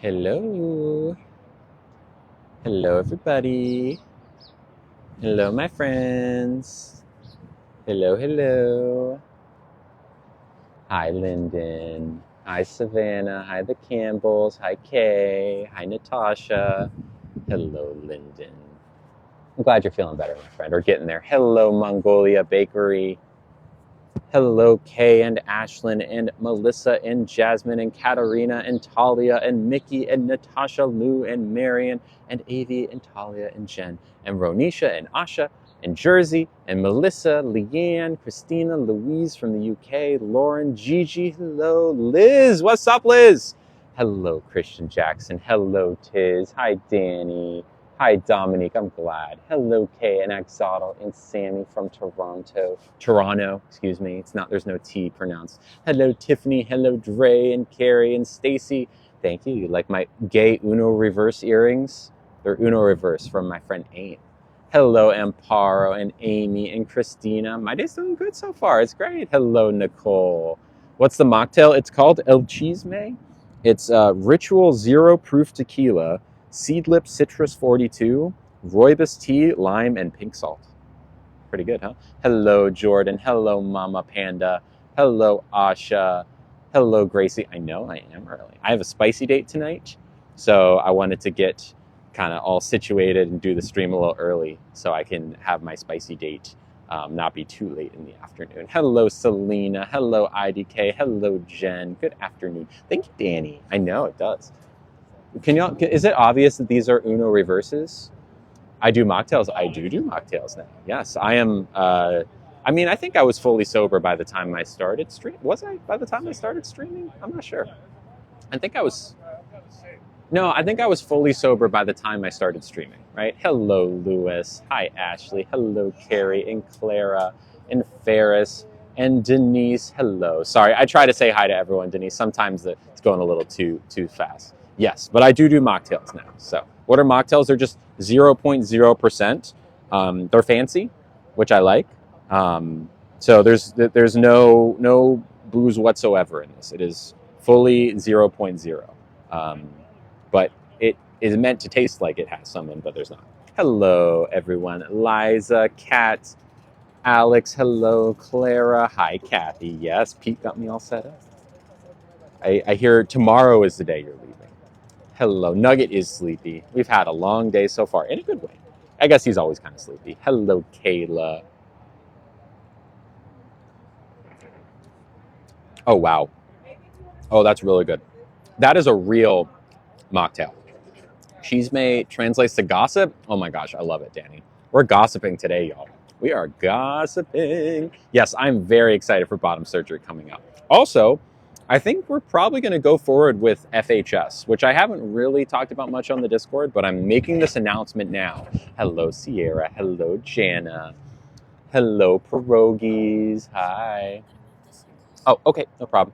Hello. Hello, everybody. Hello, my friends. Hello, hello. Hi, Lyndon. Hi, Savannah. Hi, the Campbells. Hi, Kay. Hi, Natasha. Hello, Lyndon. I'm glad you're feeling better, my friend, or getting there. Hello, Mongolia Bakery. Hello, Kay and Ashlyn and Melissa and Jasmine and Katarina and Talia and Mickey and Natasha, Lou and Marion and Avi and Talia and Jen and Ronisha and Asha and Jersey and Melissa, Leanne, Christina, Louise from the UK, Lauren, Gigi, hello, Liz, what's up, Liz? Hello, Christian Jackson. Hello, Tiz. Hi, Danny. Hi, Dominique. I'm glad. Hello, Kay and Axotl and Sammy from Toronto, excuse me. It's not, there's no T pronounced. Hello, Tiffany. Hello, Dre and Carrie and Stacy. Thank you. You like my gay Uno reverse earrings? They're Uno reverse from my friend Aim. Hello, Amparo and Amy and Christina. My day's doing good so far. It's great. Hello, Nicole. What's the mocktail? It's called El Chisme. It's Ritual Zero Proof Tequila, Seedlip Citrus 42, Rooibos tea, lime, and pink salt. Pretty good, huh? Hello, Jordan. Hello, Mama Panda. Hello, Asha. Hello, Gracie. I know I am early. I have a spicy date tonight, so I wanted to get kind of all situated and do the stream a little early so I can have my spicy date not be too late in the afternoon. Hello, Selena. Hello, IDK. Hello, Jen. Good afternoon. Thank you, Danny. I know it does. Is it obvious that these are Uno reverses? I do mocktails. I do mocktails now. Yes, I am. I think I was fully sober by the time I started stream. Was I by the time I started streaming? I'm not sure. I think I was. No, I think I was fully sober by the time I started streaming, right? Hello, Lewis. Hi, Ashley. Hello, Carrie and Clara and Ferris and Denise. Hello. Sorry, I try to say hi to everyone, Denise. Sometimes it's going a little too fast. Yes, but I do mocktails now. So what are mocktails? They're just 0.0%. They're fancy, which I like. So there's no booze whatsoever in this. It is fully 0.0. But it is meant to taste like it has some in, but there's not. Hello, everyone. Liza, Kat, Alex, hello, Clara. Hi, Kathy. Yes, Pete got me all set up. I hear tomorrow is the day you're leaving. Hello, Nugget is sleepy. We've had a long day so far, in a good way. I guess he's always kind of sleepy. Hello, Kayla. Oh, wow. Oh, that's really good. That is a real mocktail. Chisme translates to gossip. Oh my gosh, I love it, Danny. We're gossiping today, y'all. We are gossiping. Yes, I'm very excited for bottom surgery coming up. Also, I think we're probably going to go forward with FHS, which I haven't really talked about much on the Discord, but I'm making this announcement now. Hello, Sierra. Hello, Jana. Hello, Pierogies. Hi. Oh, okay, no problem.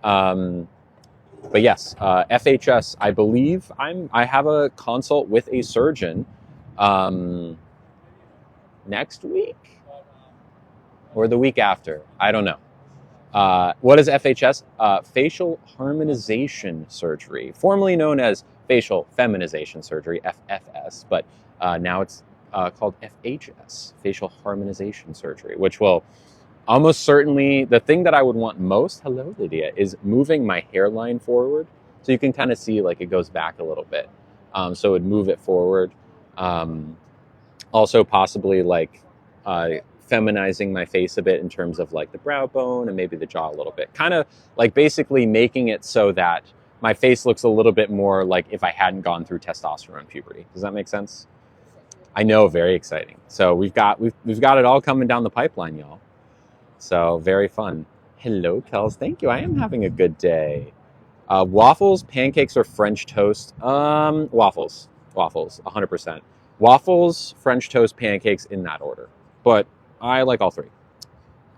But yes, FHS. I believe I have a consult with a surgeon next week or the week after. I don't know. What is FHS? Facial harmonization surgery, formerly known as facial feminization surgery, FFS, but now it's called FHS, facial harmonization surgery, which will almost certainly, the thing that I would want most, hello Lydia, is moving my hairline forward. So you can kind of see like it goes back a little bit. So it would move it forward. Also possibly like feminizing my face a bit in terms of like the brow bone and maybe the jaw a little bit. Kind of like basically making it so that my face looks a little bit more like if I hadn't gone through testosterone puberty. Does that make sense? I know, very exciting. So we've got it all coming down the pipeline, y'all. So very fun. Hello, Kels. Thank you. I am having a good day. Waffles, pancakes, or French toast? Waffles. Waffles, 100%. Waffles, French toast, pancakes in that order. But I like all three.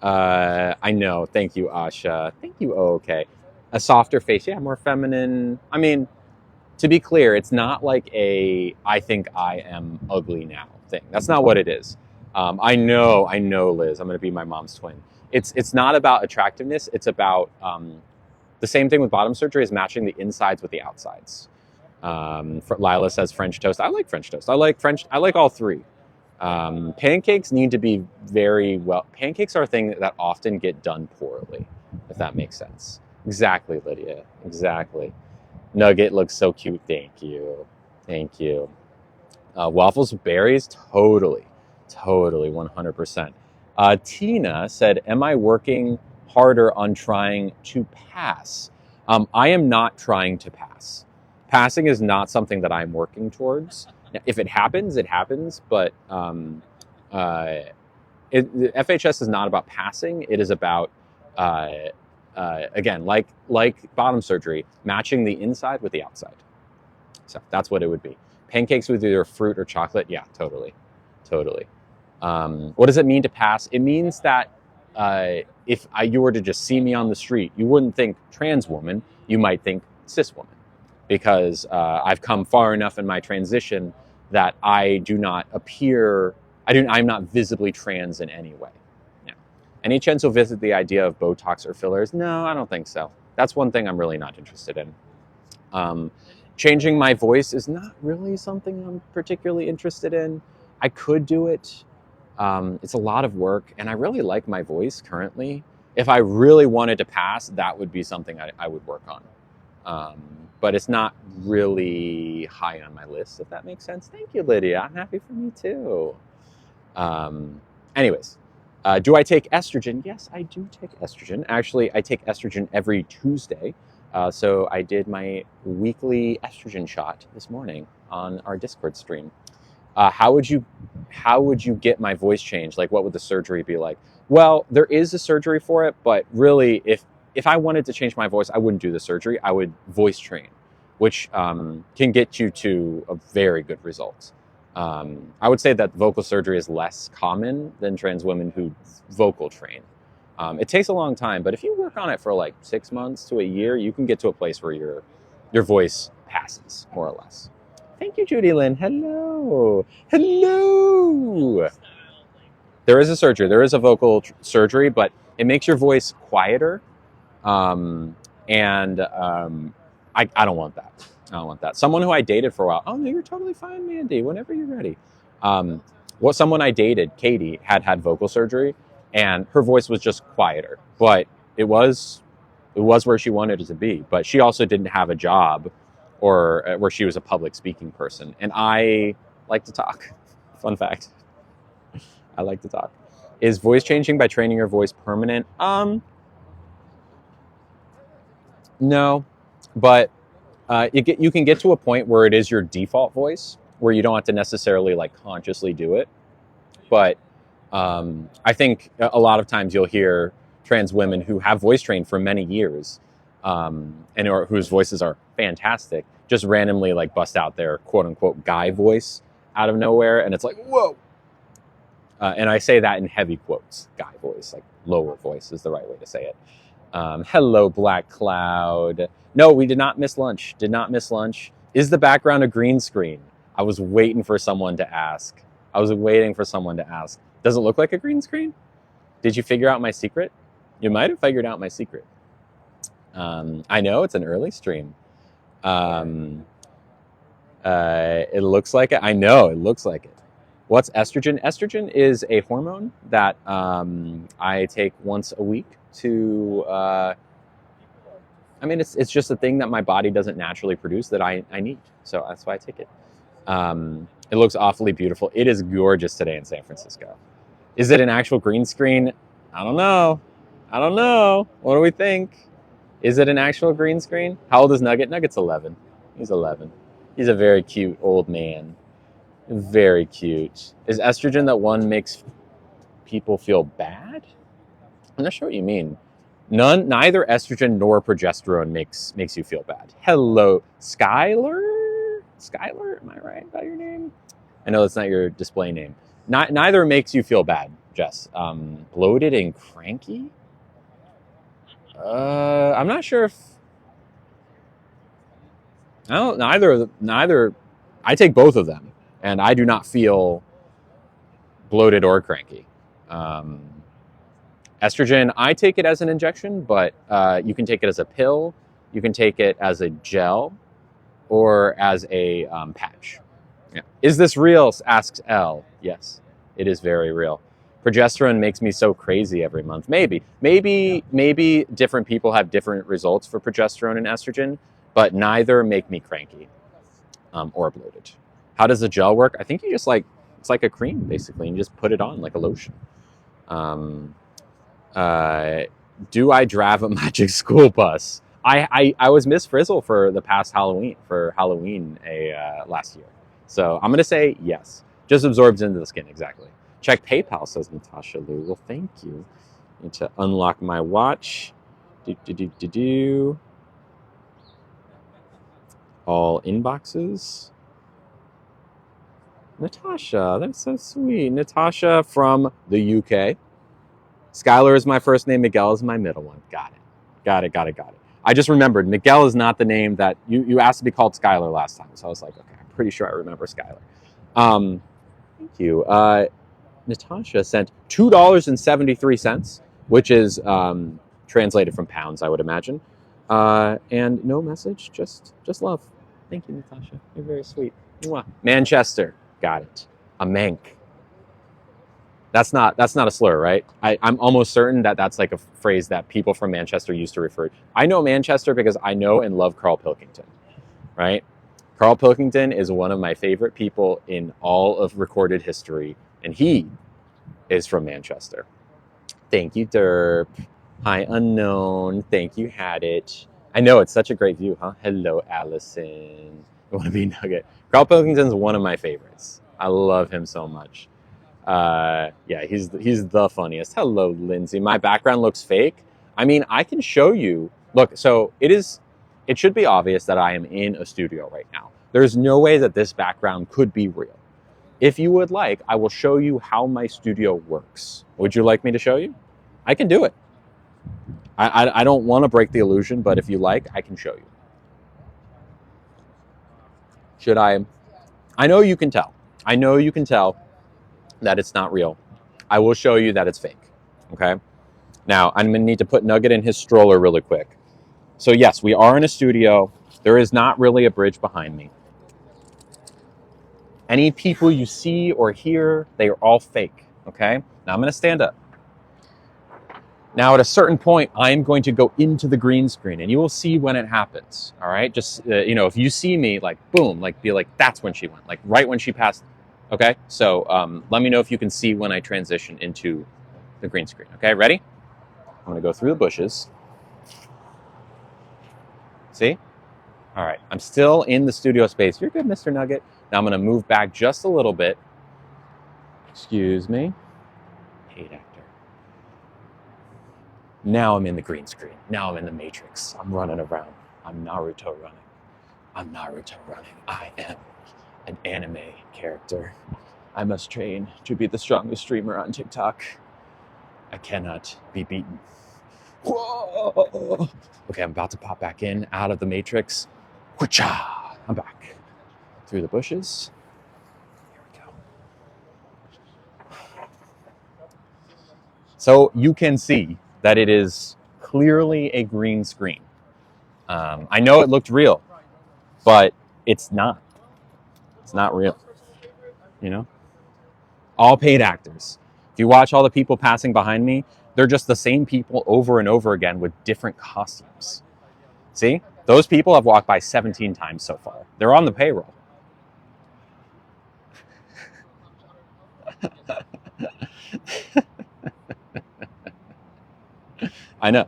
I know. Thank you, Asha. Thank you, okay. A softer face. Yeah, more feminine. I mean, to be clear, it's not like a I think I am ugly now thing. That's not what it is. I know, Liz. I'm going to be my mom's twin. It's not about attractiveness. It's about the same thing with bottom surgery is matching the insides with the outsides. Lila says French toast. I like French toast. I like all three. Pancakes need to be very well. Pancakes are a thing that often get done poorly, if that makes sense. Exactly, Lydia. Exactly. Nugget looks so cute. Thank you. Thank you. Waffles with berries? Totally. Totally. 100%. Tina said, am I working harder on trying to pass? I am not trying to pass. Passing is not something that I'm working towards. If it happens, it happens. But FHS is not about passing. It is about, again, like bottom surgery, matching the inside with the outside. So that's what it would be. Pancakes with either fruit or chocolate. Yeah, totally. Totally. What does it mean to pass? It means that if you were to just see me on the street, you wouldn't think trans woman, you might think cis woman. Because I've come far enough in my transition that I do not appear, I'm not visibly trans in any way. Yeah. Any chance you'll visit the idea of Botox or fillers? No, I don't think so. That's one thing I'm really not interested in. Changing my voice is not really something I'm particularly interested in. I could do it. It's a lot of work, and I really like my voice currently. If I really wanted to pass, that would be something I would work on. But it's not really high on my list, if that makes sense. Thank you, Lydia. I'm happy for me too. Anyways, do I take estrogen? Yes, I do take estrogen. Actually, I take estrogen every Tuesday. So I did my weekly estrogen shot this morning on our Discord stream. How would you get my voice changed? Like, what would the surgery be like? Well, there is a surgery for it, but really, if I wanted to change my voice, I wouldn't do the surgery. I would voice train, which can get you to a very good result. I would say that vocal surgery is less common than trans women who vocal train. It takes a long time, but if you work on it for like 6 months to a year, you can get to a place where your voice passes, more or less. Thank you, Judy Lynn. Hello. Hello. There is a surgery. There is a vocal surgery, but it makes your voice quieter. I don't want that. I don't want that. Someone who I dated for a while. Oh, no, you're totally fine, Mandy. Whenever you're ready. Someone I dated, Katie, had vocal surgery, and her voice was just quieter. But it was where she wanted it to be. But she also didn't have a job or where she was a public speaking person. And I like to talk. Fun fact. I like to talk. Is voice changing by training your voice permanent? No, but you can get to a point where it is your default voice, where you don't have to necessarily like consciously do it. But I think a lot of times you'll hear trans women who have voice trained for many years, or whose voices are fantastic, just randomly like bust out their quote unquote guy voice out of nowhere, and it's like, whoa. And I say that in heavy quotes, guy voice, like lower voice is the right way to say it. Hello, Black Cloud. No, we did not miss lunch. Did not miss lunch. Is the background a green screen? I was waiting for someone to ask. Does it look like a green screen? Did you figure out my secret? You might have figured out my secret. I know it's an early stream. It looks like it. I know it looks like it. What's estrogen? Estrogen is a hormone that I take once a week to, it's just a thing that my body doesn't naturally produce that I need. So that's why I take it. It looks awfully beautiful. It is gorgeous today in San Francisco. Is it an actual green screen? I don't know. What do we think? Is it an actual green screen? How old is Nugget? Nugget's 11. He's 11. He's a very cute old man. Very cute. Is estrogen that one makes people feel bad? I'm not sure what you mean. Neither estrogen nor progesterone makes you feel bad. Hello, Skylar? Skylar, am I right about your name? I know that's not your display name. Neither makes you feel bad, Jess. Bloated and cranky? I'm not sure if... Neither. I take both of them, and I do not feel bloated or cranky. Estrogen, I take it as an injection, but you can take it as a pill. You can take it as a gel, or as a patch. Yeah. Is this real? Asks L. Yes, it is very real. Progesterone makes me so crazy every month. Maybe different people have different results for progesterone and estrogen, but neither make me cranky or bloated. How does the gel work? I think you just it's like a cream basically, and you just put it on like a lotion. Um, do I drive a magic school bus? I was Miss Frizzle for the past Halloween last year, so I'm gonna say yes. Just absorbs into the skin exactly. Check PayPal, says Natasha Lou. Well, thank you. Need to unlock my watch. Do. All inboxes. Natasha, that's so sweet. Natasha from the UK. Skylar is my first name. Miguel is my middle one. Got it. I just remembered Miguel is not the name that you asked to be called Skylar last time. So I was like, okay, I'm pretty sure I remember Skylar. Thank you. Natasha sent $2.73, which is translated from pounds, I would imagine. And no message, just love. Thank you, Natasha. You're very sweet. Mwah. Manchester. Got it. A mank. That's not a slur, right? I'm almost certain that that's like a phrase that people from Manchester used to refer to. I know Manchester because I know and love Carl Pilkington, right? Carl Pilkington is one of my favorite people in all of recorded history, and he is from Manchester. Thank you, Derp. Hi, Unknown. Thank you, Had It. I know, it's such a great view, huh? Hello, Allison. You want to be Nugget? Carl Pilkington's one of my favorites. I love him so much. Yeah, he's the funniest. Hello, Lindsay. My background looks fake. I mean, I can show you. Look, so it should be obvious that I am in a studio right now. There's no way that this background could be real. If you would like, I will show you how my studio works. Would you like me to show you? I can do it. I don't want to break the illusion, but if you like, I can show you. Should I? I know you can tell. I know you can tell that it's not real. I will show you that it's fake, okay? Now, I'm gonna need to put Nugget in his stroller really quick. So yes, we are in a studio. There is not really a bridge behind me. Any people you see or hear, they are all fake, okay? Now I'm gonna stand up. Now at a certain point, I'm going to go into the green screen and you will see when it happens, all right? Just, if you see me, like, boom, like, be like, that's when she went, like, right when she passed. Okay, so let me know if you can see when I transition into the green screen. Okay, ready? I'm gonna go through the bushes. See? All right, I'm still in the studio space. You're good, Mr. Nugget. Now I'm gonna move back just a little bit. Excuse me. Paid actor. Now I'm in the green screen. Now I'm in the Matrix. I'm running around. I'm Naruto running. I am an anime character. I must train to be the strongest streamer on TikTok. I cannot be beaten. Whoa! Okay, I'm about to pop back in, out of the Matrix. Wha-cha! I'm back. Through the bushes. Here we go. So you can see that it is clearly a green screen. I know it looked real, but it's not. It's not real. You know? All paid actors. If you watch all the people passing behind me, they're just the same people over and over again with different costumes. See? Those people have walked by 17 times so far. They're on the payroll. I know.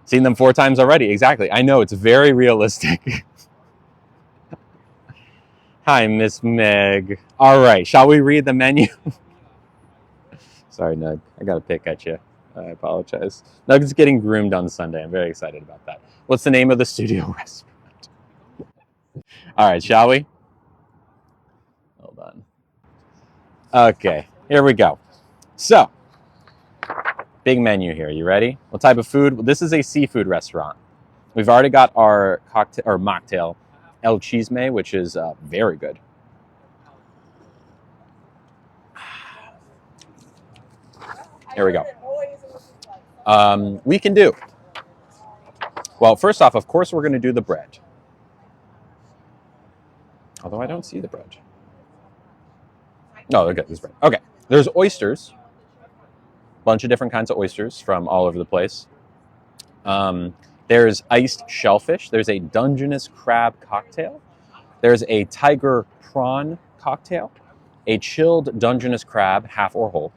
Seen them 4 times already. Exactly. I know. It's very realistic. Hi, Miss Meg. All right. Shall we read the menu? Sorry, Nug. I got to pick at you. I apologize. Nug's getting groomed on Sunday. I'm very excited about that. What's the name of the studio restaurant? All right. Shall we? Hold on. Okay. Here we go. So, big menu here. You ready? What type of food? This is a seafood restaurant. We've already got our cocktail or mocktail, El Chisme, which is very good. Here we go. We can do Well, first off, of course, we're going to do the bread. Although I don't see the bread. No, okay, there's bread. Okay, there's oysters. Bunch of different kinds of oysters from all over the place. There's iced shellfish. There's a Dungeness crab cocktail. There's a tiger prawn cocktail. A chilled Dungeness crab, half or whole.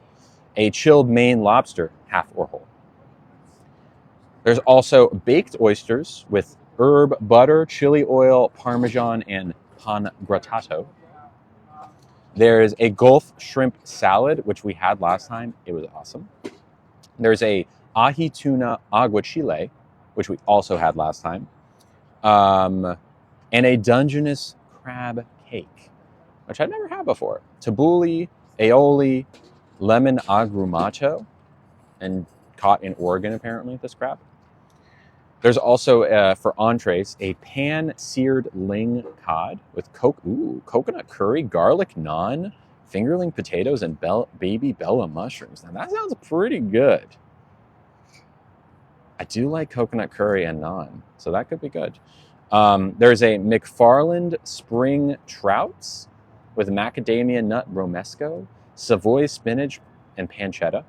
A chilled Maine lobster, half or whole. There's also baked oysters with herb butter, chili oil, parmesan, and pan grattato. There's a Gulf shrimp salad, which we had last time. It was awesome. There's a ahi tuna aguachile, which we also had last time. And a Dungeness crab cake, which I've never had before. Tabbouleh, aioli, lemon agrumato, and caught in Oregon, apparently, this crab. There's also, for entrees, a pan-seared ling cod with coconut curry, garlic naan, fingerling potatoes, and baby Bella mushrooms. Now, that sounds pretty good. I do like coconut curry and naan, so that could be good. There's a McFarland spring trouts with macadamia nut romesco, Savoy spinach, and pancetta.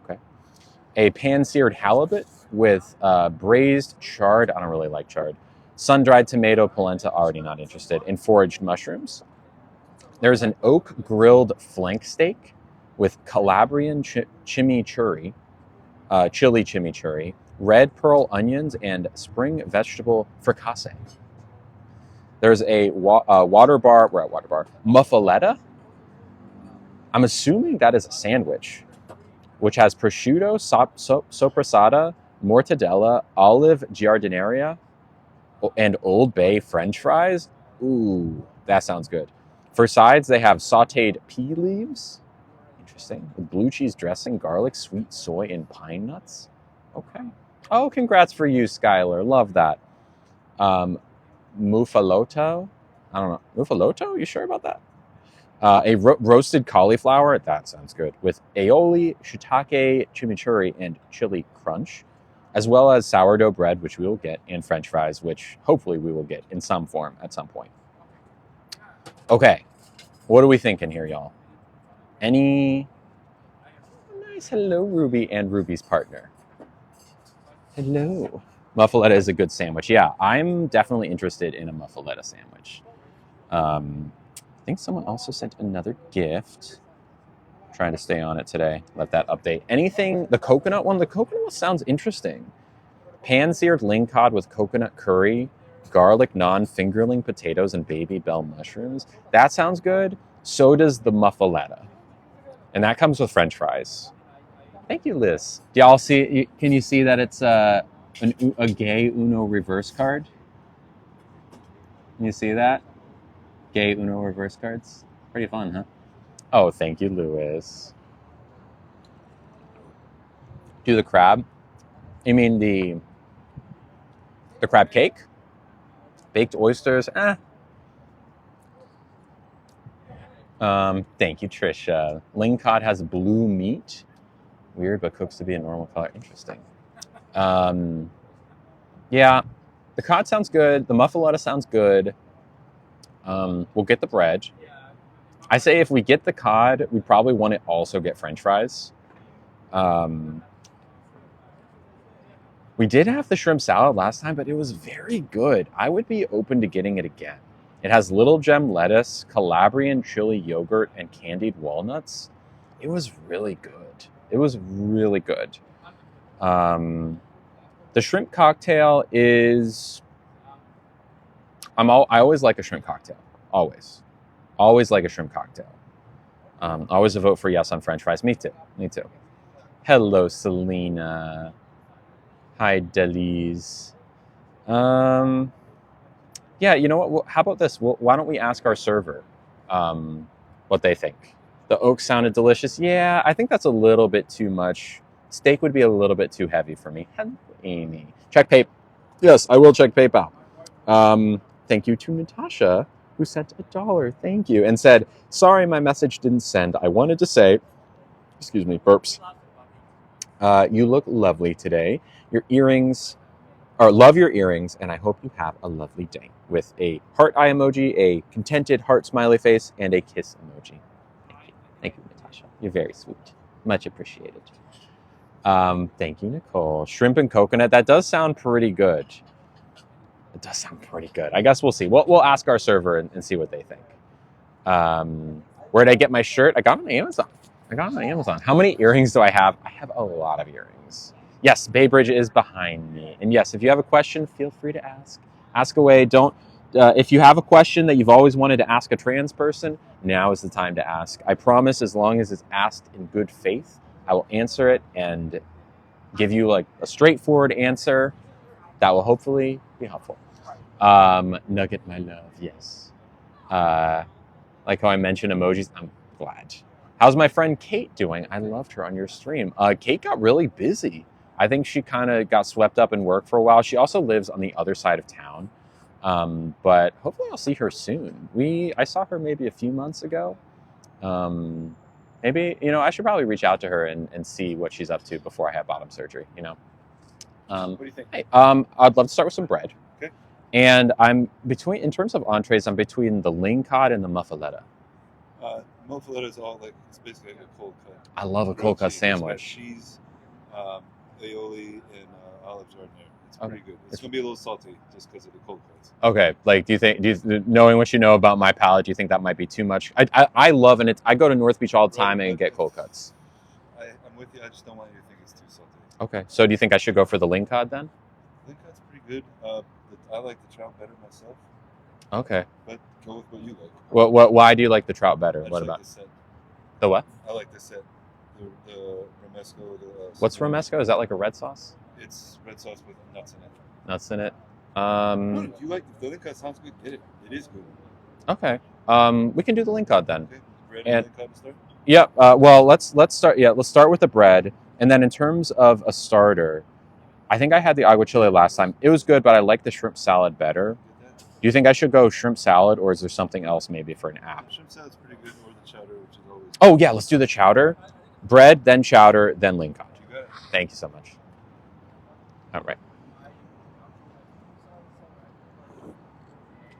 Okay. A pan-seared halibut with braised chard. I don't really like chard. Sun-dried tomato, polenta, already not interested. And foraged mushrooms. There's an oak grilled flank steak with Calabrian chimichurri, chili chimichurri, red pearl onions, and spring vegetable fricassee. There's a muffaletta. I'm assuming that is a sandwich, which has prosciutto, sopressata, mortadella, olive giardiniera, and Old Bay French fries. Ooh, that sounds good. For sides, they have sautéed pea leaves. Interesting. With blue cheese dressing, garlic, sweet soy, and pine nuts. Okay. Oh, congrats for you, Skylar. Love that. Muffalotto. I don't know. Muffalotto? You sure about that? A roasted cauliflower. That sounds good. With aioli, shiitake, chimichurri, and chili crunch. As well as sourdough bread, which we will get, and French fries, which hopefully we will get in some form at some point. Okay. What are we thinking here, y'all? Any... Nice. Hello, Ruby and Ruby's partner. Hello. Muffaletta is a good sandwich. Yeah, I'm definitely interested in a muffaletta sandwich. I think someone also sent another gift. I'm trying to stay on it today. Let that update. Anything, the coconut one? The coconut one sounds interesting. Pan-seared ling cod with coconut curry, garlic naan, fingerling potatoes, and baby bell mushrooms. That sounds good. So does the muffaletta. And that comes with French fries. Thank you, Liz. Do y'all see? Can you see that it's a gay Uno reverse card? Can you see that? Gay Uno reverse cards. Pretty fun, huh? Oh, thank you, Lewis. Do the crab. You mean the crab cake? Baked oysters? Thank you, Trisha. Ling cod has blue meat. Weird, but cooks to be a normal color. Interesting. Yeah, the cod sounds good. The muffaletta sounds good. We'll get the bread. I say if we get the cod, we probably want to also get French fries. We did have the shrimp salad last time, but it was very good. I would be open to getting it again. It has little gem lettuce, Calabrian chili yogurt, and candied walnuts. It was really good. It was really good. The shrimp cocktail is... I always like a shrimp cocktail. Always. Always like a shrimp cocktail. Always a vote for yes on French fries. Me too. Me too. Hello, Selena. Hi, Delise. Yeah, you know what? How about this? Why don't we ask our server what they think? The oak sounded delicious. Yeah, I think that's a little bit too much. Steak would be a little bit too heavy for me. Hello, Amy. Check PayPal. Yes, I will check PayPal. Thank you to Natasha, who sent $1. Thank you. And said, sorry, my message didn't send. I wanted to say, excuse me, burps. You look lovely today. Your earrings or love your earrings, and I hope you have a lovely day, with a heart eye emoji, a contented heart smiley face, and a kiss emoji. Thank you, Natasha. You're very sweet. Much appreciated. Thank you, Nicole. Shrimp and coconut. That does sound pretty good. It does sound pretty good. I guess we'll see. We'll ask our server and see what they think. Where did I get my shirt? I got it on Amazon. How many earrings do I have? I have a lot of earrings. Yes, Bay Bridge is behind me. And yes, if you have a question, feel free to ask. Ask away. Don't. If you have a question that you've always wanted to ask a trans person, now is the time to ask. I promise, as long as it's asked in good faith, I will answer it and give you like a straightforward answer that will hopefully be helpful. Nugget, my love, yes. Like how I mentioned emojis, I'm glad. How's my friend Kate doing? I loved her on your stream. Kate got really busy. I think she kind of got swept up in work for a while. She also lives on the other side of town. But hopefully I'll see her soon. I saw her maybe a few months ago. Maybe, I should probably reach out to her and see what she's up to before I have bottom surgery, What do you think? Hey, I'd love to start with some bread. Okay. And in terms of entrees, I'm between the ling cod and the muffaletta. Muffaletta is it's basically like a cold cut. I love a cold cut sandwich. Cheese, aioli, and olive jardiniere. It's pretty good. It's going to be a little salty just because of the cold cuts. Okay. Like, knowing what you know about my palate, do you think that might be too much? I love it. I go to North Beach all the time and get cold cuts. I'm with you. I just don't want you to think it's too salty. Okay. So do you think I should go for the ling cod then? Ling cod's pretty good. I like the trout better myself. Okay. But go with what you like. Why do you like the trout better? What about the set? The what? I like the set. The romesco. What's romesco? Is that like a red sauce? It's red sauce with nuts in it. Nuts in it. If you like the ling cod, sounds good. Get it. It is good. Okay. We can do the ling cod then. Okay. Ready ling cod to start? Yeah. Well, let's start. Yeah, let's start with the bread, and then in terms of a starter, I think I had the aguachile last time. It was good, but I like the shrimp salad better. Do you think I should go shrimp salad, or is there something else maybe for an app? Shrimp salad's pretty good, or the chowder, which is always good. Oh yeah, let's do the chowder. Bread, then chowder, then ling cod. You got it. Thank you so much. All right.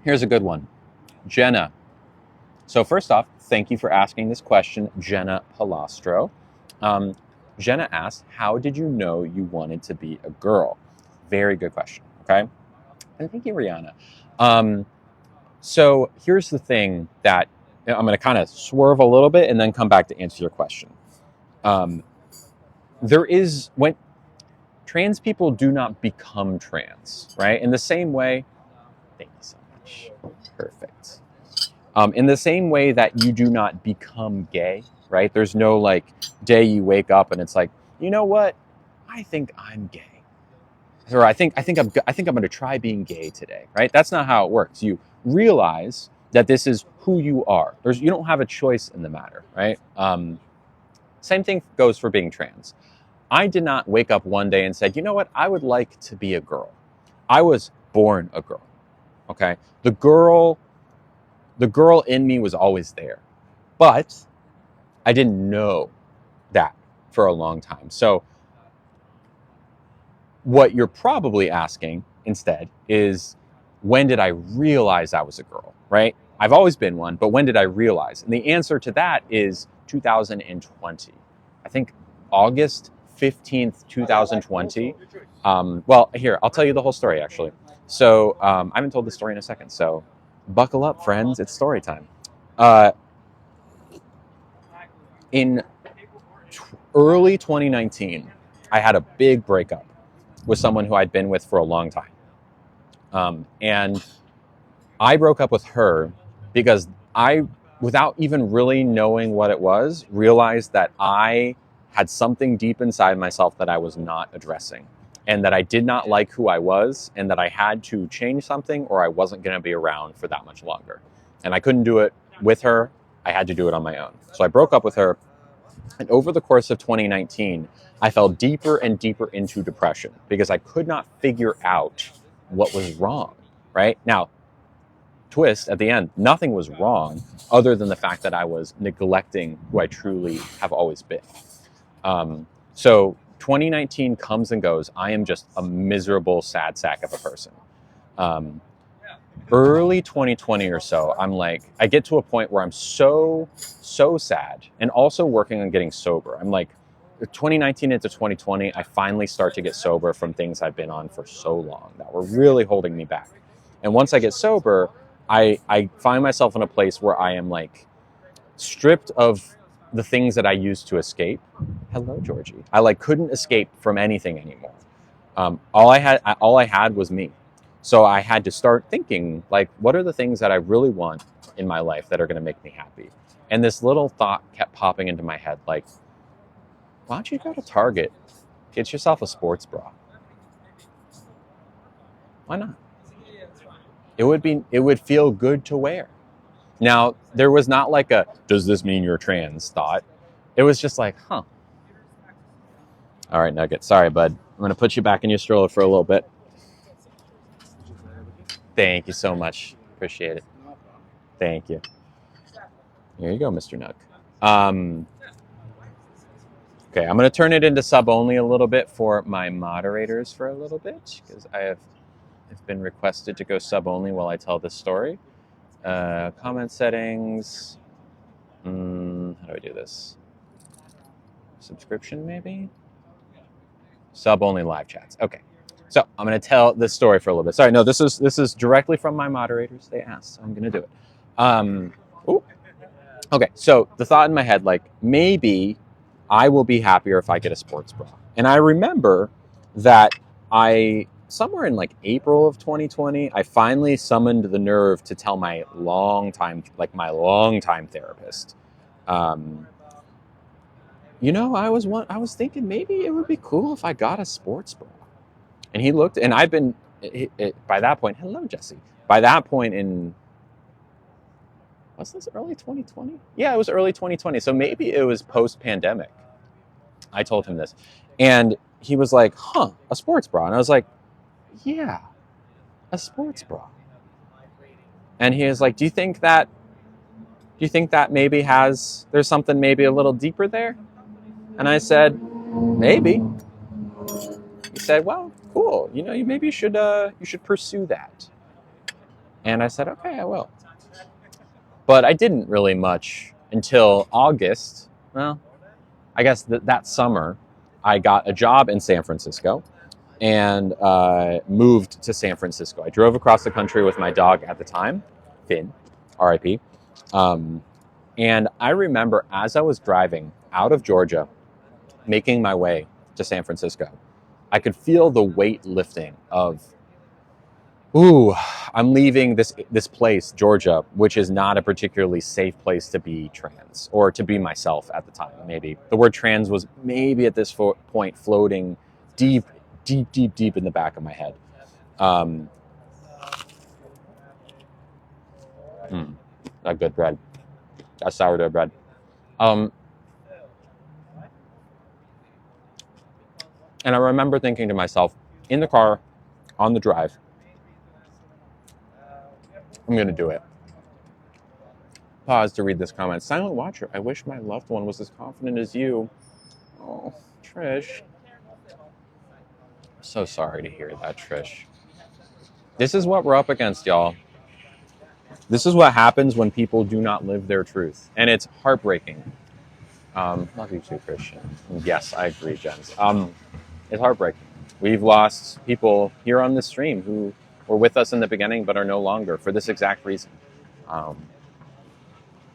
Here's a good one. Jenna. So first off, thank you for asking this question, Jenna Palastro. Jenna asked, how did you know you wanted to be a girl? Very good question, okay? And thank you, Rihanna. So here's the thing that I'm going to kind of swerve a little bit and then come back to answer your question. When trans people do not become trans, right? In the same way, thank you so much. Perfect. In the same way that you do not become gay, right? There's no like day you wake up and it's like, you know what? I think I'm gay. Or I think I'm going to try being gay today, right? That's not how it works. You realize that this is who you are. You don't have a choice in the matter, right? Same thing goes for being trans. I did not wake up one day and said, you know what? I would like to be a girl. I was born a girl, okay? The girl in me was always there, but I didn't know that for a long time. So what you're probably asking instead is, when did I realize I was a girl, right? I've always been one, but when did I realize? And the answer to that is 2020. I think August 15th, 2020. Well, here, I'll tell you the whole story, actually. So I haven't told the story in a second, so buckle up, friends. It's story time. In early 2019, I had a big breakup with someone who I'd been with for a long time. And I broke up with her because I, without even really knowing what it was, realized that I had something deep inside myself that I was not addressing, and that I did not like who I was, and that I had to change something or I wasn't going to be around for that much longer. And I couldn't do it with her. I had to do it on my own. So I broke up with her. And over the course of 2019, I fell deeper and deeper into depression because I could not figure out what was wrong, right? Now, twist at the end, nothing was wrong other than the fact that I was neglecting who I truly have always been. So 2019 comes and goes. I am just a miserable, sad sack of a person. Early 2020 or so, I'm like, I get to a point where I'm so sad, and also working on getting sober. I'm like, 2019 into 2020, I finally start to get sober from things I've been on for so long that were really holding me back. And once I get sober, I find myself in a place where I am like stripped of the things that I used to escape. Hello, Georgie. I like couldn't escape from anything anymore. All I had was me. So I had to start thinking, like, what are the things that I really want in my life that are going to make me happy? And this little thought kept popping into my head, like, why don't you go to Target, get yourself a sports bra? Why not? It would feel good to wear. Now, there was not like a, does this mean you're trans thought? It was just like, huh. All right, Nugget. Sorry, bud. I'm going to put you back in your stroller for a little bit. Thank you so much. Appreciate it. Thank you. Here you go, Mr. Nug. Okay, I'm going to turn it into sub only a little bit for my moderators for a little bit, because I've been requested to go sub only while I tell this story. Comment settings. How do I do this? Subscription, maybe? Sub only live chats. Okay. So I'm going to tell this story for a little bit. Sorry, no, this is directly from my moderators. They asked, so I'm going to do it. Okay, so the thought in my head, like, maybe I will be happier if I get a sports bra. And I remember that somewhere in like April of 2020, I finally summoned the nerve to tell my longtime therapist, I was thinking maybe it would be cool if I got a sports bra. And he looked, and I've been, by that point, hello, Jesse. By that point was this early 2020? Yeah, it was early 2020. So maybe it was post-pandemic. I told him this. And he was like, a sports bra. And I was like, yeah, a sports bra. And he was like, do you think that maybe there's something maybe a little deeper there? And I said, maybe. He said, well, cool. Maybe you should pursue that. And I said, okay, I will. But I didn't really much until August. Well, I guess that summer, I got a job in San Francisco and moved to San Francisco. I drove across the country with my dog at the time, Finn, R.I.P. And I remember as I was driving out of Georgia, making my way to San Francisco, I could feel the weight lifting of, I'm leaving this place, Georgia, which is not a particularly safe place to be trans, or to be myself at the time, maybe. The word trans was maybe at this point floating deep in the back of my head. That good bread. That sourdough bread. And I remember thinking to myself, in the car, on the drive, I'm going to do it. Pause to read this comment. Silent watcher, I wish my loved one was as confident as you. Oh, Trish. So sorry to hear that, Trish. This is what we're up against, y'all. This is what happens when people do not live their truth. And it's heartbreaking. Love you too, Christian. Yes, I agree, Jens. It's heartbreaking. We've lost people here on the stream who were with us in the beginning but are no longer for this exact reason.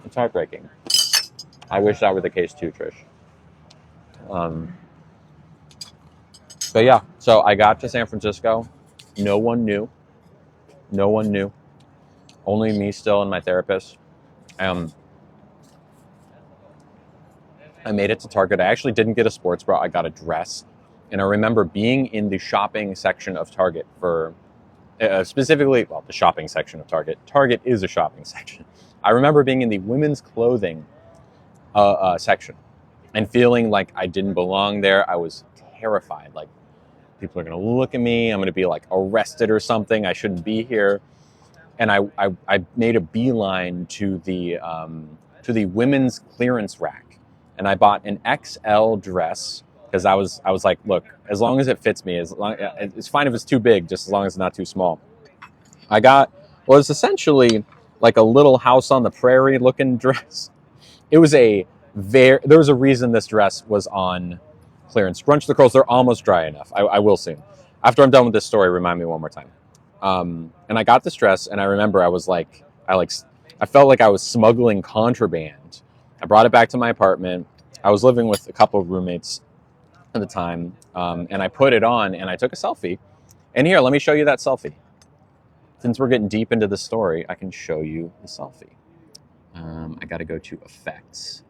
It's heartbreaking. I wish that were the case too, Trish. But yeah, so I got to San Francisco. No one knew. Only me still and my therapist. I made it to Target. I actually didn't get a sports bra. I got a dress. And I remember being in the shopping section of Target for specifically, the shopping section of Target. Target is a shopping section. I remember being in the women's clothing section and feeling like I didn't belong there. I was terrified. Like, people are going to look at me. I'm going to be like arrested or something. I shouldn't be here. And I made a beeline to the women's clearance rack, and I bought an XL dress because I was like, look, as long as it fits me, it's fine if it's too big, just as long as it's not too small. I got well, it's essentially like a little house on the prairie looking dress. It was there was a reason this dress was on clearance. Scrunch the curls, they're almost dry enough. I will soon. After I'm done with this story, remind me one more time. And I got this dress, and I remember I was like, I felt like I was smuggling contraband. I brought it back to my apartment. I was living with a couple of roommates at the time, and I put it on, and I took a selfie. And here, let me show you that selfie. Since we're getting deep into the story, I can show you the selfie. I got to go to effects,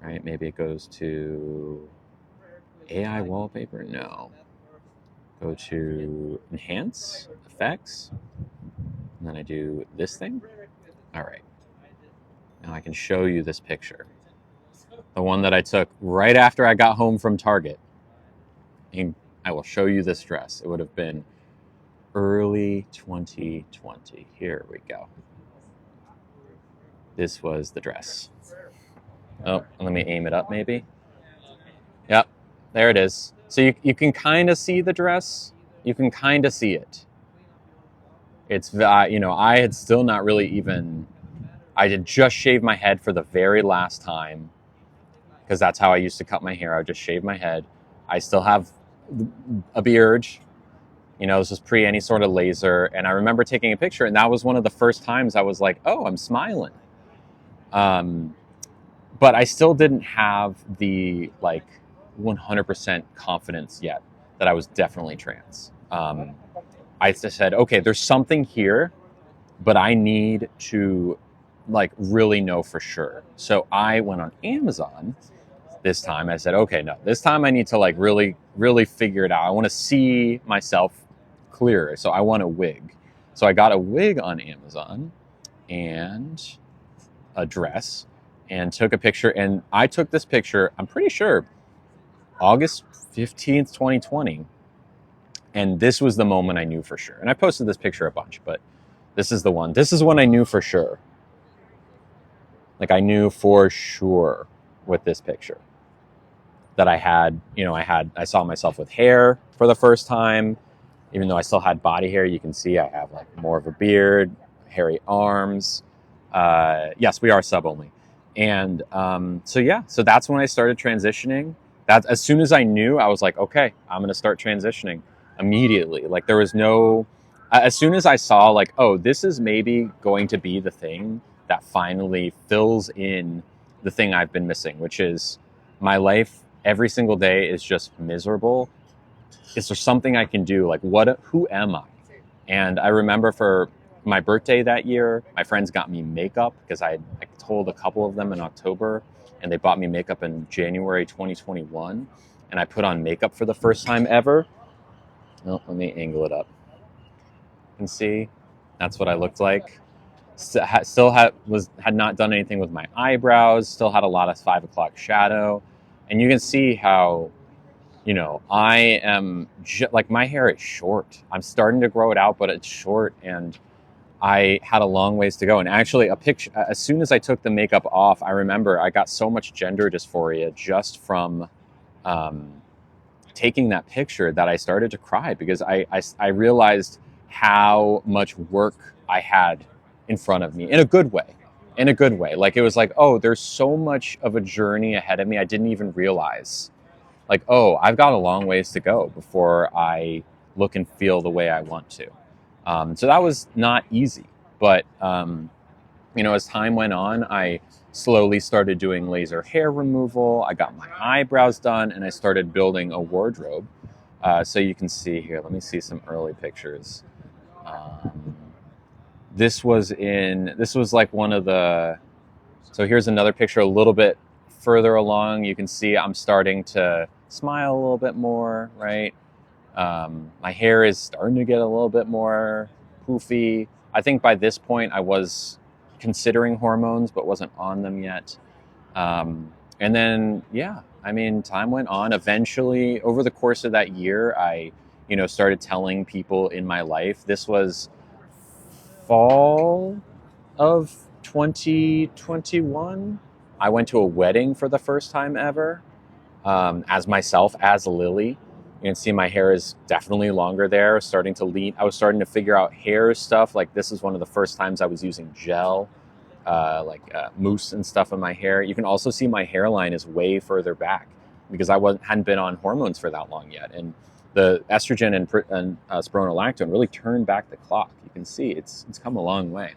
right? Maybe it goes to AI wallpaper. No. Go to enhance, effects, and then I do this thing. All right. Now I can show you this picture. The one that I took right after I got home from Target. And I will show you this dress. It would have been early 2020. Here we go. This was the dress. Oh, let me aim it up maybe. Yep, there it is. So you can kind of see the dress. You can kind of see it. It's, I had still not really even, I had just shaved my head for the very last time, because that's how I used to cut my hair. I would just shave my head. I still have a beard. This was pre any sort of laser. And I remember taking a picture, and that was one of the first times I was like, oh, I'm smiling. But I still didn't have the 100% confidence yet that I was definitely trans. I just said, okay, there's something here, but I need to really know for sure. So I went on Amazon this time. I said, okay, no, this time I need to really, really figure it out. I want to see myself clearer. So I want a wig. So I got a wig on Amazon and a dress and took a picture. And I took this picture, I'm pretty sure, August 15th, 2020. And this was the moment I knew for sure. And I posted this picture a bunch, but this is the one. This is when I knew for sure. I knew for sure with this picture that I had, I saw myself with hair for the first time. Even though I still had body hair, you can see I have more of a beard, hairy arms. Yes, we are sub only. And so that's when I started transitioning. That as soon as I knew, I was like, okay, I'm going to start transitioning immediately. There was no, as soon as I saw oh, this is maybe going to be the thing that finally fills in the thing I've been missing, which is my life every single day is just miserable. Is there something I can do? Who am I? And I remember for my birthday that year, my friends got me makeup because I told a couple of them in October, and they bought me makeup in January 2021. And I put on makeup for the first time ever. Oh, let me angle it up. You can see that's what I looked like. Still had not done anything with my eyebrows. Still had a lot of 5 o'clock shadow, and you can see how, I am my hair is short. I'm starting to grow it out, but it's short, and I had a long ways to go. And actually, a picture, as soon as I took the makeup off, I remember I got so much gender dysphoria just from taking that picture that I started to cry, because I realized how much work I had in front of me in a good way. It was oh, there's so much of a journey ahead of me. I didn't even realize. Oh, I've got a long ways to go before I look and feel the way I want to. So that was not easy. But, as time went on, I slowly started doing laser hair removal. I got my eyebrows done, and I started building a wardrobe. So you can see here, let me see some early pictures. This was one of the, so here's another picture a little bit further along. You can see I'm starting to smile a little bit more, right? My hair is starting to get a little bit more poofy. I think by this point I was considering hormones, but wasn't on them yet. And then, time went on. Eventually, over the course of that year, I, started telling people in my life. This was fall of 2021. I went to a wedding for the first time ever. as myself, as Lily. You can see my hair is definitely longer there, starting to lean. I was starting to figure out hair stuff. Like this is one of the first times I was using gel, mousse and stuff in my hair. You can also see my hairline is way further back because hadn't been on hormones for that long yet. And the estrogen and spironolactone really turned back the clock. You can see it's come a long way.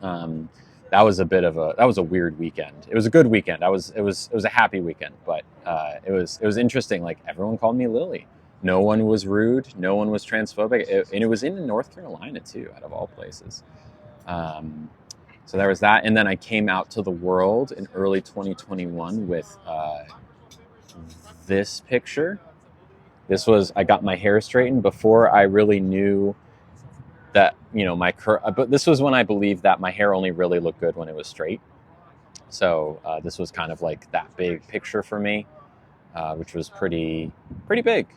That was a weird weekend. It was a good weekend. It was a happy weekend, but it was interesting. Like everyone called me Lily. No one was rude. No one was transphobic, and it was in North Carolina too, out of all places. So there was that, and then I came out to the world in early 2021 with this picture. I got my hair straightened before I really knew that, but this was when I believed that my hair only really looked good when it was straight. So this was kind of like that big picture for me, which was pretty big.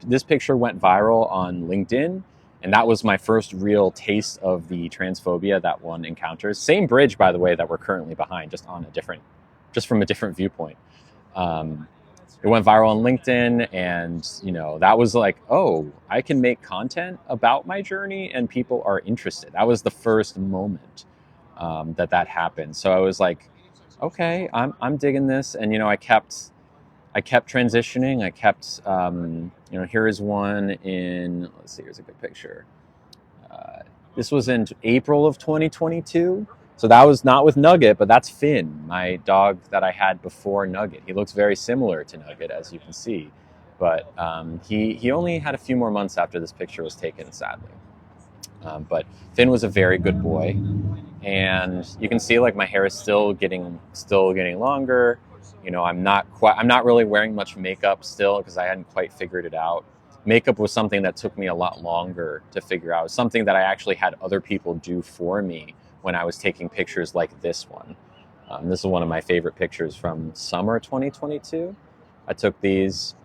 This picture went viral on LinkedIn, and that was my first real taste of the transphobia that one encounters. Same bridge, by the way, that we're currently behind, just from a different viewpoint. It went viral on LinkedIn, and that was like, oh, I can make content about my journey and people are interested. That was the first moment that happened. So I was like, okay, I'm digging this. And I kept transitioning. I kept here is one in, let's see, here's a good picture. This was in April of 2022. So that was not with Nugget, but that's Finn, my dog that I had before Nugget. He looks very similar to Nugget, as you can see. But he only had a few more months after this picture was taken, sadly. But Finn was a very good boy. And you can see like my hair is still getting longer. I'm not really wearing much makeup still because I hadn't quite figured it out. Makeup was something that took me a lot longer to figure out. Something that I actually had other people do for me when I was taking pictures like this one. This is one of my favorite pictures from summer 2022. I took those,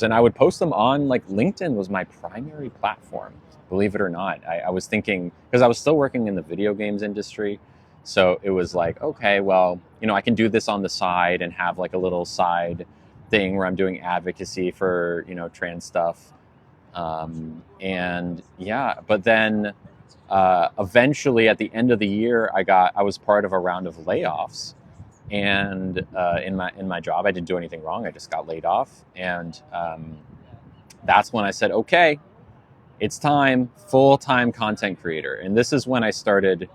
and I would post them on, like, LinkedIn was my primary platform, believe it or not. I was thinking, because I was still working in the video games industry, so it was like, okay, well, I can do this on the side and have like a little side thing where I'm doing advocacy for, trans stuff. And yeah, but then eventually at the end of the year, I was part of a round of layoffs, and in my job, I didn't do anything wrong. I just got laid off, and that's when I said, okay, it's time, full-time content creator. And this is when I started,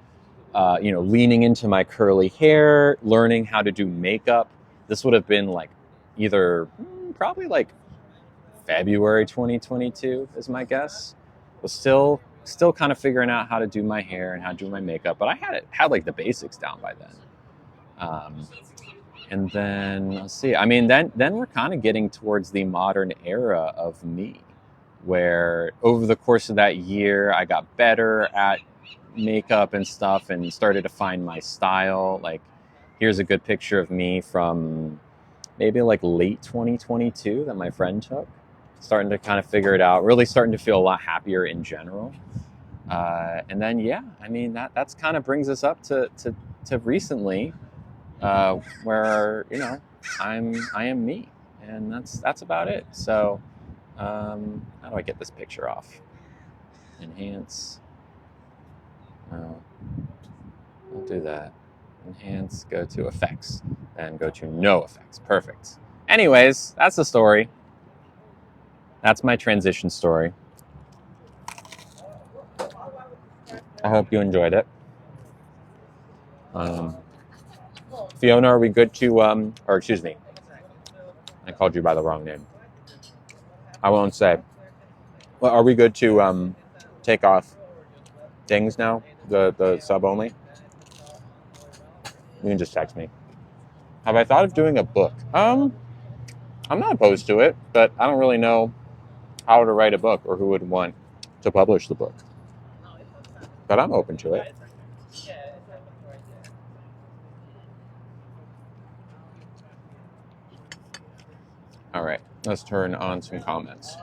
leaning into my curly hair, learning how to do makeup. This would have been like probably like February 2022 is my guess. Was still kind of figuring out how to do my hair and how to do my makeup, but I had like the basics down by then. And then let's see. I mean, then we're kind of getting towards the modern era of me, where over the course of that year, I got better at makeup and stuff and started to find my style. Like, here's a good picture of me from maybe like late 2022 that my friend took. Starting to kind of figure it out, really starting to feel a lot happier in general. And then, yeah, I mean, that's kind of brings us up to recently, where, I am me, and that's about it. So, how do I get this picture off? Enhance. Oh, I'll do that. Enhance, go to effects, and go to no effects. Perfect. Anyways, that's the story. That's my transition story. I hope you enjoyed it. Fiona, are we good to, or excuse me, I called you by the wrong name. I won't say. Well, are we good to take off things now? The sub only? You can just text me. Have I thought of doing a book? I'm not opposed to it, but I don't really know how to write a book or who would want to publish the book. But I'm open to it. All right, let's turn on some comments.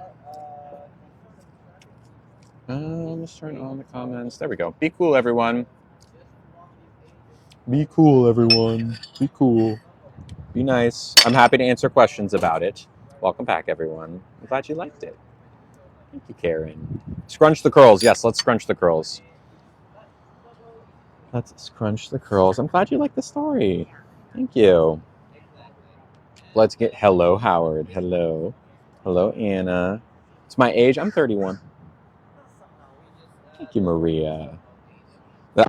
Let's turn on the comments. There we go. Be cool, everyone. Be cool, everyone. Be cool. Be nice. I'm happy to answer questions about it. Welcome back, everyone. I'm glad you liked it. Thank you, Karen. Scrunch the curls. Yes, let's scrunch the curls. Let's scrunch the curls. I'm glad you liked the story. Thank you. Let's get hello, Howard. Hello. Hello, Anna. It's my age. I'm 31. Thank you, Maria.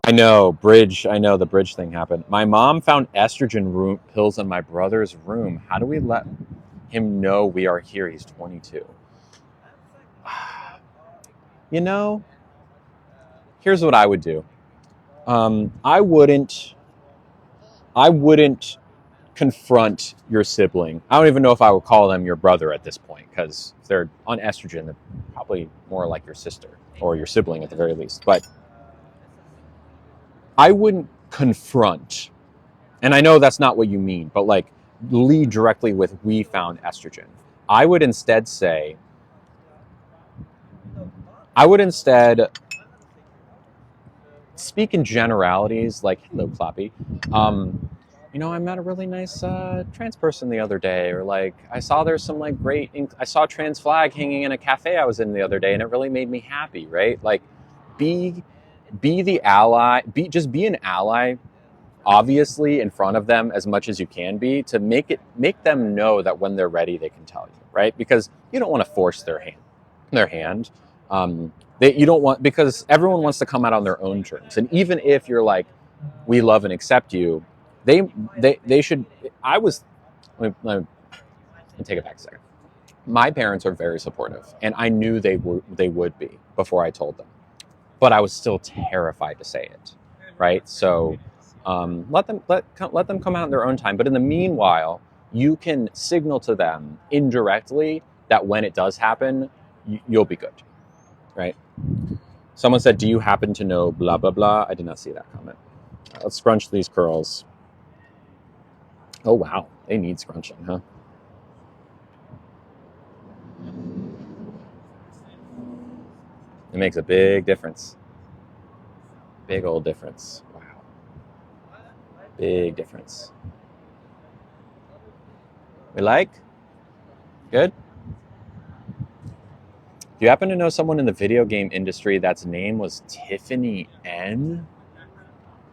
I know, bridge. I know the bridge thing happened. My mom found estrogen pills in my brother's room. How do we let him know we are here? He's 22. You know, here's what I would do. I wouldn't confront your sibling. I don't even know if I would call them your brother at this point, because if they're on estrogen, they're probably more like your sister or your sibling at the very least. But I wouldn't confront, and I know that's not what you mean, but like lead directly with "we found estrogen." I would instead speak in generalities, like "Hello, Clappy." I met a really nice trans person the other day, or like I saw there's some like I saw a trans flag hanging in a cafe I was in the other day, and it really made me happy, right? Like, be the ally, be an ally, obviously in front of them as much as you can be, to make them know that when they're ready they can tell you, right? Because you don't want to force their hand. You don't want, because everyone wants to come out on their own terms, and even if you're like, we love and accept you, they should. Let me take it back a second. My parents are very supportive, and I knew they would be before I told them, but I was still terrified to say it, right? So let them come out in their own time. But in the meanwhile, you can signal to them indirectly that when it does happen, you'll be good, right? Someone said, "Do you happen to know blah blah blah?" I did not see that comment. Let's scrunch these curls. Oh wow, they need scrunching, huh? It makes a big difference. Big old difference. Wow. Big difference. We like? Good? Do you happen to know someone in the video game industry that's name was Tiffany N?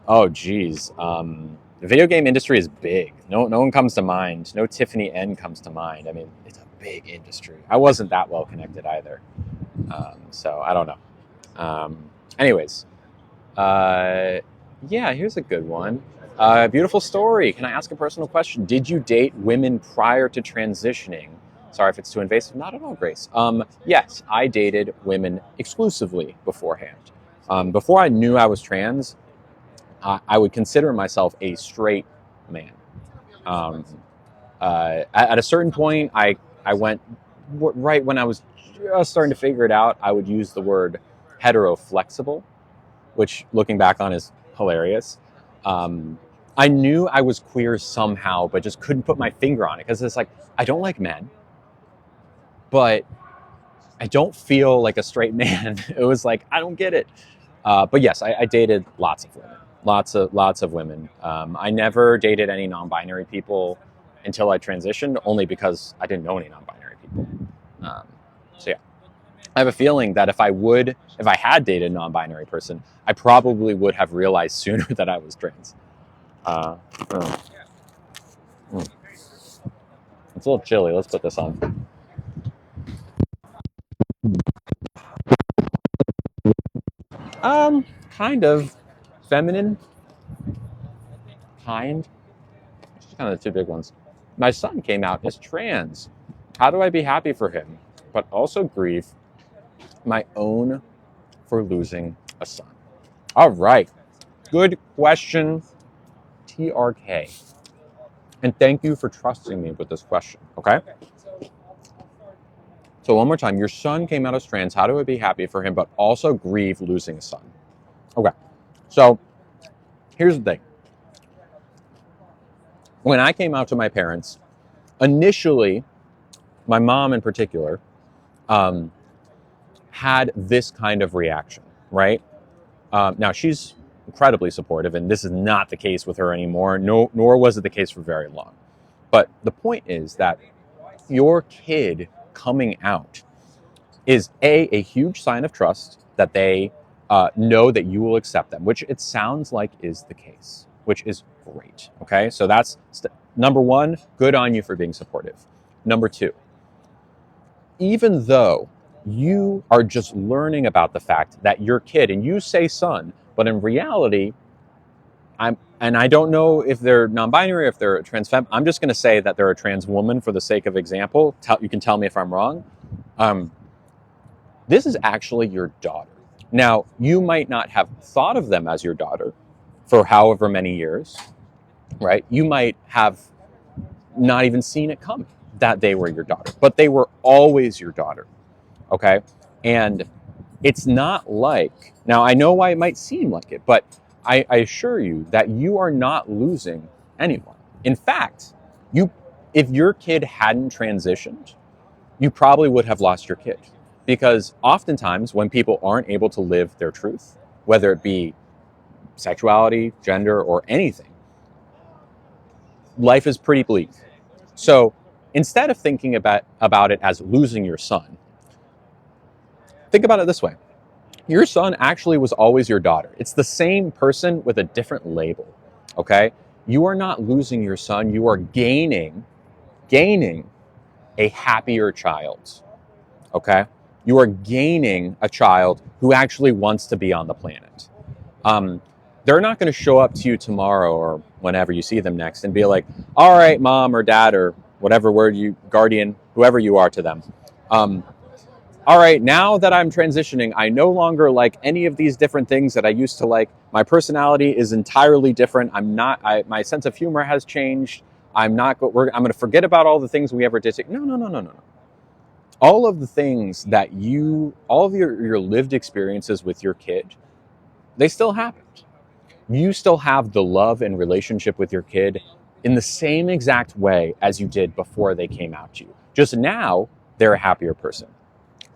Oh, geez. The video game industry is big. No one comes to mind. No Tiffany N comes to mind. I mean, it's a big industry. I wasn't that well connected either. So I don't know. Anyways, yeah, here's a good one. Beautiful story. Can I ask a personal question? Did you date women prior to transitioning? Sorry if it's too invasive. Not at all, Grace. Yes, I dated women exclusively beforehand. Before I knew I was trans, I would consider myself a straight man. At a certain point, I went, right when I was just starting to figure it out, I would use the word hetero-flexible, which looking back on is hilarious. I knew I was queer somehow, but just couldn't put my finger on it, because it's like, I don't like men, but I don't feel like a straight man. It was like, I don't get it. But yes, I dated lots of women, lots of women. I never dated any non-binary people until I transitioned, only because I didn't know any non-binary people. So yeah, I have a feeling that if I had dated a non-binary person, I probably would have realized sooner that I was trans. It's a little chilly. Let's put this on. Kind of feminine. Kind. Just kind of the two big ones. My son came out as trans. How do I be happy for him, but also grieve my own for losing a son? All right. Good question, TRK. And thank you for trusting me with this question, okay? So one more time, your son came out as trans. How do I be happy for him, but also grieve losing a son? Okay. So here's the thing. When I came out to my parents, initially, my mom in particular, had this kind of reaction, right? Now, she's incredibly supportive, and this is not the case with her anymore, nor was it the case for very long. But the point is that your kid coming out is a huge sign of trust that they know that you will accept them, which it sounds like is the case, which is great. Okay, so that's number one. Good on you for being supportive. Number two, even though you are just learning about the fact that your kid, and you say son, but in reality, I don't know if they're non-binary, if they're trans femme. I'm just going to say that they're a trans woman for the sake of example. You can tell me if I'm wrong. This is actually your daughter. Now, you might not have thought of them as your daughter for however many years, right? You might have not even seen it come that they were your daughter, but they were always your daughter, okay? And it's not like, now I know why it might seem like it, but I assure you that you are not losing anyone. In fact, if your kid hadn't transitioned, you probably would have lost your kid. Because oftentimes when people aren't able to live their truth, whether it be sexuality, gender, or anything, life is pretty bleak. So instead of thinking about it as losing your son, think about it this way. Your son actually was always your daughter. It's the same person with a different label, okay? You are not losing your son. You are gaining a happier child, okay? You are gaining a child who actually wants to be on the planet. They're not going to show up to you tomorrow or whenever you see them next and be like, all right, mom or dad or whatever word you, guardian, whoever you are to them. All right, now that I'm transitioning, I no longer like any of these different things that I used to like. My personality is entirely different. My sense of humor has changed. I'm going to forget about all the things we ever did. No. All of the things that all of your lived experiences with your kid, they still happened. You still have the love and relationship with your kid in the same exact way as you did before they came out to you. Just now, they're a happier person.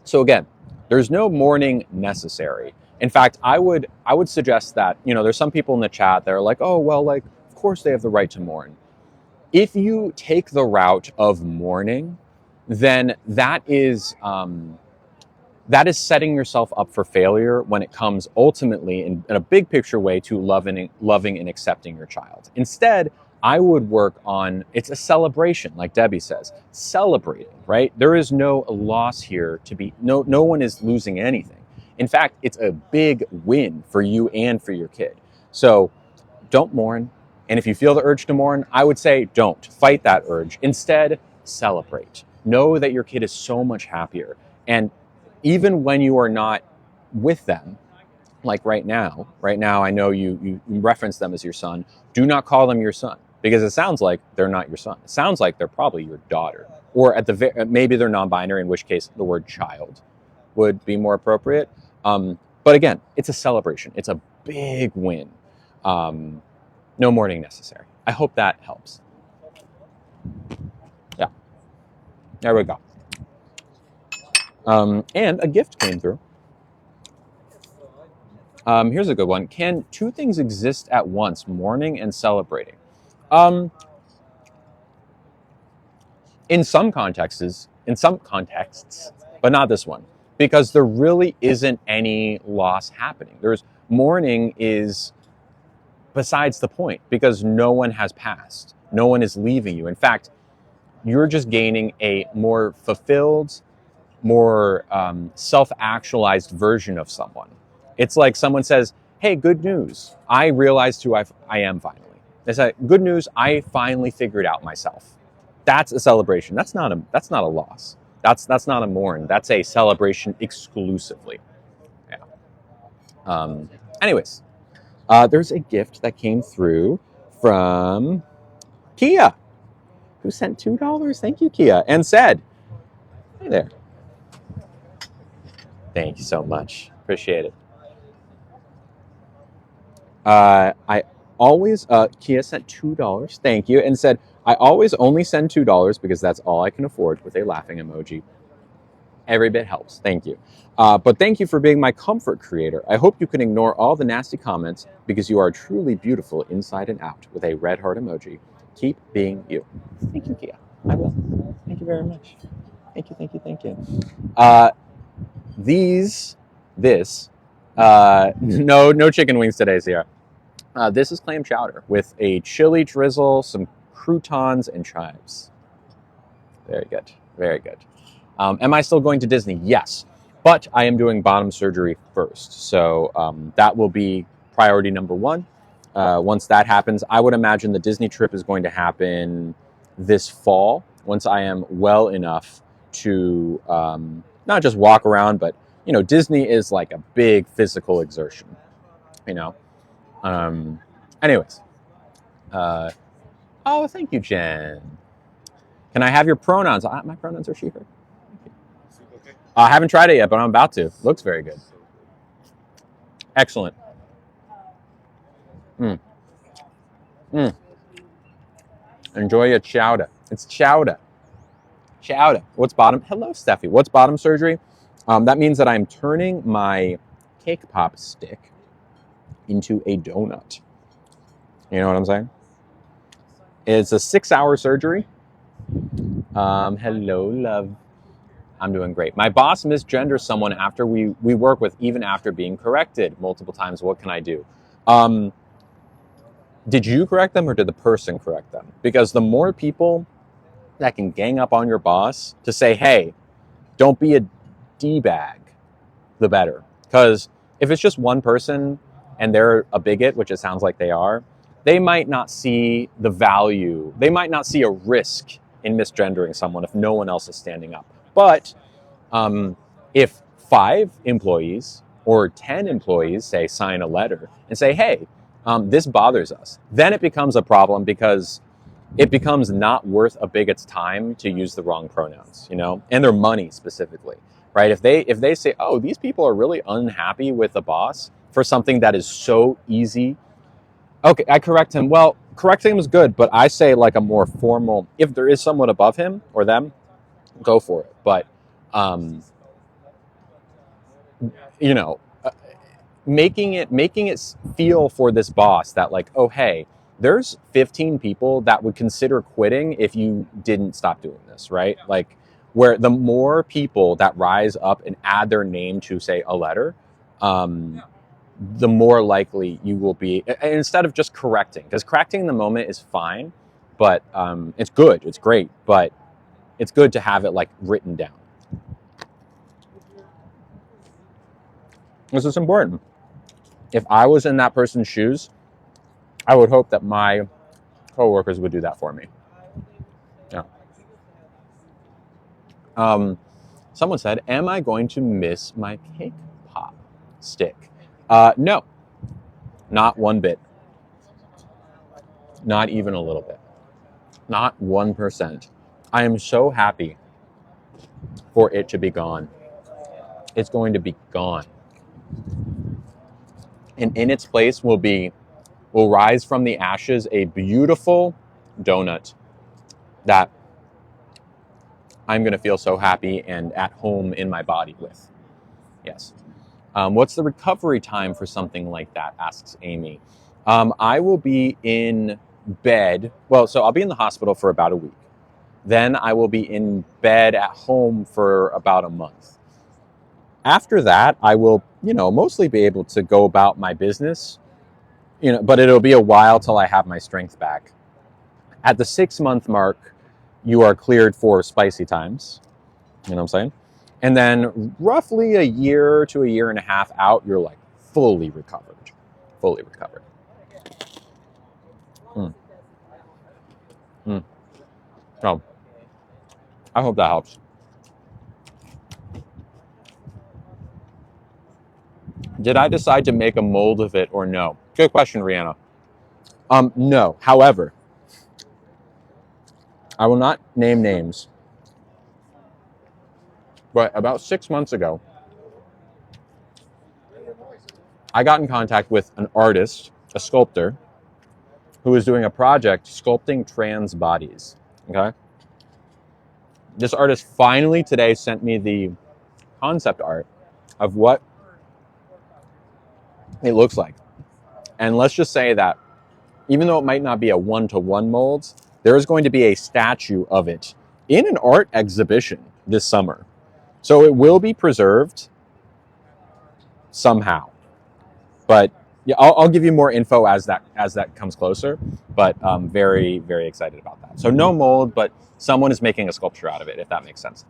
So again, there's no mourning necessary. In fact, I would suggest that, there's some people in the chat that are like, oh, well, like, of course they have the right to mourn. If you take the route of mourning, then that is setting yourself up for failure when it comes ultimately in a big picture way to loving and accepting your child. Instead, I would work on, it's a celebration, like Debbie says, celebrating, right? There is no loss here no one is losing anything. In fact, it's a big win for you and for your kid. So don't mourn. And if you feel the urge to mourn, I would say don't fight that urge. Instead, celebrate. Know that your kid is so much happier. And even when you are not with them, like right now, I know you reference them as your son. Do not call them your son, because it sounds like they're not your son. It sounds like they're probably your daughter, or maybe they're non-binary, in which case the word child would be more appropriate. But again, it's a celebration. It's a big win. No mourning necessary. I hope that helps. Yeah, there we go. And a gift came through. Here's a good one. Can two things exist at once, mourning and celebrating? In some contexts, but not this one, because there really isn't any loss happening. Mourning is besides the point, because no one has passed. No one is leaving you. In fact, you're just gaining a more fulfilled, more self-actualized version of someone. It's like someone says, hey, good news. I realized who I am finally. They say, good news, I finally figured out myself. That's a celebration. That's not a loss. That's not a mourn. That's a celebration exclusively. Yeah. Anyways, there's a gift that came through from Kia, who sent $2. Thank you, Kia, and said, hey there. Thank you so much. Appreciate it. I always, Kia sent $2, thank you, and said, I always only send $2 because that's all I can afford, with a laughing emoji. Every bit helps, thank you. But thank you for being my comfort creator. I hope you can ignore all the nasty comments because you are truly beautiful inside and out, with a red heart emoji. Keep being you. Thank you, Kia. I will. Thank you very much. Thank you, thank you, thank you. No chicken wings today, Sierra. This is clam chowder with a chili drizzle, some croutons, and chives. Very good, very good. Am I still going to Disney? Yes, but I am doing bottom surgery first, so that will be priority number one. Once that happens, I would imagine the Disney trip is going to happen this fall, once I am well enough to not just walk around, but Disney is like a big physical exertion. You know. Anyways. Oh, thank you, Jen. Can I have your pronouns? My pronouns are she, her. Okay. I haven't tried it yet, but I'm about to. Looks very good. Excellent. Enjoy your chowder. It's chowder. Chowder. What's bottom? Hello, Steffi. What's bottom surgery? That means that I'm turning my cake pop stick into a donut. You know what I'm saying? It's a 6-hour surgery. Hello, love. I'm doing great. My boss misgenders someone after we work with, even after being corrected multiple times. What can I do? Did you correct them or did the person correct them? Because the more people that can gang up on your boss to say, hey, don't be a D-bag, the better. Because if it's just one person and they're a bigot, which it sounds like they are, they might not see the value. They might not see a risk in misgendering someone if no one else is standing up. But if 5 employees or 10 employees, say, sign a letter and say, hey, this bothers us, then it becomes a problem because it becomes not worth a bigot's time to use the wrong pronouns, and their money specifically, right? If they say, oh, these people are really unhappy with the boss for something that is so easy. Okay, I correct him. Well, correcting him is good, but I say like a more formal, if there is someone above him or them, go for it. But, making it feel for this boss that like, oh, hey, there's 15 people that would consider quitting if you didn't stop doing this, right? Like, where the more people that rise up and add their name to, say, a letter, the more likely you will be, instead of just correcting, because correcting in the moment is fine, but it's good, it's great, but it's good to have it like written down. This is important. If I was in that person's shoes, I would hope that my coworkers would do that for me. Yeah. Someone said, am I going to miss my cake pop stick? No, not one bit. Not even a little bit. Not 1%. I am so happy for it to be gone. It's going to be gone. And in its place will rise from the ashes a beautiful donut that I'm going to feel so happy and at home in my body with. Yes. What's the recovery time for something like that, asks Amy. I will be in bed. Well, so I'll be in the hospital for about a week. Then I will be in bed at home for about a month. After that, I will, mostly be able to go about my business, but it'll be a while till I have my strength back. At the 6-month mark, you are cleared for spicy times. You know what I'm saying? And then roughly a year to a year and a half out, you're like fully recovered. Fully recovered. So, I hope that helps. Did I decide to make a mold of it or no? Good question, Rihanna. No. However, I will not name names, but about 6 months ago, I got in contact with an artist, a sculptor, who was doing a project sculpting trans bodies. Okay? This artist finally today sent me the concept art of what it looks like. And let's just say that even though it might not be a one-to-one mold, there is going to be a statue of it in an art exhibition this summer. So it will be preserved somehow. But yeah, I'll give you more info as that comes closer. But I'm very, very excited about that. So no mold, but someone is making a sculpture out of it, if that makes sense.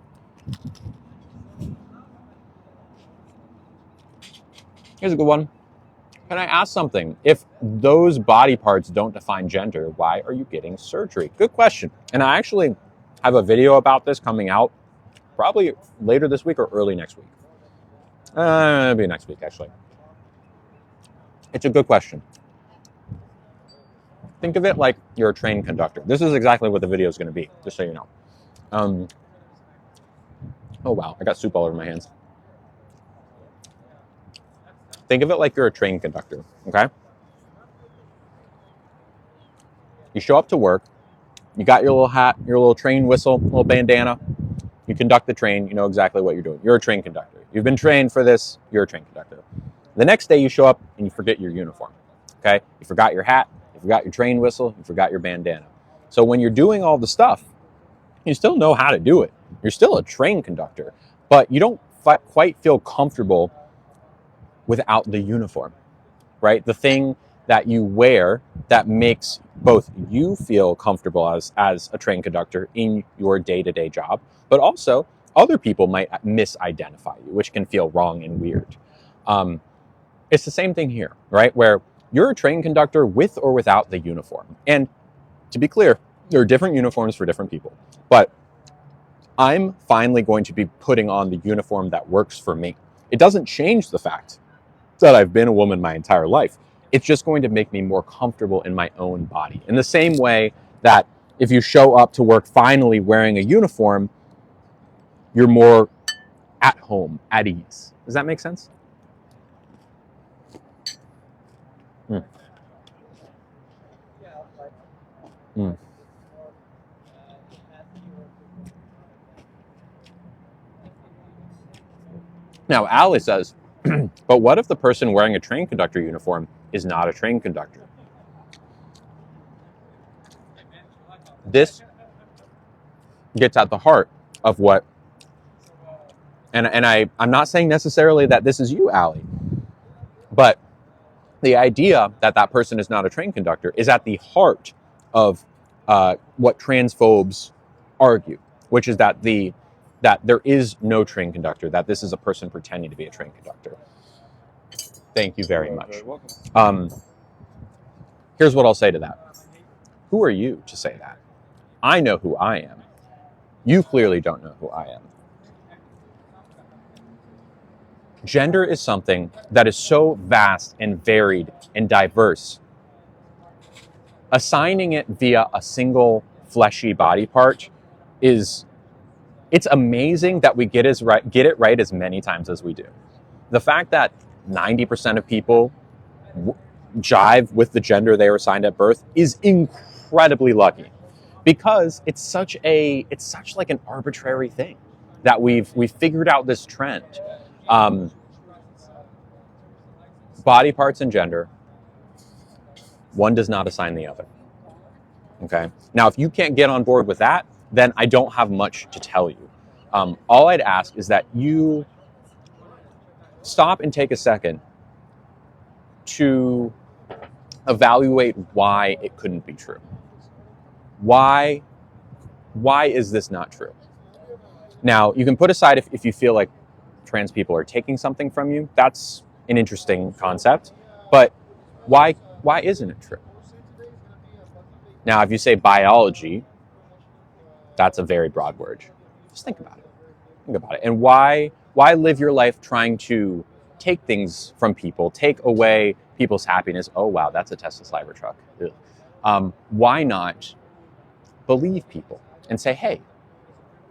Here's a good one. Can I ask something? If those body parts don't define gender, why are you getting surgery? Good question. And I actually have a video about this coming out probably later this week or early next week. Maybe next week, actually. It's a good question. Think of it like you're a train conductor. This is exactly what the video is going to be, just so you know. Oh, wow. I got soup all over my hands. Think of it like you're a train conductor, okay? You show up to work. You got your little hat, your little train whistle, little bandana. You conduct the train. You know exactly what you're doing. You're a train conductor. You've been trained for this. You're a train conductor. The next day you show up and you forget your uniform, okay? You forgot your hat. You forgot your train whistle. You forgot your bandana. So when you're doing all the stuff, you still know how to do it. You're still a train conductor, but you don't quite feel comfortable without the uniform, right? The thing that you wear that makes both you feel comfortable as a train conductor in your day-to-day job, but also other people might misidentify you, which can feel wrong and weird. It's the same thing here, right? Where you're a train conductor with or without the uniform. And to be clear, there are different uniforms for different people, but I'm finally going to be putting on the uniform that works for me. It doesn't change the fact that I've been a woman my entire life. It's just going to make me more comfortable in my own body. In the same way that if you show up to work finally wearing a uniform, you're more at home, at ease. Does that make sense? Mm. Mm. Now, Ali says, but what if the person wearing a train conductor uniform is not a train conductor? This gets at the heart of what, and I'm not saying necessarily that this is you, Ali, but the idea that that person is not a train conductor is at the heart of what transphobes argue, which is that that there is no train conductor, that this is a person pretending to be a train conductor. Thank you very much. Very welcome. Here's what I'll say to that. Who are you to say that? I know who I am. You clearly don't know who I am. Gender is something that is so vast and varied and diverse. Assigning it via a single fleshy body part it's amazing that we get it right as many times as we do. The fact that 90% of people jive with the gender they were assigned at birth is incredibly lucky, because it's such like an arbitrary thing that we've figured out this trend. Body parts and gender, one does not assign the other. Okay. Now, if you can't get on board with that, then I don't have much to tell you. All I'd ask is that you stop and take a second to evaluate why it couldn't be true. Why is this not true? Now, you can put aside if you feel like trans people are taking something from you. That's an interesting concept. But why isn't it true? Now, if you say biology, that's a very broad word. Just think about it. Think about it. And why live your life trying to take things from people, take away people's happiness? Oh, wow, that's a Tesla Cybertruck. Why not believe people and say, hey,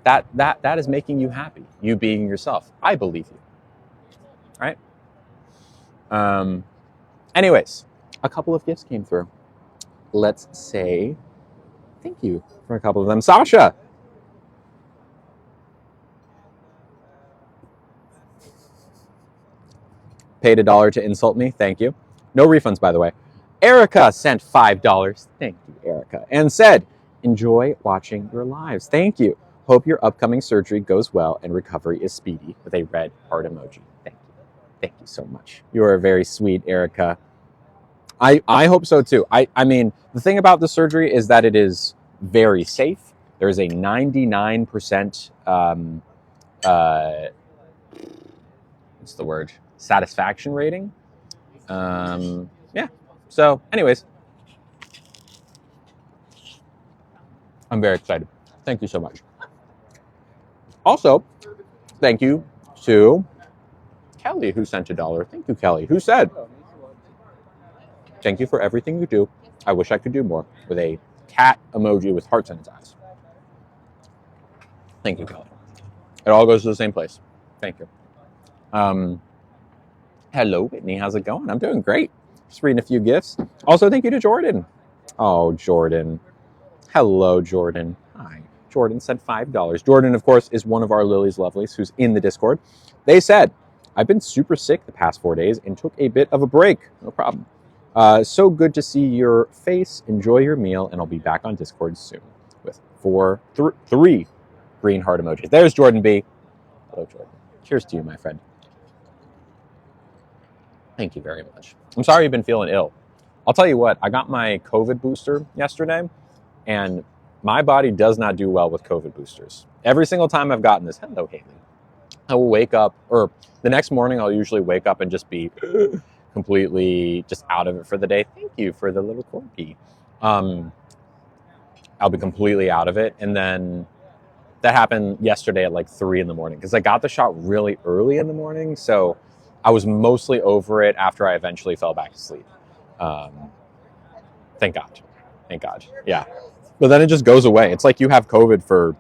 that is making you happy, you being yourself. I believe you. Right? Anyways, a couple of gifts came through. Let's say thank you for a couple of them. Sasha. Paid $1 to insult me. Thank you. No refunds, by the way. Erica sent $5. Thank you, Erica. And said, Enjoy watching your lives. Thank you. Hope your upcoming surgery goes well and recovery is speedy, with a red heart emoji. Thank you. Thank you so much. You are very sweet, Erica. I hope so too. I mean, the thing about the surgery is that it is very safe. There is a 99% what's the word? Satisfaction rating. Yeah. So, anyways, I'm very excited. Thank you so much. Also, thank you to Kelly, who sent $1. Thank you, Kelly, who said, "Thank you for everything you do. I wish I could do more," with a cat emoji with hearts in its eyes. Thank you, Kelly. It all goes to the same place. Thank you. Hello, Whitney. How's it going? I'm doing great. Just reading a few gifts. Also, thank you to Jordan. Oh, Jordan. Hello, Jordan. Hi. Jordan said $5. Jordan, of course, is one of our Lily's Lovelies who's in the Discord. They said, "I've been super sick the past 4 days and took a bit of a break." No problem. So good to see your face. Enjoy your meal, and I'll be back on Discord soon with three green heart emojis. There's Jordan B. Hello, Jordan. Cheers to you, my friend. Thank you very much. I'm sorry you've been feeling ill. I'll tell you what, I got my COVID booster yesterday, and my body does not do well with COVID boosters. Every single time I've gotten this, hello, Haley, I will wake up, or the next morning I'll usually wake up and just be completely just out of it for the day. Thank you for the little corgi. I'll be completely out of it. And then that happened yesterday at like 3 in the morning because I got the shot really early in the morning. So I was mostly over it after I eventually fell back asleep. Thank God. Thank God. Yeah. But then it just goes away. It's like you have COVID for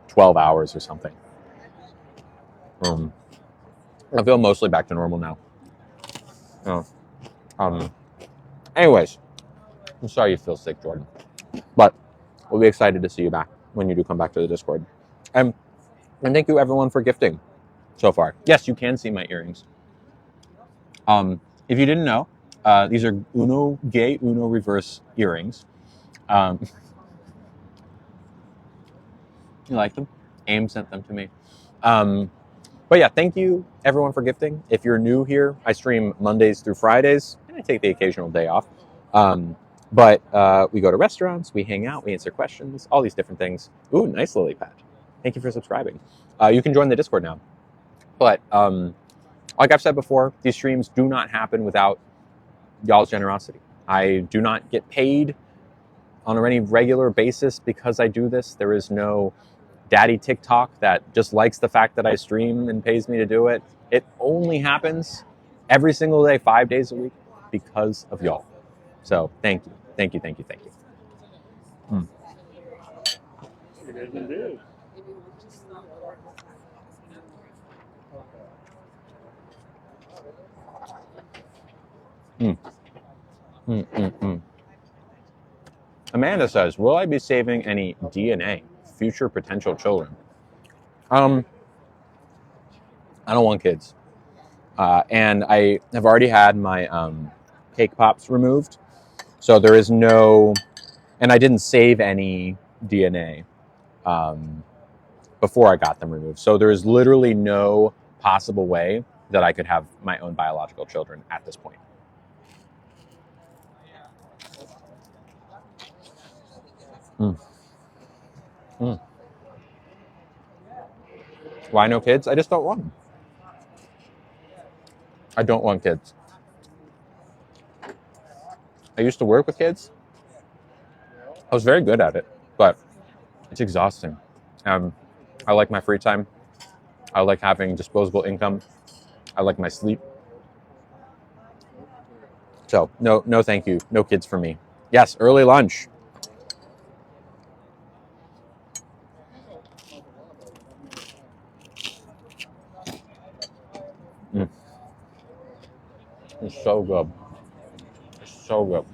12 hours or something. I feel mostly back to normal now. Anyways, I'm sorry you feel sick, Jordan. But we'll be excited to see you back when you do come back to the Discord. And thank you, everyone, for gifting so far. Yes, you can see my earrings. If you didn't know, these are gay Uno reverse earrings. You like them? Aim sent them to me. But yeah, thank you, everyone, for gifting. If you're new here, I stream Mondays through Fridays, and I take the occasional day off. But we go to restaurants, we hang out, we answer questions, all these different things. Ooh, nice lily pad. Thank you for subscribing. You can join the Discord now. But like I've said before, these streams do not happen without y'all's generosity. I do not get paid on any regular basis because I do this. There is no daddy TikTok that just likes the fact that I stream and pays me to do it. It only happens every single day, 5 days a week, because of y'all. So thank you. Thank you, thank you, thank you. Amanda says, "Will I be saving any DNA? Future potential children?" I don't want kids. And I have already had my cake pops removed. So there is no, and I didn't save any DNA before I got them removed. So there is literally no possible way that I could have my own biological children at this point. Why no kids? I just don't want them. I don't want kids. I used to work with kids. I was very good at it, but it's exhausting. I like my free time. I like having disposable income. I like my sleep. So no, thank you. No kids for me. Yes, early lunch. It's so good. It's so good.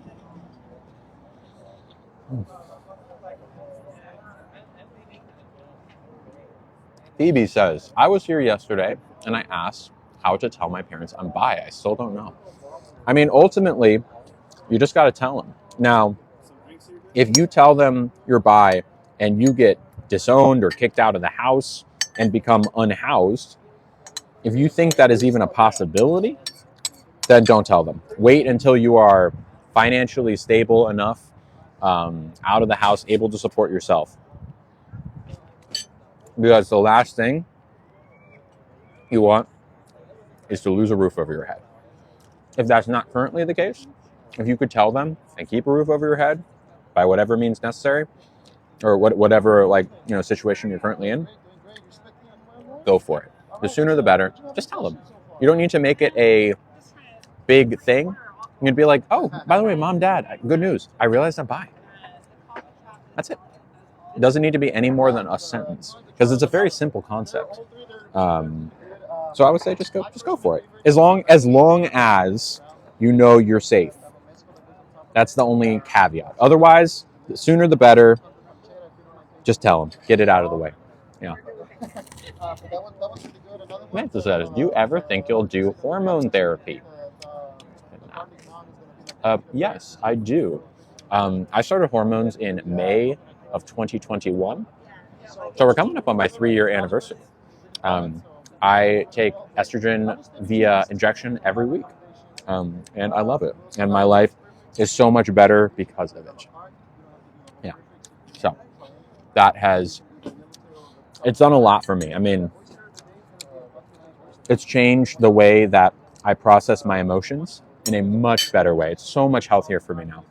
Phoebe says, "I was here yesterday and I asked how to tell my parents I'm bi. I still don't know." I mean, ultimately, you just got to tell them. Now, If you tell them you're bi and you get disowned or kicked out of the house and become unhoused, if you think that is even a possibility, then don't tell them. Wait until you are financially stable enough, out of the house, able to support yourself. Because the last thing you want is to lose a roof over your head. If that's not currently the case, if you could tell them and keep a roof over your head by whatever means necessary, or whatever situation you're currently in, go for it. The sooner the better. Just tell them. You don't need to make it a big thing. You can be like, oh, by the way, mom, dad, good news. I realized I'm bi. That's it. It doesn't need to be any more than a sentence because it's a very simple concept. So I would say just go for it. As long as you know you're safe. That's the only caveat. Otherwise, the sooner the better. Just tell them. Get it out of the way. Yeah. Samantha says, do you ever think you'll do hormone therapy? Yes, I do. I started hormones in May of 2021. So we're coming up on my 3-year anniversary. I take estrogen via injection every week. And I love it. And my life is so much better because of it. Yeah. So it's done a lot for me. I mean, it's changed the way that I process my emotions in a much better way. It's so much healthier for me now.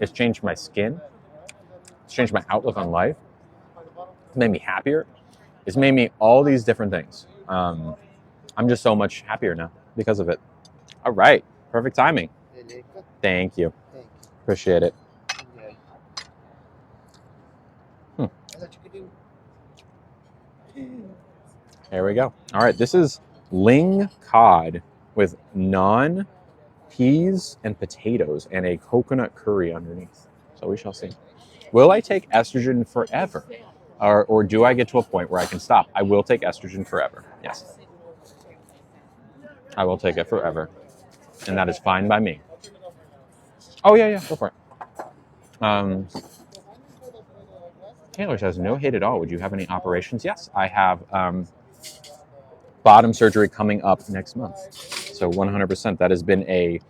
It's changed my skin. It's changed my outlook on life. It's made me happier. It's made me all these different things. I'm just so much happier now because of it. All right. Perfect timing. Thank you. Appreciate it. There we go. All right. This is ling cod with naan, peas, and potatoes, and a coconut curry underneath. So we shall see. Will I take estrogen forever? Or do I get to a point where I can stop? I will take estrogen forever. Yes. I will take it forever. And that is fine by me. Oh, yeah. Go for it. Taylor says, no hate at all. Would you have any operations? Yes, I have bottom surgery coming up next month. So 100%. That has been a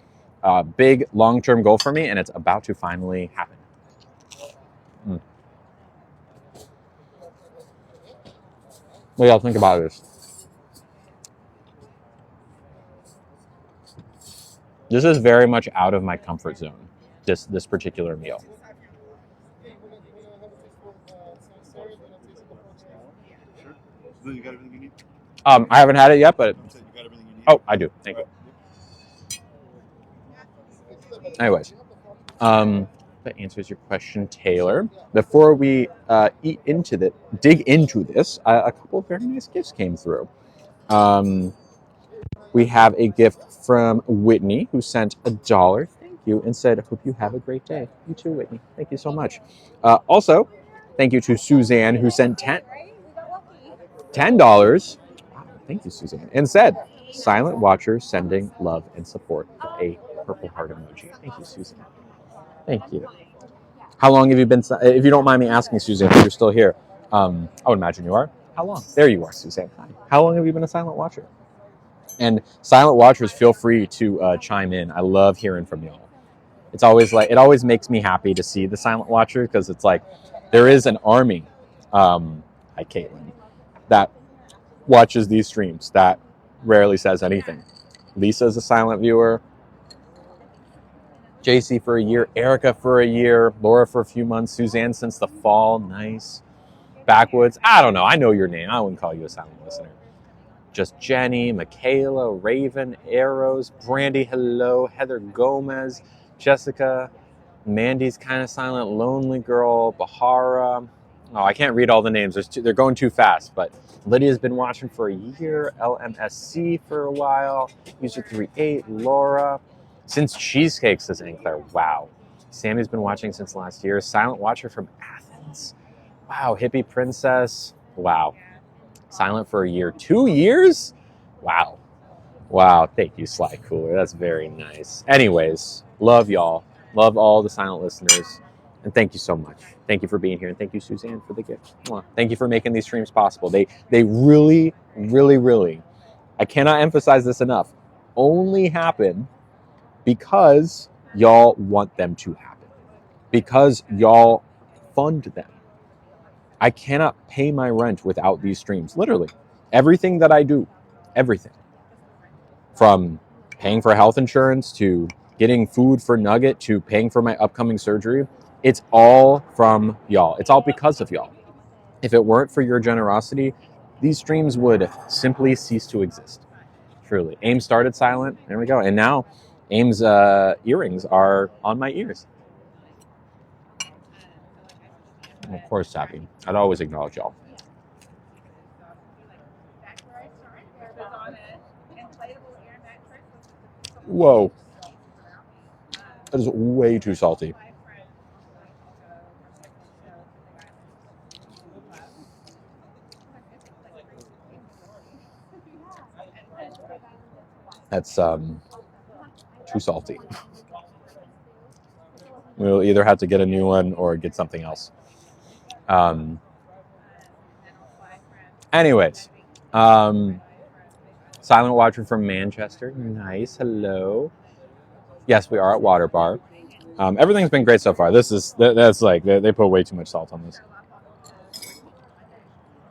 big long-term goal for me, and it's about to finally happen. What do y'all think about this? This is very much out of my comfort zone, this particular meal. You got everything you need? I haven't had it yet, but... You got everything you need? Oh, I do. Thank you. Anyways, that answers your question, Taylor. Before we dig into this, a couple of very nice gifts came through. We have a gift from Whitney, who sent $1. Thank you, and said, "Hope you have a great day." You too, Whitney. Thank you so much. Also, thank you to Suzanne, who sent $10. Wow, thank you, Suzanne, and said, "Silent watcher sending love and support," with a purple heart emoji. Thank you, Suzanne. Thank you. How long have you been? If you don't mind me asking, Suzanne, if you're still here, I would imagine you are. How long? There you are, Suzanne. Hi. How long have you been a silent watcher? And silent watchers, feel free to chime in. I love hearing from y'all. It's always it always makes me happy to see the silent watcher, because it's like there is an army. Hi, Caitlin, that watches these streams that rarely says anything. Lisa's a silent viewer. JC for a year, Erica for a year, Laura for a few months, Suzanne since the fall. Nice. Backwoods. I don't know. I know your name. I wouldn't call you a silent listener. Just Jenny, Michaela, Raven, Arrows, Brandy, hello, Heather Gomez, Jessica, Mandy's kind of silent, Lonely Girl, Bahara. Oh, I can't read all the names. They're going too fast, but Lydia's been watching for a year, LMSC for a while, User 38, Laura, since Cheesecake, says Ankler. Wow. Sammy's been watching since last year. Silent Watcher from Athens. Wow. Hippie Princess. Wow. Silent for a year. 2 years? Wow. Wow. Thank you, Sly Cooler. That's very nice. Anyways, love y'all. Love all the silent listeners. And thank you so much. Thank you for being here. And thank you, Suzanne, for the gift. Mwah. Thank you for making these streams possible. They really, really, really, I cannot emphasize this enough, only happen because y'all want them to happen. Because y'all fund them. I cannot pay my rent without these streams. Literally. Everything that I do. Everything. From paying for health insurance to getting food for Nugget to paying for my upcoming surgery. It's all from y'all. It's all because of y'all. If it weren't for your generosity, these streams would simply cease to exist. Truly. AIM started silent. There we go. And now AIM's earrings are on my ears. Of course, Sappy. I'd always acknowledge y'all. Whoa. That is way too salty. That's too salty. We'll either have to get a new one or get something else. Anyways, Silent Watcher from Manchester. Nice. Hello. Yes, we are at Water Bar. Everything's been great so far. That's like they put way too much salt on this.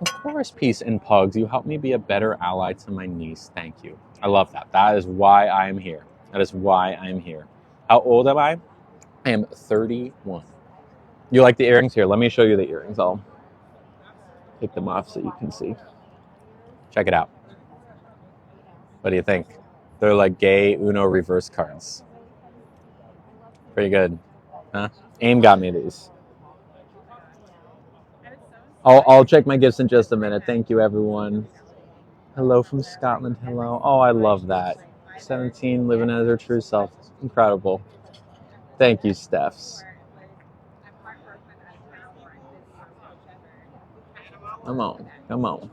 Of course, Peace and Pugs. You helped me be a better ally to my niece. Thank you. I love that. That is why I'm here. That is why I'm here. How old am I? I am 31. You like the earrings? Here, let me show you the earrings. I'll take them off so you can see. Check it out. What do you think? They're like gay Uno reverse cards. Pretty good. Huh? AIM got me these. I'll check my gifts in just a minute. Thank you, everyone. Hello from Scotland. Hello. Oh, I love that. 17, living as her true self. Incredible. Thank you, Stephs. Come on. Come on.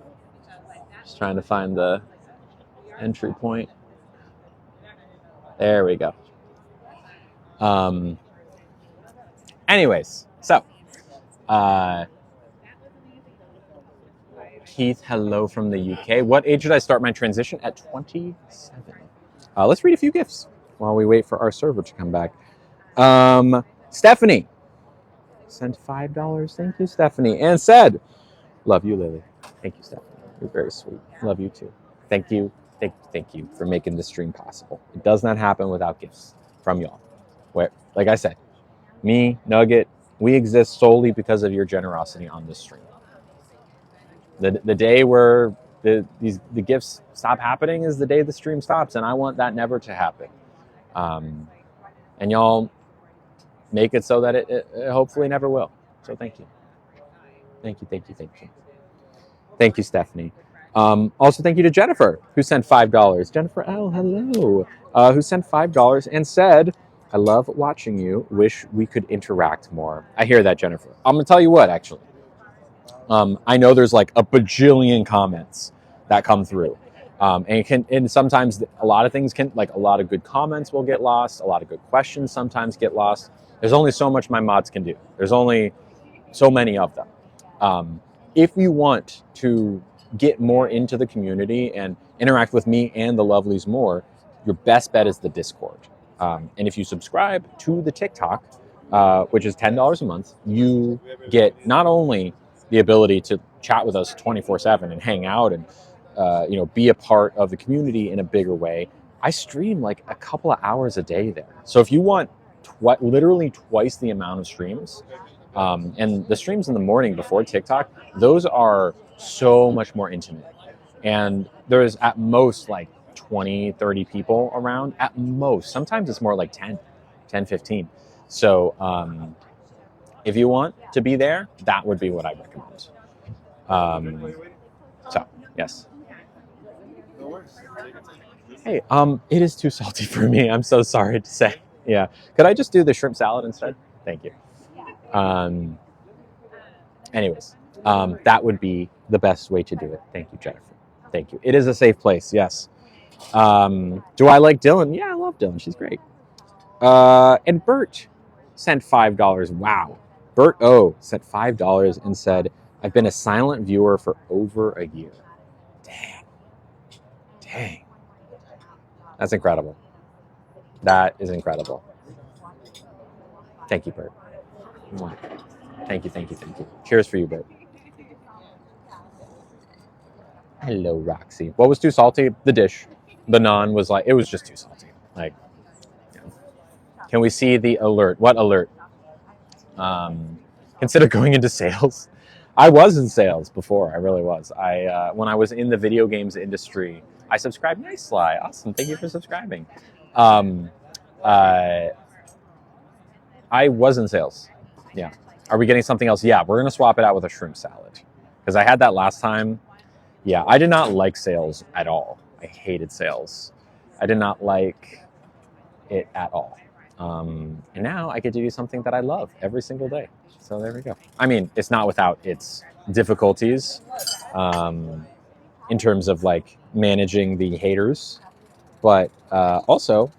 Just trying to find the entry point. There we go. Anyways, so Keith, hello from the UK. What age did I start my transition? At 27. Let's read a few gifts while we wait for our server to come back. Stephanie sent $5. Thank you, Stephanie. And said, love you, Lily. Thank you, Stephanie. You're very sweet. Love you too. Thank you. Thank you for making this stream possible. It does not happen without gifts from y'all. Where, like I said, me, Nugget, we exist solely because of your generosity on this stream. The day where the gifts stop happening is the day the stream stops, and I want that never to happen. And y'all make it so that it hopefully never will. So thank you. Thank you, thank you, thank you. Thank you, Stephanie. Also, thank you to Jennifer, who sent $5. Jennifer L, hello. Who sent $5 and said, I love watching you. Wish we could interact more. I hear that, Jennifer. I'm going to tell you what, actually. I know there's like a bajillion comments that come through. And sometimes a lot of things a lot of good comments will get lost. A lot of good questions sometimes get lost. There's only so much my mods can do. There's only so many of them. If you want to get more into the community and interact with me and the lovelies more, your best bet is the Discord. And if you subscribe to the TikTok, which is $10 a month, you get not only the ability to chat with us 24/7 and hang out and be a part of the community in a bigger way. I stream like a couple of hours a day there. So if you want literally twice the amount of streams, and the streams in the morning before TikTok, those are so much more intimate. And there's at most like 20, 30 people around. At most. Sometimes it's more like 10, 15. So if you want to be there, that would be what I recommend. So, yes. Hey, it is too salty for me. I'm so sorry to say. Yeah. Could I just do the shrimp salad instead? Thank you. Anyways, that would be the best way to do it. Thank you, Jennifer. Thank you. It is a safe place, yes. Do I like Dylan? Yeah, I love Dylan. She's great. And Bert sent $5. Wow. Bert O sent $5 and said, I've been a silent viewer for over a year. Dang. That's incredible. That is incredible. Thank you, Bert. Thank you. Cheers for you, Bert. Hello, Roxy. What was too salty? The dish. The naan was like, it was just too salty. Like, yeah. Can we see the alert? What alert? Consider going into sales. I was in sales before. I really was. When I was in the video games industry, I subscribed. Nice, Sly. Awesome. Thank you for subscribing. I was in sales. Yeah. Are we getting something else? Yeah, we're going to swap it out with a shrimp salad. Because I had that last time. Yeah, I did not like sales at all. I hated sales. I did not like it at all. And now I get to do something that I love every single day. So there we go. I mean, it's not without its difficulties in terms of like managing the haters, but also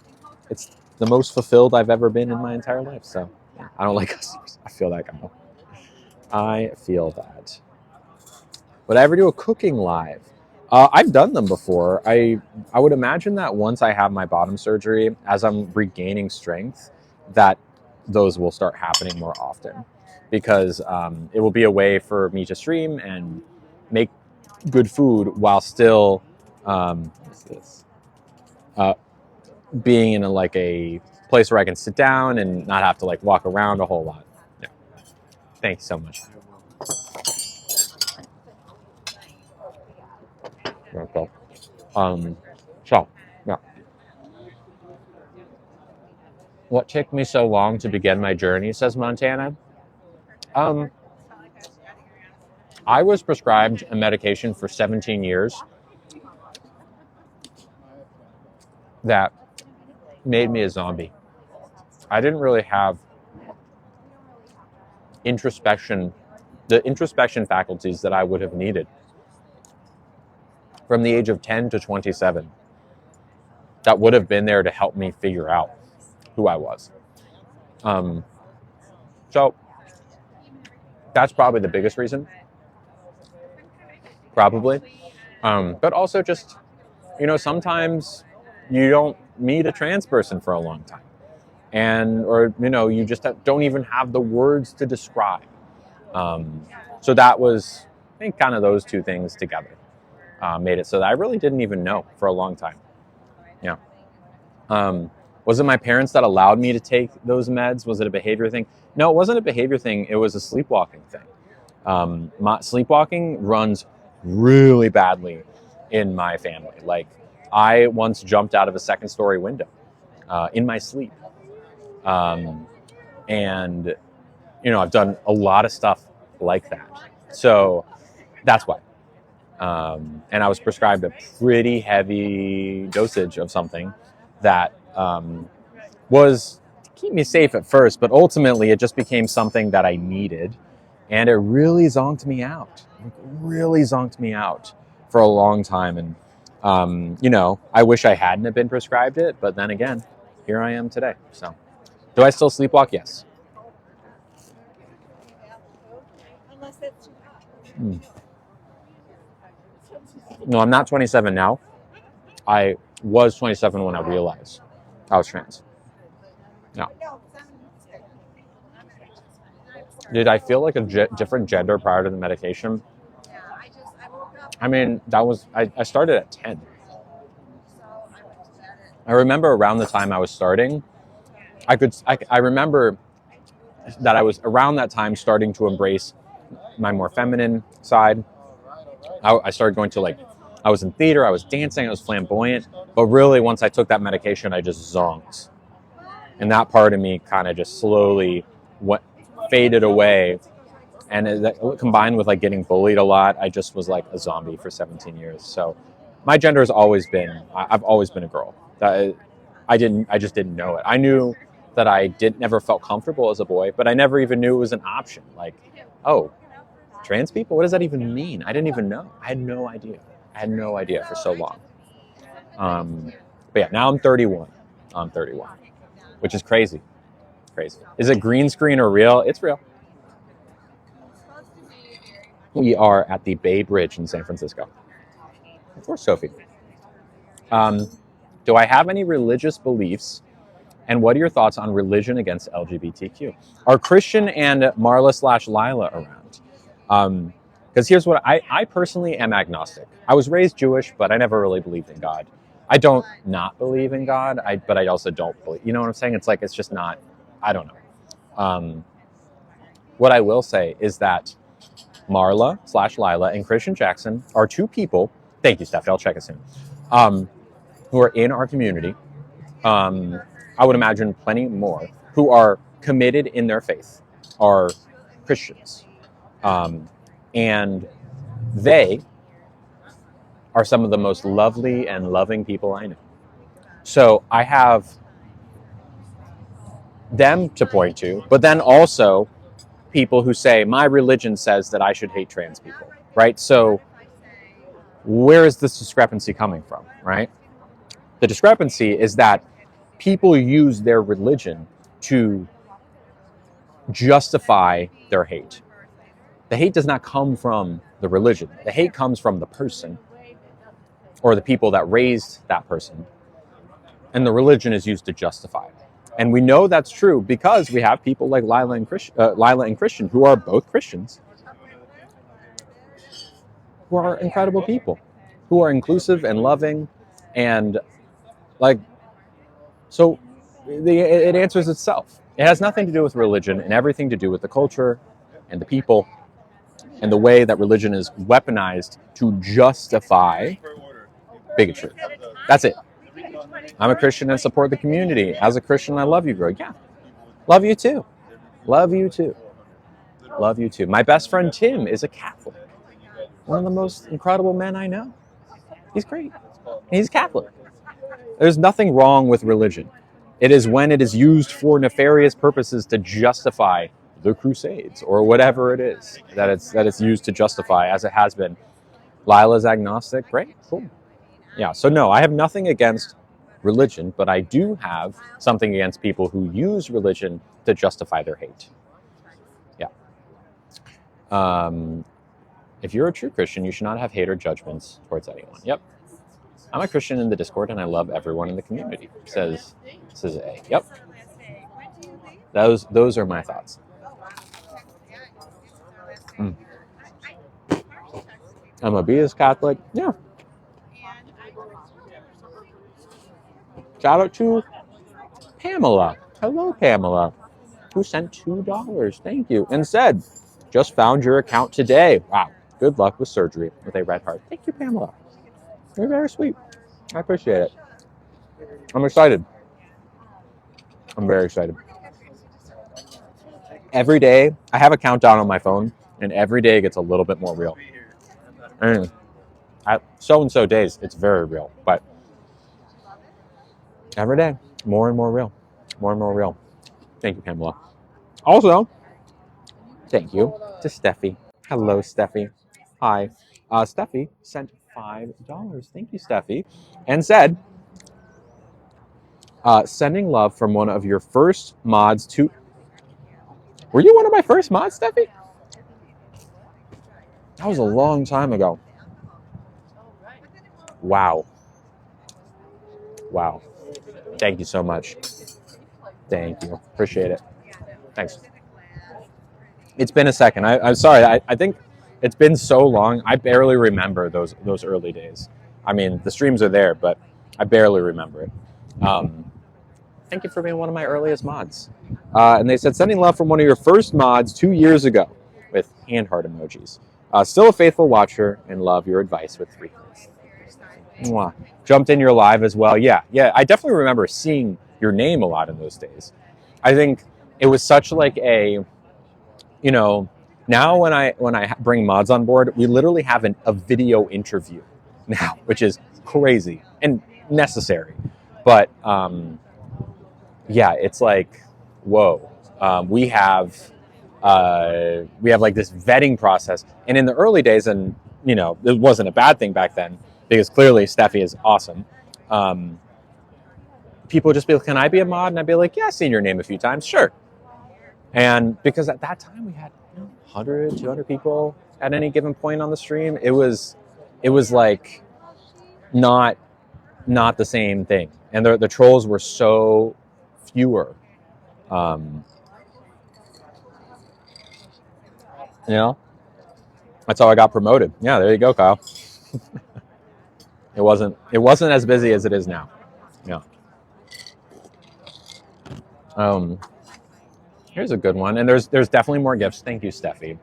it's the most fulfilled I've ever been in my entire life. So yeah, I don't like customers. I feel that. I feel that. Would I ever do a cooking live? I've done them before. I would imagine that once I have my bottom surgery, as I'm regaining strength, that those will start happening more often, because it will be a way for me to stream and make good food while still what's this? Being in a place where I can sit down and not have to like walk around a whole lot. Yeah. Thank you so much. Okay. So, yeah. What took me so long to begin my journey, says Montana? I was prescribed a medication for 17 years that made me a zombie. I didn't really have the introspection faculties that I would have needed from the age of 10 to 27 that would have been there to help me figure out who I was. So that's probably the biggest reason. Probably. But also just, sometimes you don't meet a trans person for a long time. Or you just don't even have the words to describe. So that was, I think, kind of those two things together made it so that I really didn't even know for a long time. Yeah. Was it my parents that allowed me to take those meds? Was it a behavior thing? No, it wasn't a behavior thing. It was a sleepwalking thing. Sleepwalking runs really badly in my family. Like, I once jumped out of a second-story window in my sleep. And, I've done a lot of stuff like that. So that's why. And I was prescribed a pretty heavy dosage of something that was to keep me safe at first, but ultimately it just became something that I needed. And it really zonked me out for a long time. And, I wish I hadn't have been prescribed it, but then again, here I am today. So do I still sleepwalk? Yes. No, I'm not 27 now. I was 27 when I realized I was trans. No. Did I feel like a different gender prior to the medication? I mean, I started at 10. I remember around the time I was starting, I remember that I was around that time starting to embrace my more feminine side. I started going to I was in theater, I was dancing, I was flamboyant, but really once I took that medication, I just zonked. And that part of me kind of just slowly faded away. And that, combined with getting bullied a lot, I just was like a zombie for 17 years. So my gender has always been, I've always been a girl. I just didn't know it. I knew that I never felt comfortable as a boy, but I never even knew it was an option. Like, oh, trans people? What does that even mean? I didn't even know. I had no idea for so long. But yeah, now I'm 31. I'm 31, which is crazy. Is it green screen or real? It's real. We are at the Bay Bridge in San Francisco. Of course, Sophie. Do I have any religious beliefs? And what are your thoughts on religion against LGBTQ? Are Christian and Marla/Lila around? Because here's what I personally am agnostic. I was raised Jewish, but I never really believed in God. I don't not believe in God, but I also don't believe. You know what I'm saying? It's like it's just not. I don't know. What I will say is that Marla/Lila and Christian Jackson are two people. Thank you, Steph. I'll check it soon. Who are in our community. I would imagine plenty more who are committed in their faith, are Christians. And they are some of the most lovely and loving people I know. So I have them to point to, but then also people who say, my religion says that I should hate trans people, right? So where is this discrepancy coming from, right? The discrepancy is that people use their religion to justify their hate. The hate does not come from the religion. The hate comes from the person or the people that raised that person. And the religion is used to justify it. And we know that's true because we have people like Lila and Christian, who are both Christians, who are incredible people, who are inclusive and loving. And like, so it answers itself. It has nothing to do with religion and everything to do with the culture and the people and the way that religion is weaponized to justify bigotry. That's it. I'm a Christian and support the community. As a Christian, I love you, bro. Yeah. Love you too. Love you too. Love you too. My best friend Tim is a Catholic. One of the most incredible men I know. He's great. He's Catholic. There's nothing wrong with religion. It is when it is used for nefarious purposes to justify the Crusades or whatever it is that it's used to justify, as it has been. Lila's agnostic. Great. Cool. Yeah. So no, I have nothing against religion, but I do have something against people who use religion to justify their hate. Yeah. If you're a true Christian, you should not have hate or judgments towards anyone. Yep. I'm a Christian in the Discord, and I love everyone in the community. Says A. Yep. Those are my thoughts. Emma B is Catholic. Yeah. Shout out to Pamela. Hello, Pamela, who sent $2. Thank you. And said, just found your account today. Wow. Good luck with surgery with a red heart. Thank you, Pamela. You're very sweet. I appreciate it. I'm excited. I'm very excited. Every day, I have a countdown on my phone, and every day gets a little bit more real. And at so-and-so days, it's very real. But every day, more and more real. More and more real. Thank you, Pamela. Also, thank you to Steffi. Hello, Steffi. Hi. Steffi sent $5. Thank you, Steffi. And said, sending love from one of your first mods to... Were you one of my first mods, Steffi? That was a long time ago. Wow. Wow. Thank you so much. Thank you. Appreciate it. Thanks. It's been a second. I'm sorry. I think it's been so long. I barely remember those early days. I mean, the streams are there, but I barely remember it. Thank you for being one of my earliest mods. And they said, sending love from one of your first mods 2 years ago with hand heart emojis. Still a faithful watcher and love your advice with 3 hearts. Mwah. Jumped in your live as well. Yeah. I definitely remember seeing your name a lot in those days. I think it was such like a, you know, now when I bring mods on board, we literally have a video interview now, which is crazy and necessary. But yeah, it's like, whoa. We have like this vetting process, and in the early days, and you know, it wasn't a bad thing back then because clearly Steffi is awesome. People would just be like, "Can I be a mod?" And I'd be like, "Yeah, I've seen your name a few times, sure." And because at that time we had 100, 200 people at any given point on the stream, it was like not the same thing. And the trolls were so fewer. You know, that's how I got promoted. Yeah, there you go, Kyle. It wasn't as busy as it is now. Yeah. Here's a good one, and there's definitely more gifts. Thank you, Steffi.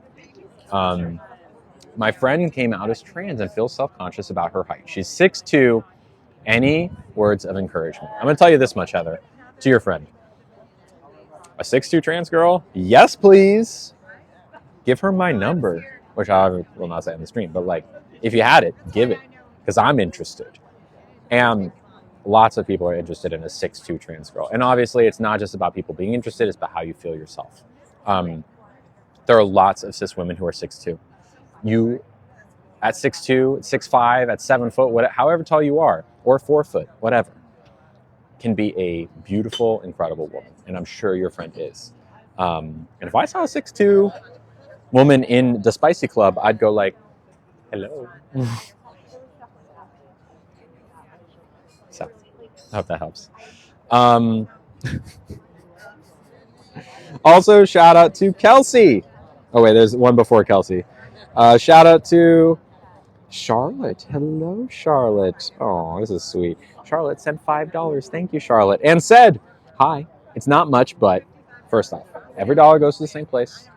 My friend came out as trans and feels self-conscious about her height. She's 6'2". Any words of encouragement? I'm going to tell you this much, Heather, to your friend. A 6'2" trans girl? Yes, please. Give her my number, which I will not say on the stream, but like, if you had it, give it, because I'm interested. And lots of people are interested in a 6'2" trans girl. And obviously, it's not just about people being interested, it's about how you feel yourself. There are lots of cis women who are 6'2". You, at 6'2", 6'5", at 7 foot, whatever, however tall you are, or 4 foot, whatever, can be a beautiful, incredible woman. And I'm sure your friend is. And if I saw a 6'2" woman in the Spicy Club, I'd go like, hello. So, I hope that helps. Also, shout out to Kelsey. Oh, wait, there's one before Kelsey. Shout out to Charlotte. Hello, Charlotte. Oh, this is sweet. Charlotte sent $5. Thank you, Charlotte. And said, hi, it's not much, but first off, every dollar goes to the same place.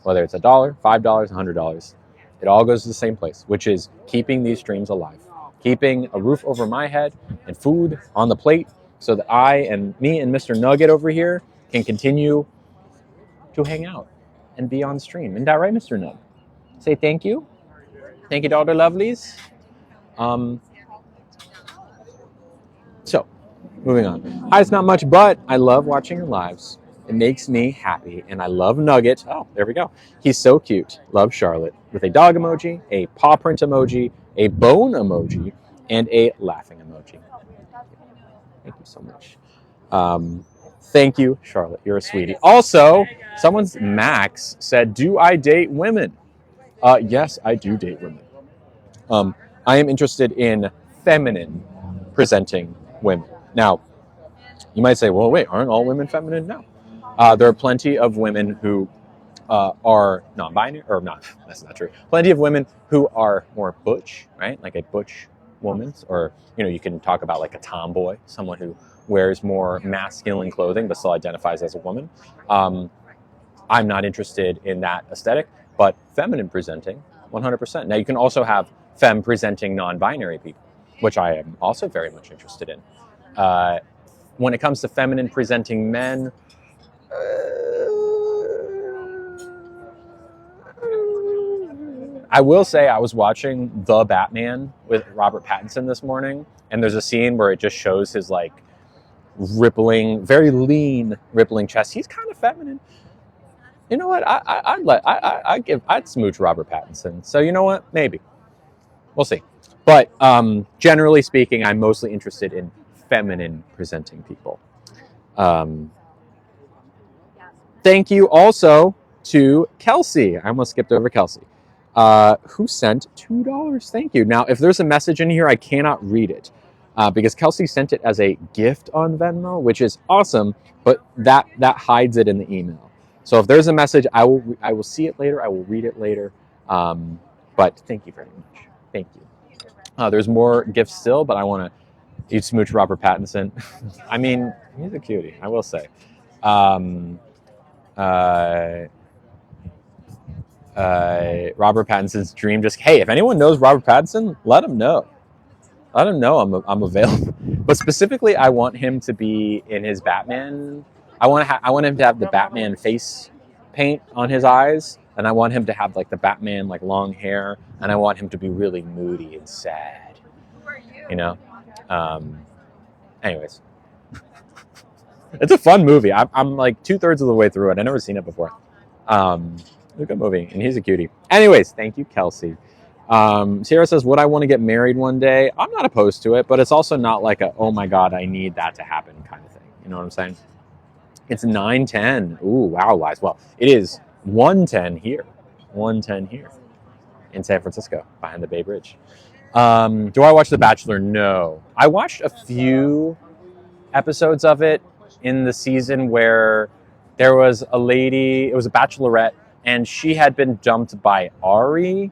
Whether it's $1, $5, $100, it all goes to the same place, which is keeping these streams alive. Keeping a roof over my head and food on the plate so that me and Mr. Nugget over here can continue to hang out and be on stream. Isn't that right, Mr. Nug? Say thank you. Thank you to all the lovelies. So, moving on. Hi, it's not much, but I love watching your lives. It makes me happy, and I love Nugget. Oh, there we go. He's so cute. Love Charlotte. With a dog emoji, a paw print emoji, a bone emoji, and a laughing emoji. Thank you so much. Thank you, Charlotte. You're a sweetie. Also, Max said, do I date women? Yes, I do date women. I am interested in feminine presenting women. Now, you might say, well, wait, aren't all women feminine? No. There are plenty of women who are non-binary, or not, that's not true. Plenty of women who are more butch, right? Like a butch woman, or, you can talk about like a tomboy, someone who wears more masculine clothing but still identifies as a woman. I'm not interested in that aesthetic, but feminine presenting, 100%. Now, you can also have femme presenting non-binary people, which I am also very much interested in. When it comes to feminine presenting men, I will say I was watching The Batman with Robert Pattinson this morning, and there's a scene where it just shows his like rippling, very lean, rippling chest. He's kind of feminine. You know what? I'd smooch Robert Pattinson. So you know what? Maybe. We'll see. But generally speaking, I'm mostly interested in feminine presenting people. Thank you also to Kelsey. I almost skipped over Kelsey, who sent $2. Thank you. Now, if there's a message in here, I cannot read it because Kelsey sent it as a gift on Venmo, which is awesome, but that hides it in the email. So if there's a message, I will see it later. I will read it later. But thank you very much. Thank you. There's more gifts still, but I want to. You'd smooch Robert Pattinson. I mean, he's a cutie, I will say. Robert Pattinson's dream. Just, hey, if anyone knows Robert Pattinson, let him know. Let him know I'm available. But specifically, I want him to be in his Batman. I want him to have the Batman face paint on his eyes, and I want him to have like the Batman like long hair, and I want him to be really moody and sad. You know. Anyways, it's a fun movie. I'm like 2/3 of the way through it. I've never seen it before. It's a good movie, and he's a cutie. Anyways, thank you, Kelsey. Sierra says, would I want to get married one day? I'm not opposed to it, but it's also not like a, oh my God, I need that to happen kind of thing. You know what I'm saying? It's 9:10. Ooh, wow, lies. Well, it is 1:10 here. 1:10 here. in San Francisco, behind the Bay Bridge. Do I watch The Bachelor? No. I watched a few episodes of it in the season where there was a lady, it was a bachelorette, and she had been dumped by Ari,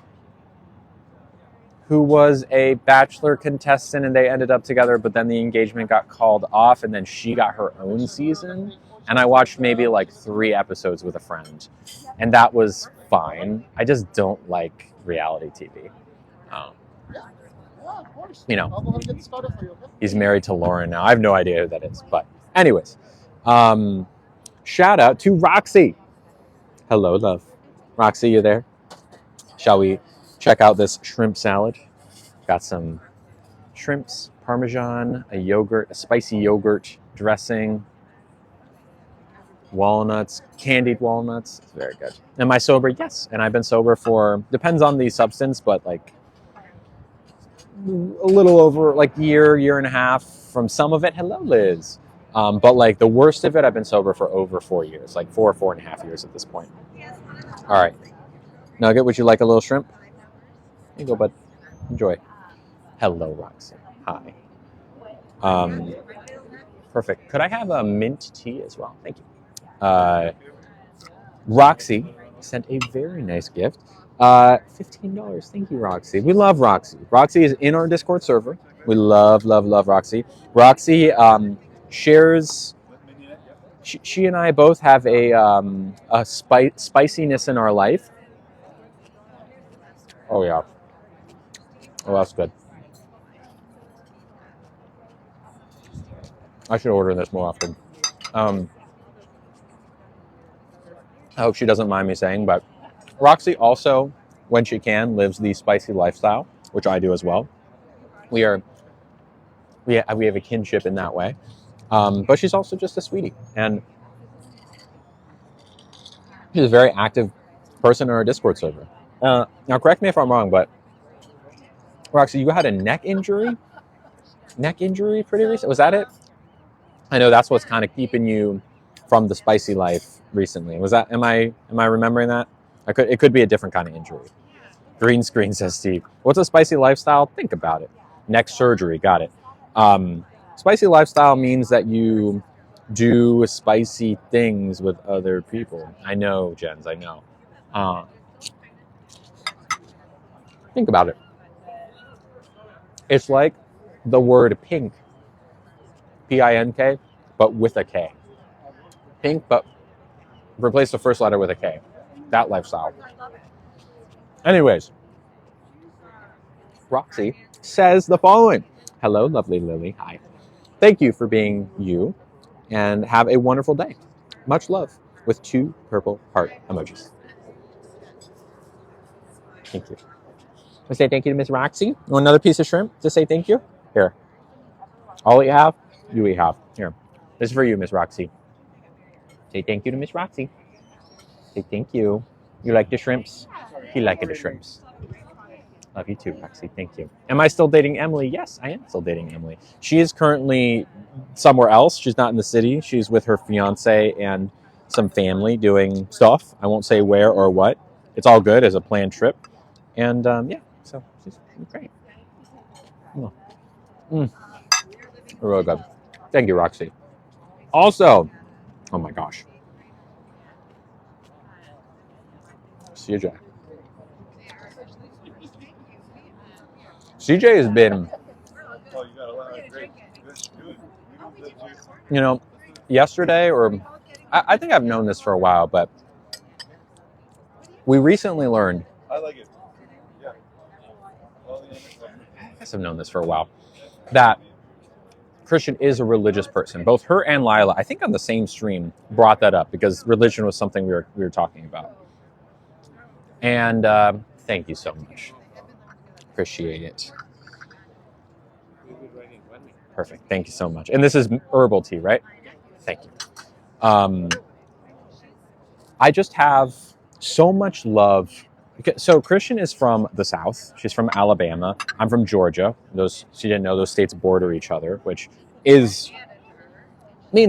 who was a Bachelor contestant, and they ended up together, but then the engagement got called off, and then she got her own season. And I watched maybe like 3 episodes with a friend, and that was fine. I just don't like reality TV. You know, he's married to Lauren now. I have no idea who that is, but anyways, shout out to Roxy. Hello, love. Roxy, you there? Shall we check out this shrimp salad? Got some shrimps, Parmesan, a yogurt, a spicy yogurt dressing, walnuts, candied walnuts. It's very good. Am I sober? Yes. And I've been sober for, depends on the substance, but like a little over like year and a half from some of it. Hello, Liz. But like the worst of it, I've been sober for over 4 years, like 4.5 years at this point. All right. Nugget, would you like a little shrimp? Here you go, bud. Enjoy. Hello, Roxy. Hi. Perfect. Could I have a mint tea as well? Thank you. Roxy sent a very nice gift. $15. Thank you, Roxy. We love Roxy. Roxy is in our Discord server. We love Roxy. Roxy shares. She and I both have a spiciness in our life. Oh yeah. Oh, that's good. I should order this more often. I hope she doesn't mind me saying, but Roxy also, when she can, lives the spicy lifestyle, which I do as well. We have a kinship in that way, but she's also just a sweetie, and she's a very active person in our Discord server. Now, correct me if I'm wrong, but Roxy, you had a neck injury pretty recent. Was that it? I know that's what's kind of keeping you from the spicy life recently. Was that? Am I remembering that? It could be a different kind of injury. Green screen, says Steve. What's a spicy lifestyle? Think about it. Neck surgery. Got it. Spicy lifestyle means that you do spicy things with other people. I know, Jens. I know. Think about it. It's like the word pink. P-I-N-K, but with a K. Pink, but replace the first letter with a K. That lifestyle. Anyways, Roxy says the following. Hello, lovely Lily. Hi. Thank you for being you, and have a wonderful day. Much love, with 2 purple heart emojis. Thank you. I say thank you to Miss Roxy. You want another piece of shrimp to say thank you? Here. All you have, you eat half. Here. This is for you, Miss Roxy. Say thank you to Miss Roxy. Say thank you. You like the shrimps? He liked the shrimps. Love you too, Roxy. Thank you. Am I still dating Emily? Yes, I am still dating Emily. She is currently somewhere else. She's not in the city. She's with her fiance and some family doing stuff. I won't say where or what. It's all good as a planned trip. And yeah, so she's great. Really good. Thank you, Roxy. Also, oh my gosh. CJ. CJ has been, you know, yesterday, or I think I've known this for a while, but we recently learned. I like it. Yeah. I guess I've known this for a while. That Christian is a religious person. Both her and Lila, I think on the same stream, brought that up because religion was something we were talking about. And thank you so much. Appreciate it. Perfect. Thank you so much. And this is herbal tea, right? Thank you. I just have so much love. So Christian is from the South. She's from Alabama. I'm from Georgia. She didn't know those states border each other, which means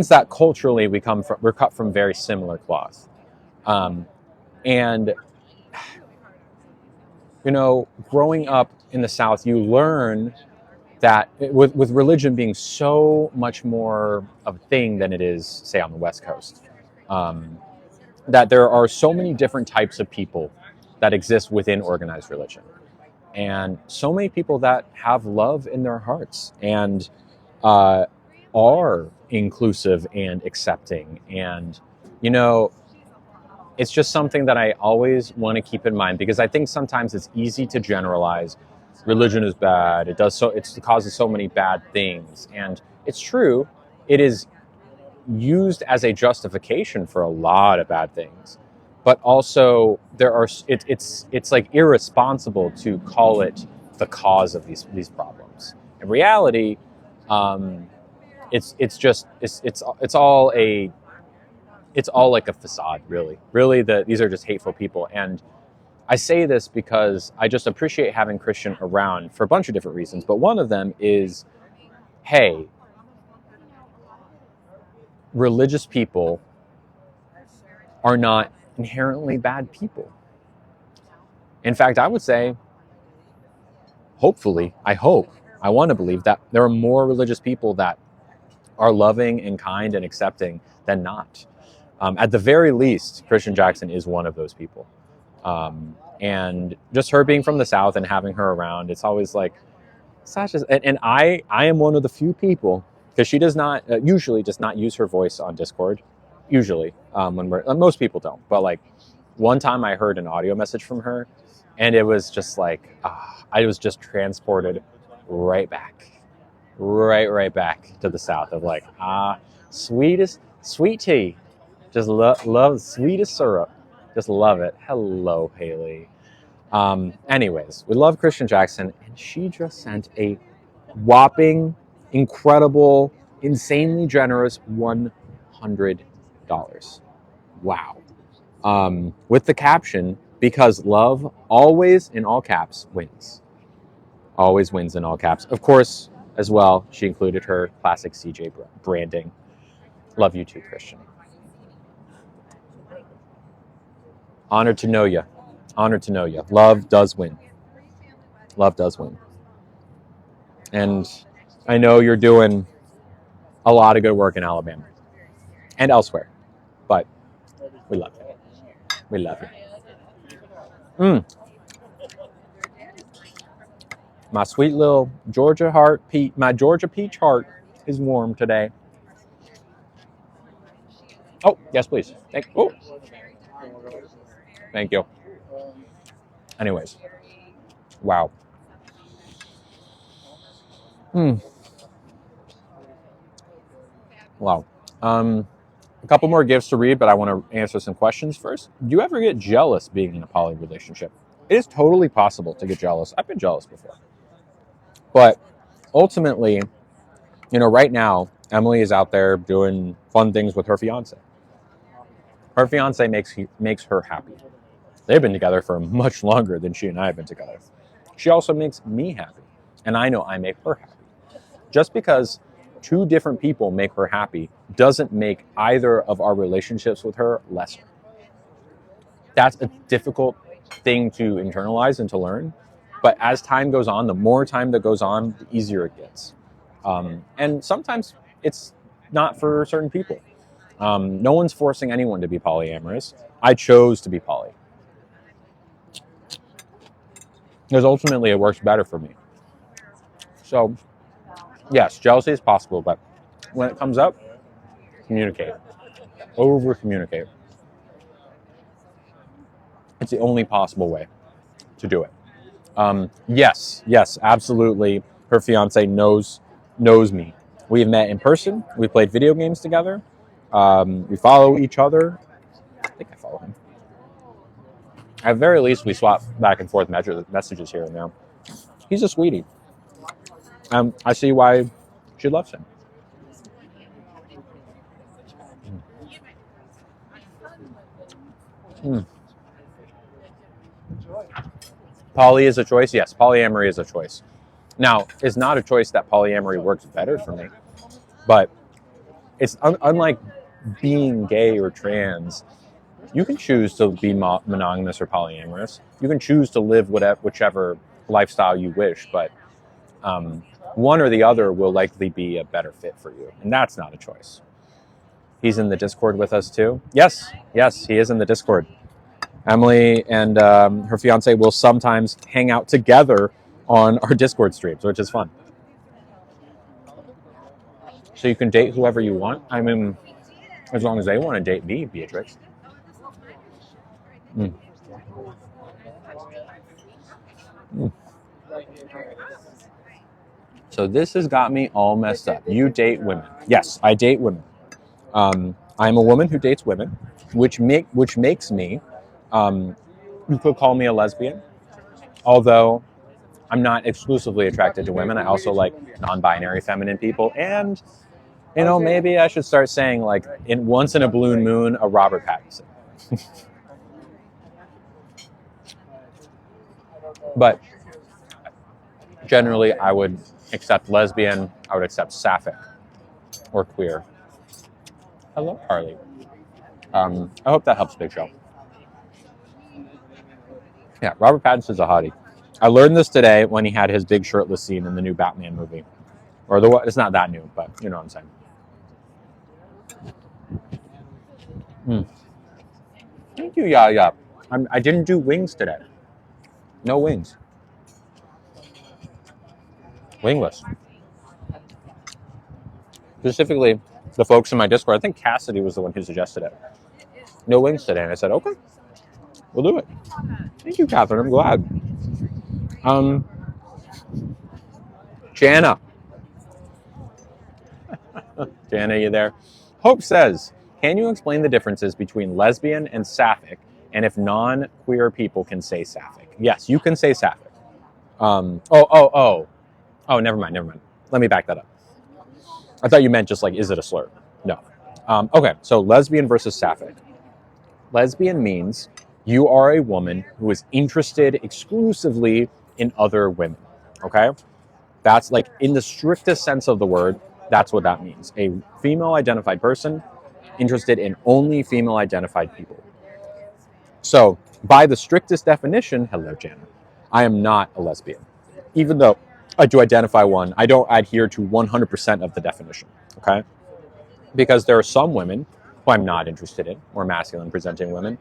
that culturally we're cut from very similar cloth. And you know, growing up in the South, you learn that with religion being so much more of a thing than it is, say, on the West Coast, um, that there are so many different types of people that exist within organized religion, and so many people that have love in their hearts and uh, are inclusive and accepting. And, you know, it's just something that I always want to keep in mind, because I think sometimes it's easy to generalize religion is bad. It causes so many bad things. And it's true. It is used as a justification for a lot of bad things. But also it's like irresponsible to call it the cause of these problems. In reality, um, it's all like a facade, really. Really, these are just hateful people. And I say this because I just appreciate having Christian around for a bunch of different reasons. But one of them is, hey, religious people are not inherently bad people. In fact, I would say, hopefully, I want to believe that there are more religious people that are loving and kind and accepting than not. At the very least, Christian Jackson is one of those people. And just her being from the South and having her around, it's always like, Sasha's, and I am one of the few people, because she does not usually does not use her voice on Discord. Usually, most people don't. But like one time, I heard an audio message from her, and it was just like I was just transported right back, right back to the South of like sweet tea, just love sweetest syrup, just love it. Hello, Haley. Anyways, we love Christian Jackson, and she just sent a whopping, incredible, insanely generous $100. Wow. With the caption, because love always, in all caps, wins. Always wins in all caps. Of course, as well, she included her classic CJ branding. Love you too, Christian. Honored to know you. Honored to know you. Love does win. Love does win. And I know you're doing a lot of good work in Alabama and elsewhere, but we love you. We love you. My sweet little Georgia heart, my Georgia peach heart is warm today. Oh, yes, please. Thank you. Anyways, wow. Wow. A couple more gifts to read, but I want to answer some questions first. Do you ever get jealous being in a poly relationship? It is totally possible to get jealous. I've been jealous before. But ultimately, you know, right now, Emily is out there doing fun things with her fiance. Her fiance makes her happy. They've been together for much longer than she and I have been together. She also makes me happy, and I know I make her happy. Just because two different people make her happy doesn't make either of our relationships with her lesser. That's a difficult thing to internalize and to learn. But as time goes on, the more time that goes on, the easier it gets. And sometimes it's not for certain people. No one's forcing anyone to be polyamorous. I chose to be poly. Because ultimately it works better for me. So, yes, jealousy is possible, but when it comes up, communicate. Over communicate. It's the only possible way to do it. Yes, absolutely. Her fiance knows me. We've met in person. We played video games together. We follow each other. I think I follow him. At the very least, we swap back and forth messages here and there. He's a sweetie. I see why she loves him. Poly is a choice? Yes, polyamory is a choice. Now, it's not a choice that polyamory works better for me, but it's unlike being gay or trans. You can choose to be monogamous or polyamorous. You can choose to live whichever lifestyle you wish, but one or the other will likely be a better fit for you, and that's not a choice. He's in the Discord with us too. Yes, he is in the Discord. Emily and her fiance will sometimes hang out together on our Discord streams, which is fun. So you can date whoever you want. I mean, as long as they want to date me, Beatrix. Mm. Mm. So this has got me all messed up. You date women. Yes, I date women. I'm a woman who dates women, which makes me, you could call me a lesbian, although I'm not exclusively attracted to women. I also like non-binary feminine people, and maybe I should start saying like once in a blue moon, a Robert Pattinson. But generally, I would accept lesbian. I would accept sapphic or queer. Hello, Harley. I hope that helps, Big Show. Yeah, Robert Pattinson's a hottie. I learned this today when he had his big shirtless scene in the new Batman movie. It's not that new, but you know what I'm saying. Thank you, yeah. I didn't do wings today. No wings. Wingless. Specifically, the folks in my Discord, I think Cassidy was the one who suggested it. No wings today. And I said, okay, we'll do it. Thank you, Catherine. I'm glad. Jana. Jana, you there? Hope says, can you explain the differences between lesbian and sapphic, and if non-queer people can say sapphic? Yes, you can say sapphic. Oh, never mind. Let me back that up. I thought you meant just like, is it a slur? No. Okay, so lesbian versus sapphic. Lesbian means you are a woman who is interested exclusively in other women, okay? That's like, in the strictest sense of the word, that's what that means. A female-identified person interested in only female-identified people. So, by the strictest definition, hello, Jana, I am not a lesbian. Even though I do identify one, I don't adhere to 100% of the definition, okay? Because there are some women who I'm not interested in, more masculine-presenting women,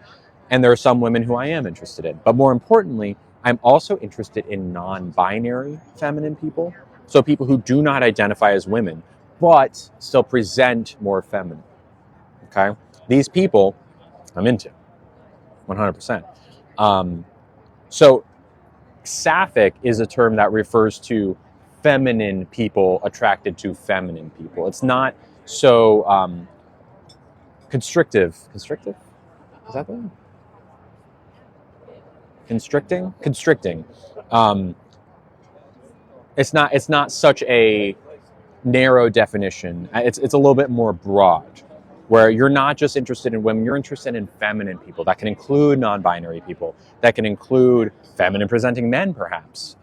and there are some women who I am interested in. But more importantly, I'm also interested in non-binary feminine people, so people who do not identify as women, but still present more feminine, okay? These people I'm into, 100%. So sapphic is a term that refers to feminine people attracted to feminine people. It's not so constrictive. Constrictive? Is that the one? Constricting. It's not such a narrow definition. It's a little bit more broad, where you're not just interested in women, you're interested in feminine people. That can include non-binary people. That can include feminine-presenting men, perhaps.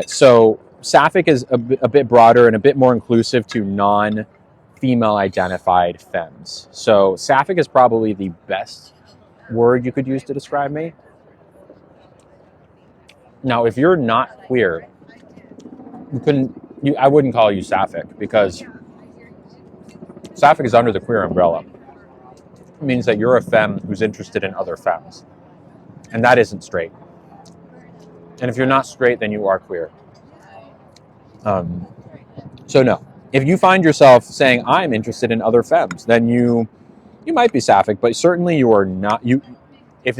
So sapphic is a bit broader and a bit more inclusive to non-female-identified femmes. So sapphic is probably the best word you could use to describe me. Now, if you're not queer, I wouldn't call you sapphic, because sapphic is under the queer umbrella. It means that you're a femme who's interested in other femmes, and that isn't straight. And if you're not straight, then you are queer. So no, if you find yourself saying I'm interested in other femmes, then you might be sapphic, but certainly you are not. If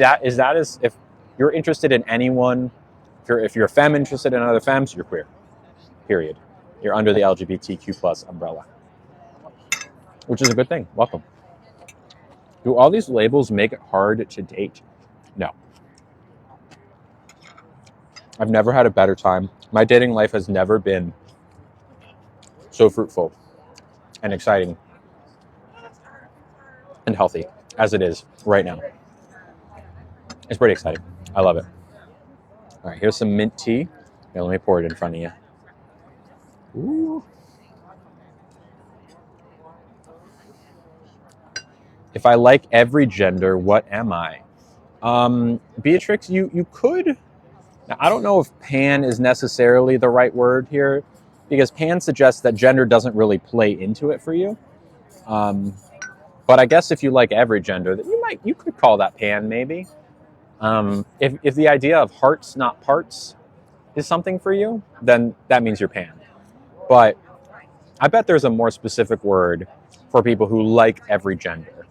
you're interested in anyone, if you're a femme interested in other femmes, you're queer. Period. You're under the LGBTQ plus umbrella, which is a good thing. Welcome. Do all these labels make it hard to date? No. I've never had a better time. My dating life has never been so fruitful and exciting and healthy as it is right now. It's pretty exciting. I love it. All right, here's some mint tea. Here, let me pour it in front of you. Ooh. If I like every gender, what am I? Beatrix, you could. Now, I don't know if pan is necessarily the right word here, because pan suggests that gender doesn't really play into it for you. But I guess if you like every gender, that you could call that pan maybe. If the idea of hearts, not parts, is something for you, then that means you're pan. But I bet there's a more specific word for people who like every gender.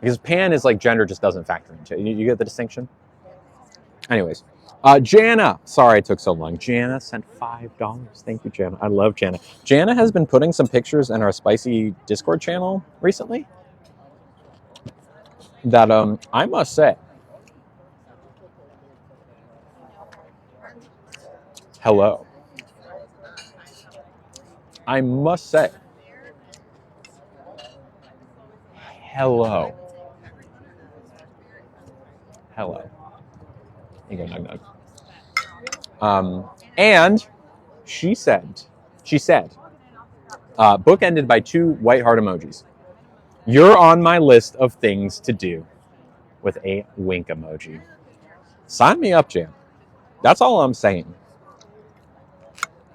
Because pan is like gender just doesn't factor into it. You get the distinction? Anyways, Jana. Sorry it took so long. Jana sent $5. Thank you, Jana. I love Jana. Jana has been putting some pictures in our spicy Discord channel recently that I must say, hello. I must say, hello. Hello. You go, Nug Nug. And she said, book ended by 2 white heart emojis. You're on my list of things to do with a wink emoji. Sign me up, Jan. That's all I'm saying.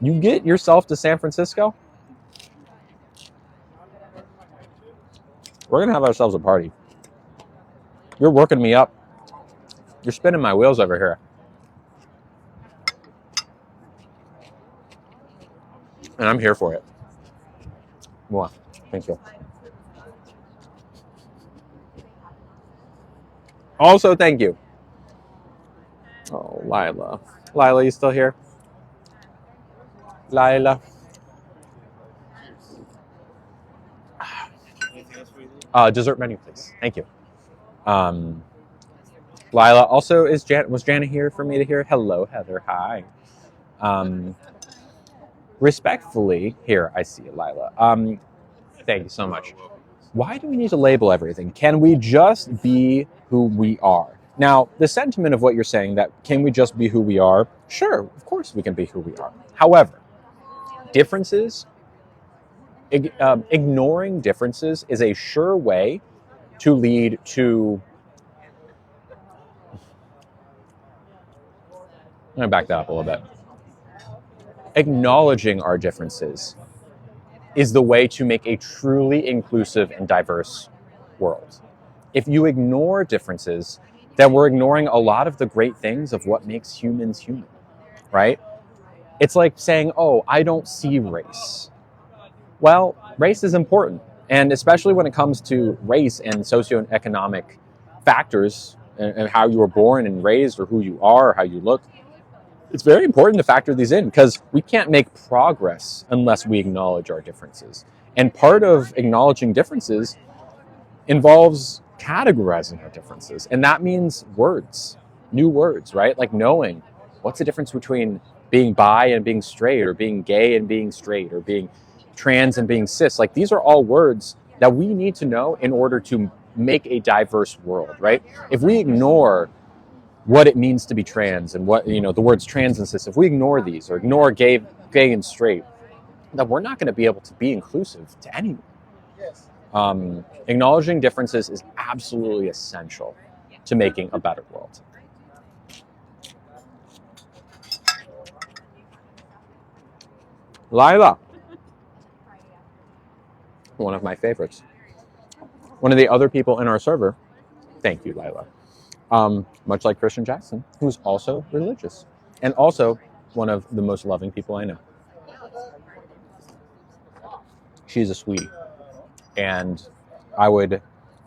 You get yourself to San Francisco, we're going to have ourselves a party. You're working me up. You're spinning my wheels over here. And I'm here for it. Mwah. Thank you. Also, thank you. Oh, Lila. Lila, you still here? Lila. Dessert menu, please. Thank you. Lila, also, was Jana here for me to hear? Hello, Heather. Hi. Respectfully, here, I see it, Lila. Thank you so much. Why do we need to label everything? Can we just be who we are? Now, the sentiment of what you're saying, that can we just be who we are? Sure, of course we can be who we are. However, differences, ignoring differences is a sure way to lead to... I'm going to back that up a little bit. Acknowledging our differences is the way to make a truly inclusive and diverse world. If you ignore differences, then we're ignoring a lot of the great things of what makes humans human, right? It's like saying, oh, I don't see race. Well, race is important. And especially when it comes to race and socioeconomic factors and how you were born and raised, or who you are, or how you look, it's very important to factor these in, because we can't make progress unless we acknowledge our differences. And part of acknowledging differences involves categorizing our differences. And that means words, new words, right? Like knowing what's the difference between being bi and being straight, or being gay and being straight, or being trans and being cis. Like, these are all words that we need to know in order to make a diverse world, right? If we ignore what it means to be trans, and what, the words trans and cis, if we ignore these, or ignore gay and straight, then we're not going to be able to be inclusive to anyone. Acknowledging differences is absolutely essential to making a better world. Lila, one of my favorites. One of the other people in our server, thank you, Lila, much like Christian Jackson, who's also religious, and also one of the most loving people I know. She's a sweetie. And I would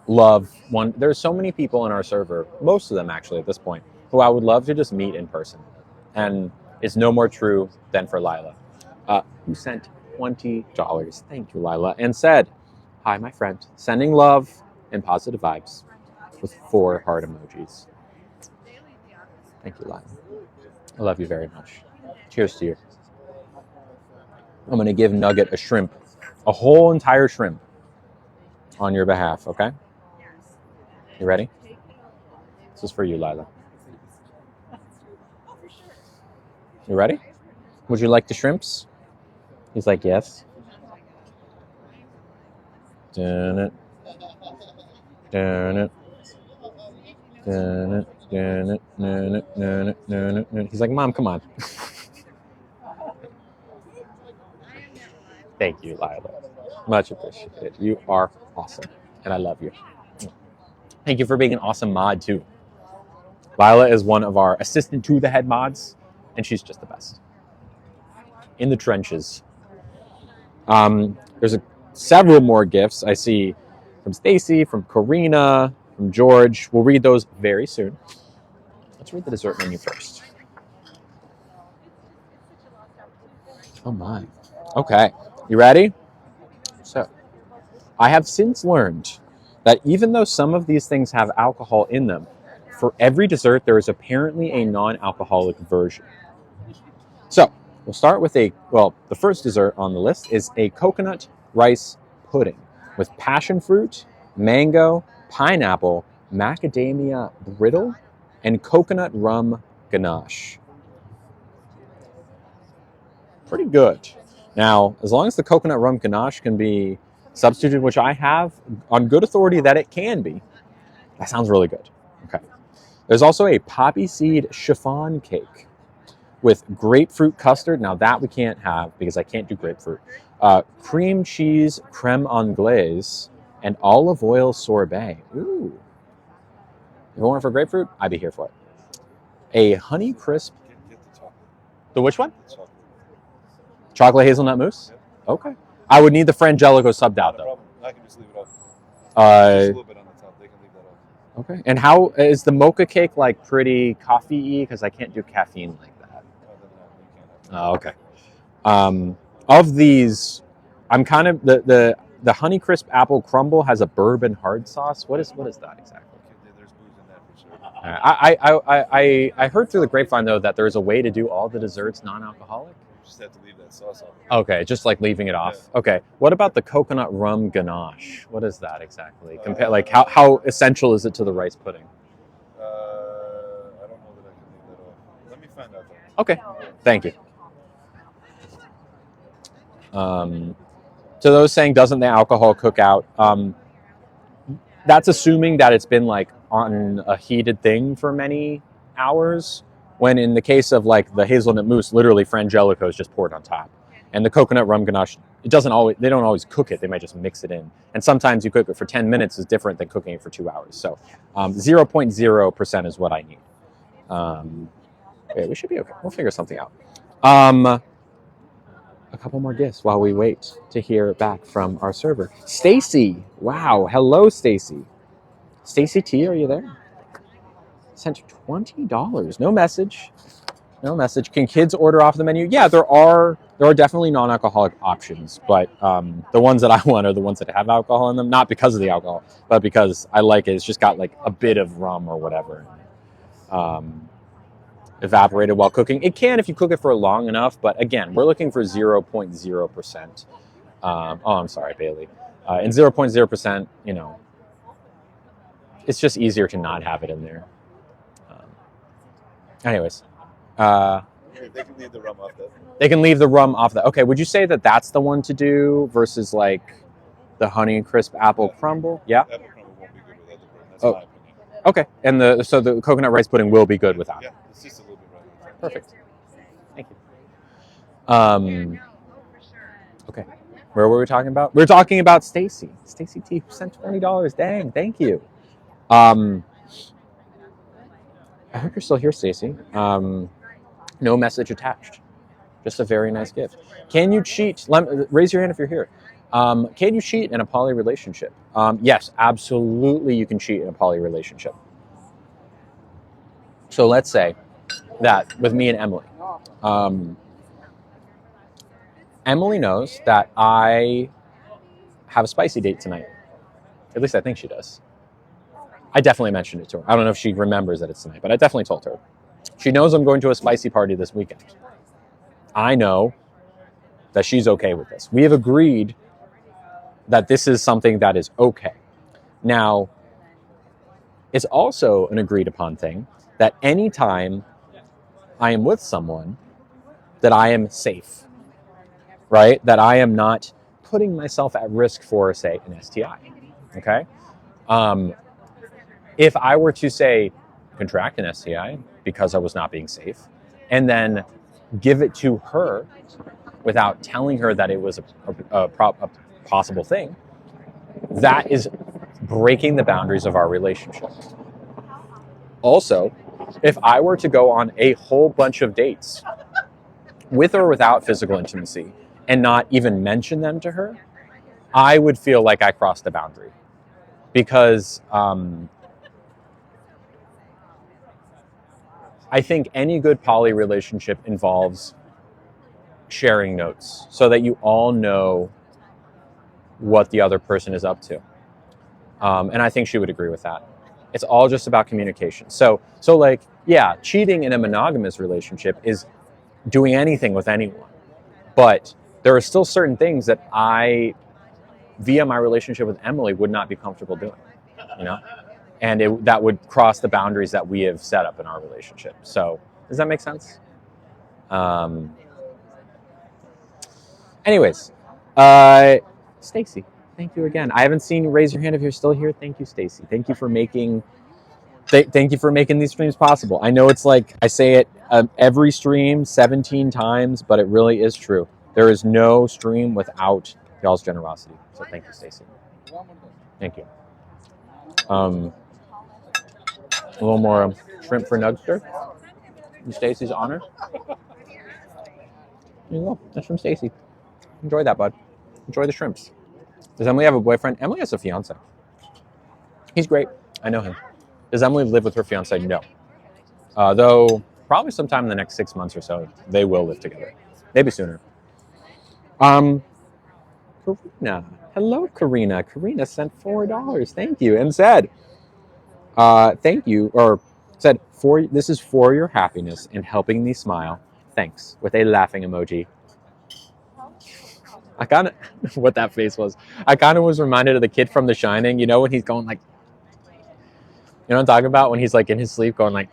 love one. There's so many people in our server, most of them actually at this point, who I would love to just meet in person. And it's no more true than for Lila, who sent $20. Thank you, Lila. And said, hi, my friend. Sending love and positive vibes with 4 heart emojis. Thank you, Lila. I love you very much. Cheers to you. I'm going to give Nugget a shrimp, a whole entire shrimp, on your behalf, okay? You ready? This is for you, Lila. You ready? Would you like the shrimps? He's like, yes. Dun it. Dun it. Dun it. Dun it. Dun it. Dun it. Dun it. Dun it. He's like, Mom, come on. Thank you, Lila. Much appreciated. You are awesome, and I love you. Thank you for being an awesome mod, too. Lila is one of our assistant to the head mods, and she's just the best. In the trenches. There's several more gifts I see from Stacy, from Karina, from George. We'll read those very soon. Let's read the dessert menu first. Oh my. Okay, you ready? So, I have since learned that even though some of these things have alcohol in them, for every dessert there is apparently a non-alcoholic version. So, we'll start with the first dessert on the list is a coconut rice pudding with passion fruit, mango, pineapple, macadamia brittle, and coconut rum ganache. Pretty good. Now, as long as the coconut rum ganache can be substituted, which I have on good authority that it can be, that sounds really good. Okay. There's also a poppy seed chiffon cake with grapefruit custard. Now that we can't have because I can't do grapefruit. Cream cheese creme anglaise and olive oil sorbet. Ooh. If you want it for grapefruit, I'd be here for it. A honey crisp. Get the chocolate. The which one? The chocolate. Chocolate hazelnut mousse? Yep. Okay. I would need the Frangelico subbed out, No though. problem. I can just leave it off. Just a little bit on the top. They can leave that off. Okay. And how is the mocha cake like pretty coffee-y? Because I can't do caffeine like that. Oh, okay. Of these, I'm kind of the Honeycrisp apple crumble has a bourbon hard sauce. What is that exactly? There's booze in that for sure. I heard through the grapevine though that there's a way to do all the desserts non-alcoholic. You just have to leave that sauce off. Okay, just like leaving it off. Yeah. Okay. What about the coconut rum ganache? What is that exactly? Like how essential is it to the rice pudding? I don't know that I can leave that off. Let me find out though. Okay. Thank you. To those saying, doesn't the alcohol cook out? That's assuming that it's been like on a heated thing for many hours. When in the case of like the hazelnut mousse, literally Frangelico is just poured on top, and the coconut rum ganache, they don't always cook it. They might just mix it in, and sometimes you cook it for 10 minutes is different than cooking it for 2 hours. So 0.0% is what I need. Okay, we should be okay. We'll figure something out. A couple more gifts while we wait to hear back from our server. Stacy, wow, hello, Stacy. Stacy T, are you there? Sent $20. No message. No message. Can kids order off the menu? Yeah, there are definitely non-alcoholic options, but the ones that I want are the ones that have alcohol in them. Not because of the alcohol, but because I like it. It's just got like a bit of rum or whatever. Evaporated while cooking. It can if you cook it for long enough, but again, we're looking for 0.0%. I'm sorry, Bailey. And 0.0%, it's just easier to not have it in there. Anyways. They can leave the rum off that. They can leave the rum off that. Okay, would you say that that's the one to do versus like the Honeycrisp apple crumble? Yeah? Apple crumble won't be good without the rum. That's my opinion. Okay, and so the coconut rice pudding will be good without it. Yeah, it's just a little bit right. Perfect. Thank you. Okay, where were we talking about? We were talking about Stacy. Stacy T, who sent $20. Dang, thank you. I hope you're still here, Stacy. No message attached. Just a very nice gift. Can you cheat? Raise your hand if you're here. Can you cheat in a poly relationship? Yes, absolutely you can cheat in a poly relationship. So let's say that with me and Emily. Emily knows that I have a spicy date tonight. At least I think she does. I definitely mentioned it to her. I don't know if she remembers that it's tonight, but I definitely told her. She knows I'm going to a spicy party this weekend. I know that she's okay with this. We have agreed that this is something that is okay. Now, it's also an agreed upon thing that anytime I am with someone, that I am safe, right? That I am not putting myself at risk for, say, an STI, okay? If I were to say contract an STI because I was not being safe, and then give it to her without telling her that it was a possible thing, that is breaking the boundaries of our relationship. Also, if I were to go on a whole bunch of dates with or without physical intimacy and not even mention them to her, I would feel like I crossed a boundary. Because I think any good poly relationship involves sharing notes so that you all know what the other person is up to. And I think she would agree with that. It's all just about communication. So like, yeah, cheating in a monogamous relationship is doing anything with anyone. But there are still certain things that I, via my relationship with Emily, would not be comfortable doing, you know? And that would cross the boundaries that we have set up in our relationship. So does that make sense? Anyways, Stacy, thank you again. I haven't seen you raise your hand if you're still here. Thank you, Stacy. Thank you for making these streams possible. I know it's like I say it every stream 17 times, but it really is true. There is no stream without y'all's generosity. So thank you, Stacy. Thank you. A little more shrimp for Nugster in Stacy's honor. There you go. That's from Stacy. Enjoy that, bud. Enjoy the shrimps. Does Emily have a boyfriend? Emily has a fiance. He's great. I know him. Does Emily live with her fiance? No. Though probably sometime in the next 6 months or so, they will live together. Maybe sooner. Karina. Hello, Karina. Karina sent $4. Thank you. And said, thank you, or said, this is for your happiness and helping me smile. Thanks, with a laughing emoji. I kind of, what that face was, I kind of was reminded of the kid from The Shining, you know, when he's going like, you know what I'm talking about? When he's like in his sleep going like,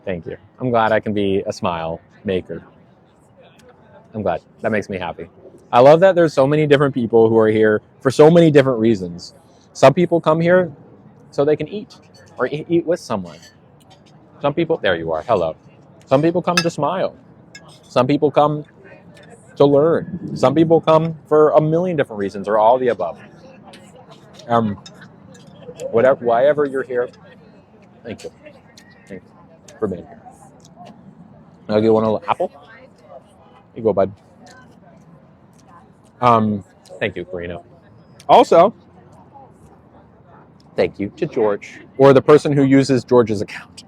thank you. I'm glad I can be a smile maker. I'm glad. That makes me happy. I love that there's so many different people who are here for so many different reasons. Some people come here so they can eat or eat with someone. Some people, there you are, hello. Some people come to smile. Some people come to learn. Some people come for a million different reasons or all the above. Whatever you're here, thank you. Thank you for being here. I'll give you one little apple. Here you go, bud. Thank you, Karina. Also, thank you to George, or the person who uses George's account,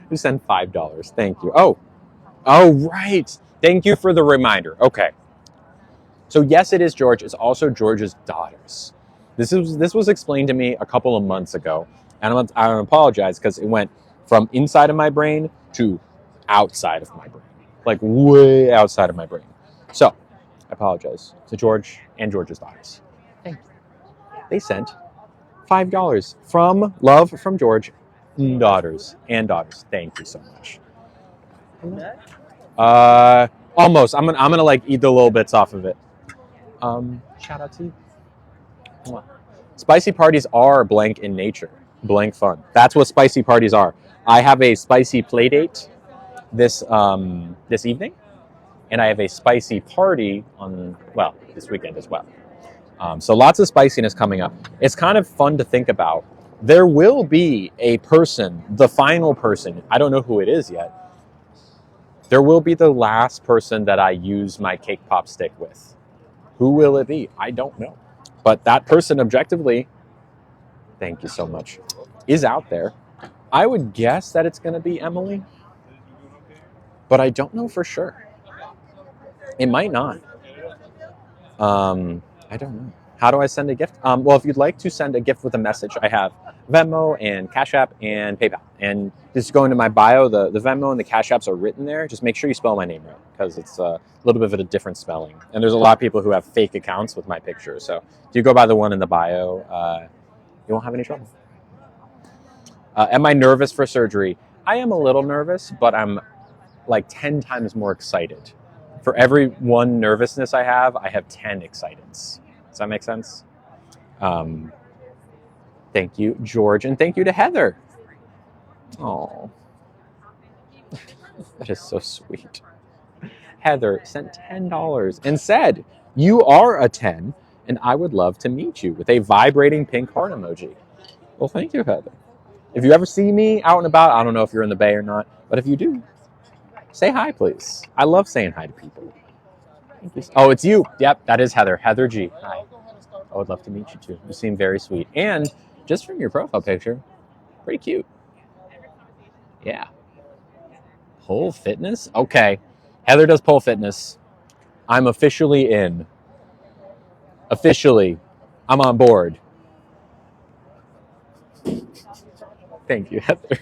who sent $5. Thank you. Oh, right. Thank you for the reminder. Okay. So yes, it is George. It's also George's daughters. This was explained to me a couple of months ago, and I apologize because it went from inside of my brain to outside of my brain, like way outside of my brain. So I apologize to George and George's daughters. Thank you. They sent $5 from love from George, daughters and daughters. Thank you so much. Almost. I'm gonna like eat the little bits off of it. Shout out to you. Spicy parties are blank in nature, blank fun. That's what spicy parties are. I have a spicy play date this evening, and I have a spicy party on this weekend as well. So lots of spiciness coming up. It's kind of fun to think about. There will be a person, the final person. I don't know who it is yet. There will be the last person that I use my cake pop stick with. Who will it be? I don't know. But that person objectively, thank you so much, is out there. I would guess that it's going to be Emily, but I don't know for sure. It might not. I don't know. How do I send a gift? Well, if you'd like to send a gift with a message, I have Venmo and Cash App and PayPal. And just go into my bio, the Venmo and the Cash Apps are written there. Just make sure you spell my name right because it's a little bit of a different spelling. And there's a lot of people who have fake accounts with my picture. So if you go by the one in the bio, you won't have any trouble. Am I nervous for surgery? I am a little nervous, but I'm like 10 times more excited. For every one nervousness I have 10 exciteds. Does that make sense? Thank you, George, and thank you to Heather. Oh, that is so sweet. Heather sent $10 and said, "You are a 10, and I would love to meet you," with a vibrating pink heart emoji. Well, thank you, Heather. If you ever see me out and about, I don't know if you're in the Bay or not, but if you do, say hi, please. I love saying hi to people. Thank you. Oh, it's you. Yep, that is Heather. Heather G. Hi. I would love to meet you too. You seem very sweet. And just from your profile picture, pretty cute. Yeah. Pole fitness? Okay. Heather does pole fitness. I'm officially in. Officially. I'm on board. Thank you, Heather.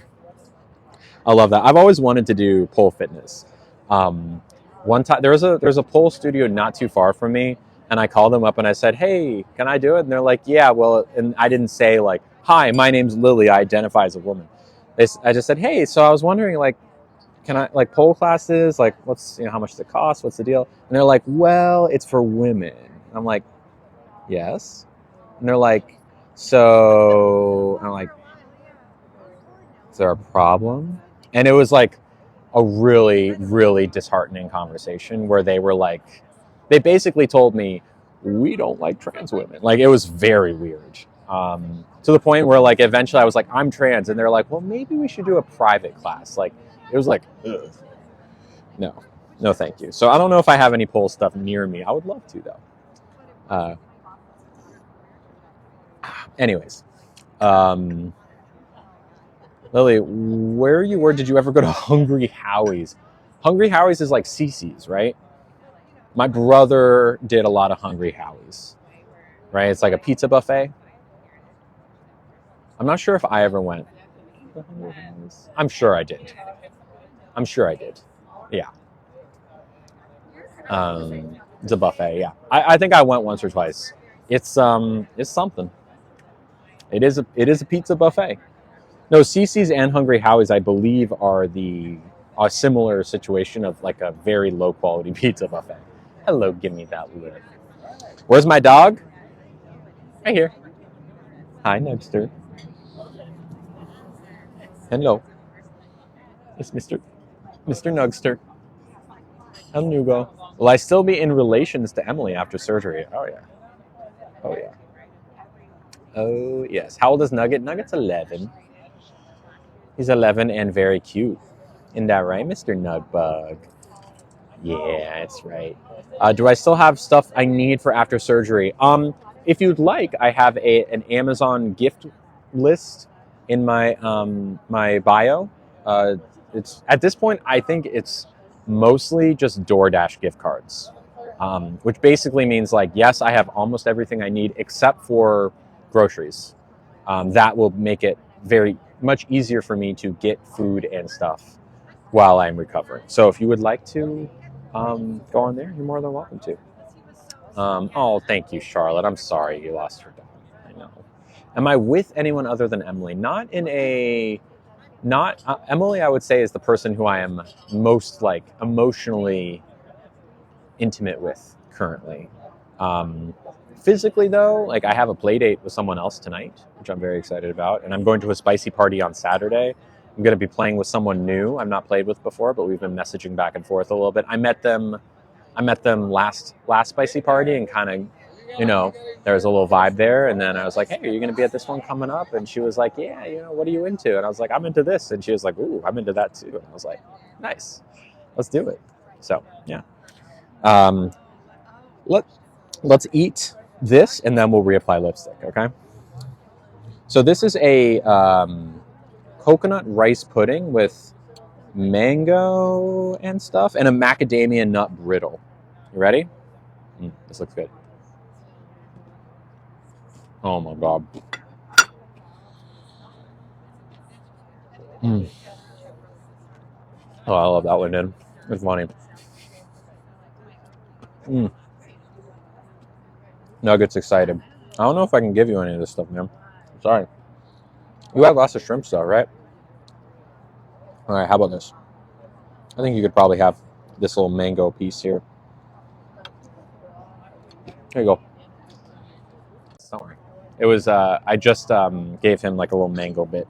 I love that. I've always wanted to do pole fitness. One time there's a pole studio not too far from me, and I called them up and I said, "Hey, can I do it?" And they're like, "Yeah." Well, and I didn't say like, "Hi, my name's Lily. I identify as a woman." I just said, "Hey, so I was wondering like, can I like pole classes? Like, what's how much does it cost? What's the deal?" And they're like, "Well, it's for women." And I'm like, "Yes." And they're like, "So," I'm like, "Is there a problem?" And it was like a really, really disheartening conversation where they were like, they basically told me, "We don't like trans women." Like, it was very weird. To the point where like eventually I was like, "I'm trans," and they're like, "Well, maybe we should do a private class." Like, it was like, ugh. No, thank you. So I don't know if I have any pole stuff near me. I would love to though. Uh, anyways, um, Lily, where you were? Did you ever go to Hungry Howie's? Hungry Howie's is like Cece's, right? My brother did a lot of Hungry Howie's, right? It's like a pizza buffet. I'm not sure if I ever went. I'm sure I did. I'm sure I did. Yeah. It's a buffet. Yeah. I think I went once or twice. It's something. It is a pizza buffet. No, Cece's and Hungry Howie's, I believe, are a similar situation of like a very low quality pizza buffet. Hello, give me that look. Where's my dog? Right here. Hi, Nugster. Hello. It's Mr. Nugster. How new go? Will I still be in relations to Emily after surgery? Oh yeah. Oh yeah. Oh yes. How old is Nugget? Nugget's 11. He's 11 and very cute. Isn't that right, Mr. Nugbug? Yeah, that's right. Do I still have stuff I need for after surgery? If you'd like, I have an Amazon gift list in my bio. It's at this point, I think it's mostly just DoorDash gift cards, which basically means like, yes, I have almost everything I need except for groceries. That will make it very much easier for me to get food and stuff while I'm recovering. So if you would like to go on there, you're more than welcome to. Oh, thank you, Charlotte. I'm sorry you lost your dog. I know. Am I with anyone other than Emily? Not in a, not Emily. I would say is the person who I am most like emotionally intimate with currently. Um, Physically though, like I have a play date with someone else tonight, which I'm very excited about, and I'm going to a spicy party on Saturday. I'm going to be playing with someone new I've not played with before, but we've been messaging back and forth a little bit. I met them last spicy party, and kind of, there was a little vibe there. And then I was like, "Hey, are you going to be at this one coming up?" And she was like, "Yeah, what are you into?" And I was like, "I'm into this." And she was like, "Ooh, I'm into that too." And I was like, "Nice, let's do it." So yeah, um, let's eat this, and then we'll reapply lipstick. Okay. So this is a coconut rice pudding with mango and stuff, and a macadamia nut brittle. You ready? This looks good. Oh my god. Mm. Oh, I love that one, dude. It's funny. Nugget's excited. I don't know if I can give you any of this stuff, man. Sorry. You have lots of shrimps, though, right? All right, how about this? I think you could probably have this little mango piece here. Here you go. Sorry. It was, I just gave him like a little mango bit.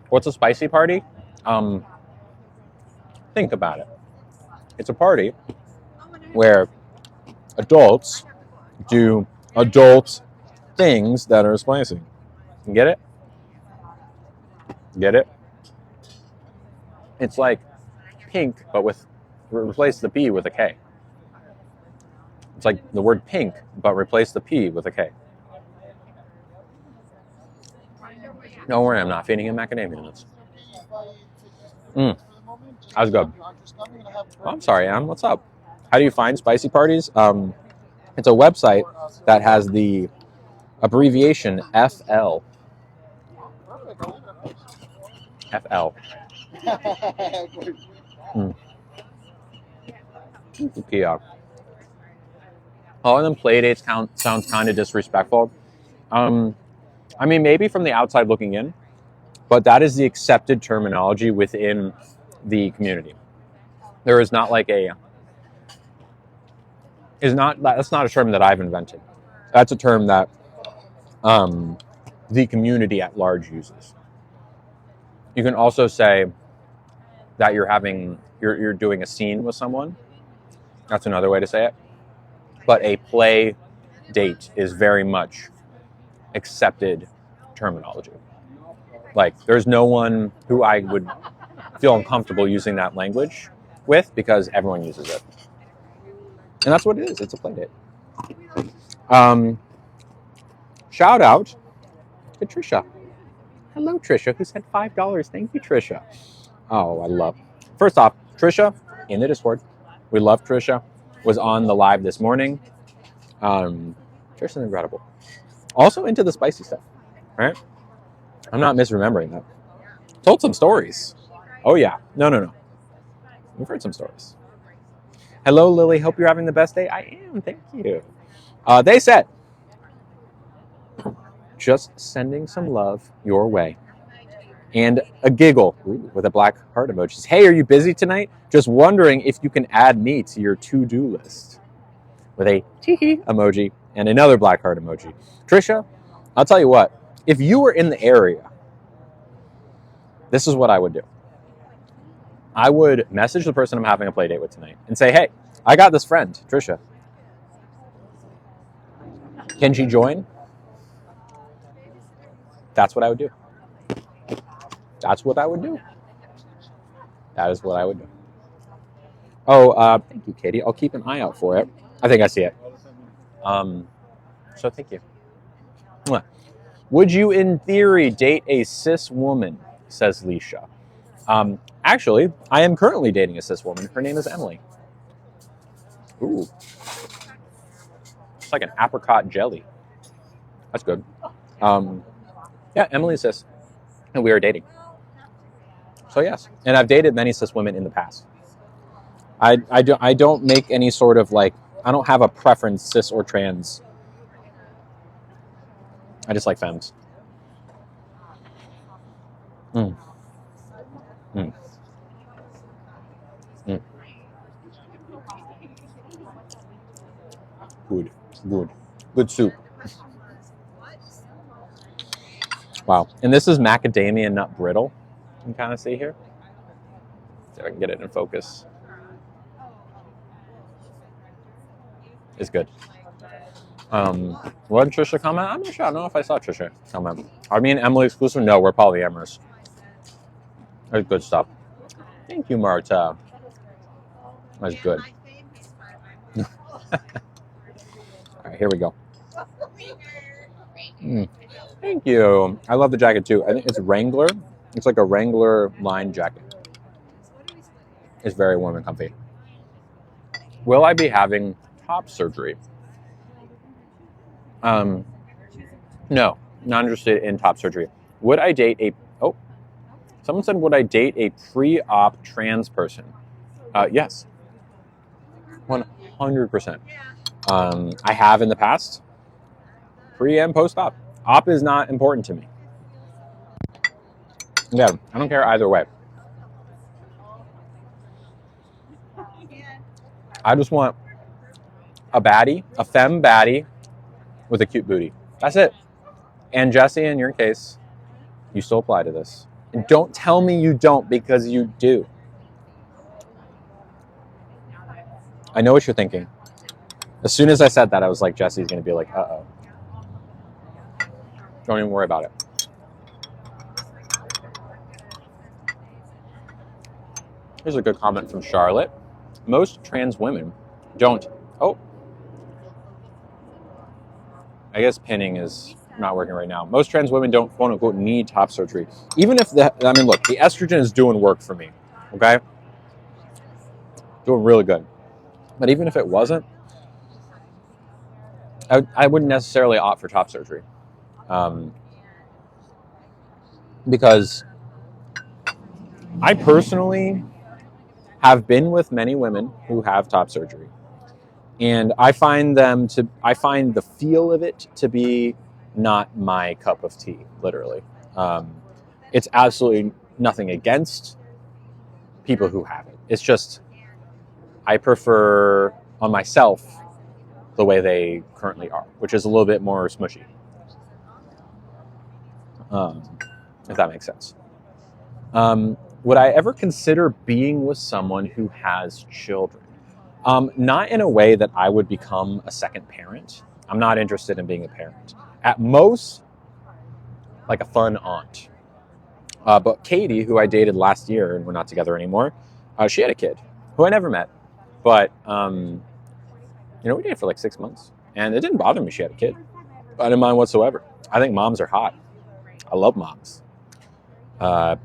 What's a spicy party? Think about it. It's a party where adults do adult things that are spicy. Get it? Get it? It's like pink, but replace the P with a K. It's like the word pink, but replace the P with a K. Don't worry, I'm not feeding him macadamia nuts. That was good. Oh, I'm sorry, Em. What's up? How do you find spicy parties? It's a website that has the abbreviation FL. FL. Yeah. Calling them playdates sounds kind of disrespectful. I mean, maybe from the outside looking in, but that is the accepted terminology within the community. There is not like that's not a term that I've invented. That's a term that the community at large uses. You can also say that you're doing a scene with someone. That's another way to say it. But a play date is very much accepted terminology. Like, there's no one who I would feel uncomfortable using that language with because everyone uses it. And that's what it is. It's a play date. Shout out to Trisha. Hello, Trisha, who sent $5. Thank you, Trisha. Oh, I love. First off, Trisha in the Discord. We love Trisha. Was on the live this morning. Trisha's incredible. Also into the spicy stuff, right? I'm not misremembering that. Told some stories. Oh yeah. No. We've heard some stories. Hello, Lily. Hope you're having the best day. I am. Thank you. They said, just sending some love your way. And a giggle with a black heart emoji. Hey, are you busy tonight? Just wondering if you can add me to your to-do list. With a tee-hee emoji and another black heart emoji. Trisha, I'll tell you what. If you were in the area, this is what I would do. I would message the person I'm having a play date with tonight and say, hey, I got this friend, Trisha. Can she join? That's what I would do. That's what I would do. That is what I would do. Oh, thank you, Katie. I'll keep an eye out for it. I think I see it. So thank you. Would you, in theory, date a cis woman? Says Leisha. Actually, I am currently dating a cis woman. Her name is Emily. Ooh. It's like an apricot jelly. That's good. Yeah, Emily is cis. And we are dating. So yes. And I've dated many cis women in the past. I don't make any sort of like, I don't have a preference, cis or trans. I just like femmes. Good soup. Wow. And this is macadamia nut brittle. You can kind of see here. See if I can get it in focus. It's good. What did Trisha comment? I'm not sure. I don't know if I saw Trisha comment. Are me and Emily exclusive? No, we're polyamorous. That's good stuff. Thank you, Marta. That's good. All right, here we go. Thank you. I love the jacket too. I think it's Wrangler. It's like a Wrangler line jacket. It's very warm and comfy. Will I be having top surgery? No, not interested in top surgery. Would I date someone said, would I date a pre-op trans person? Yes. 100%. I have in the past. Pre and post-op. Op is not important to me. Yeah, I don't care either way. I just want a baddie, a femme baddie with a cute booty. That's it. And Jesse, in your case, you still apply to this. And don't tell me you don't, because you do. I know what you're thinking. As soon as I said that, I was like, Jesse's going to be like, uh-oh. Don't even worry about it. Here's a good comment from Charlotte. Most trans women don't. Oh. I guess pinning is not working right now. Most trans women don't, quote unquote, need top surgery. Even if look, the estrogen is doing work for me. Okay? Doing really good. But even if it wasn't, I wouldn't necessarily opt for top surgery. Because I personally have been with many women who have top surgery. And I find the feel of it to be not my cup of tea, literally. It's absolutely nothing against people who have it. It's just, I prefer on myself the way they currently are, which is a little bit more smushy. If that makes sense. Would I ever consider being with someone who has children? Not in a way that I would become a second parent. I'm not interested in being a parent. At most, like a fun aunt. But Katie, who I dated last year, and we're not together anymore, she had a kid, who I never met. But, we dated for like 6 months. And it didn't bother me she had a kid. I didn't mind whatsoever. I think moms are hot. I love moms. But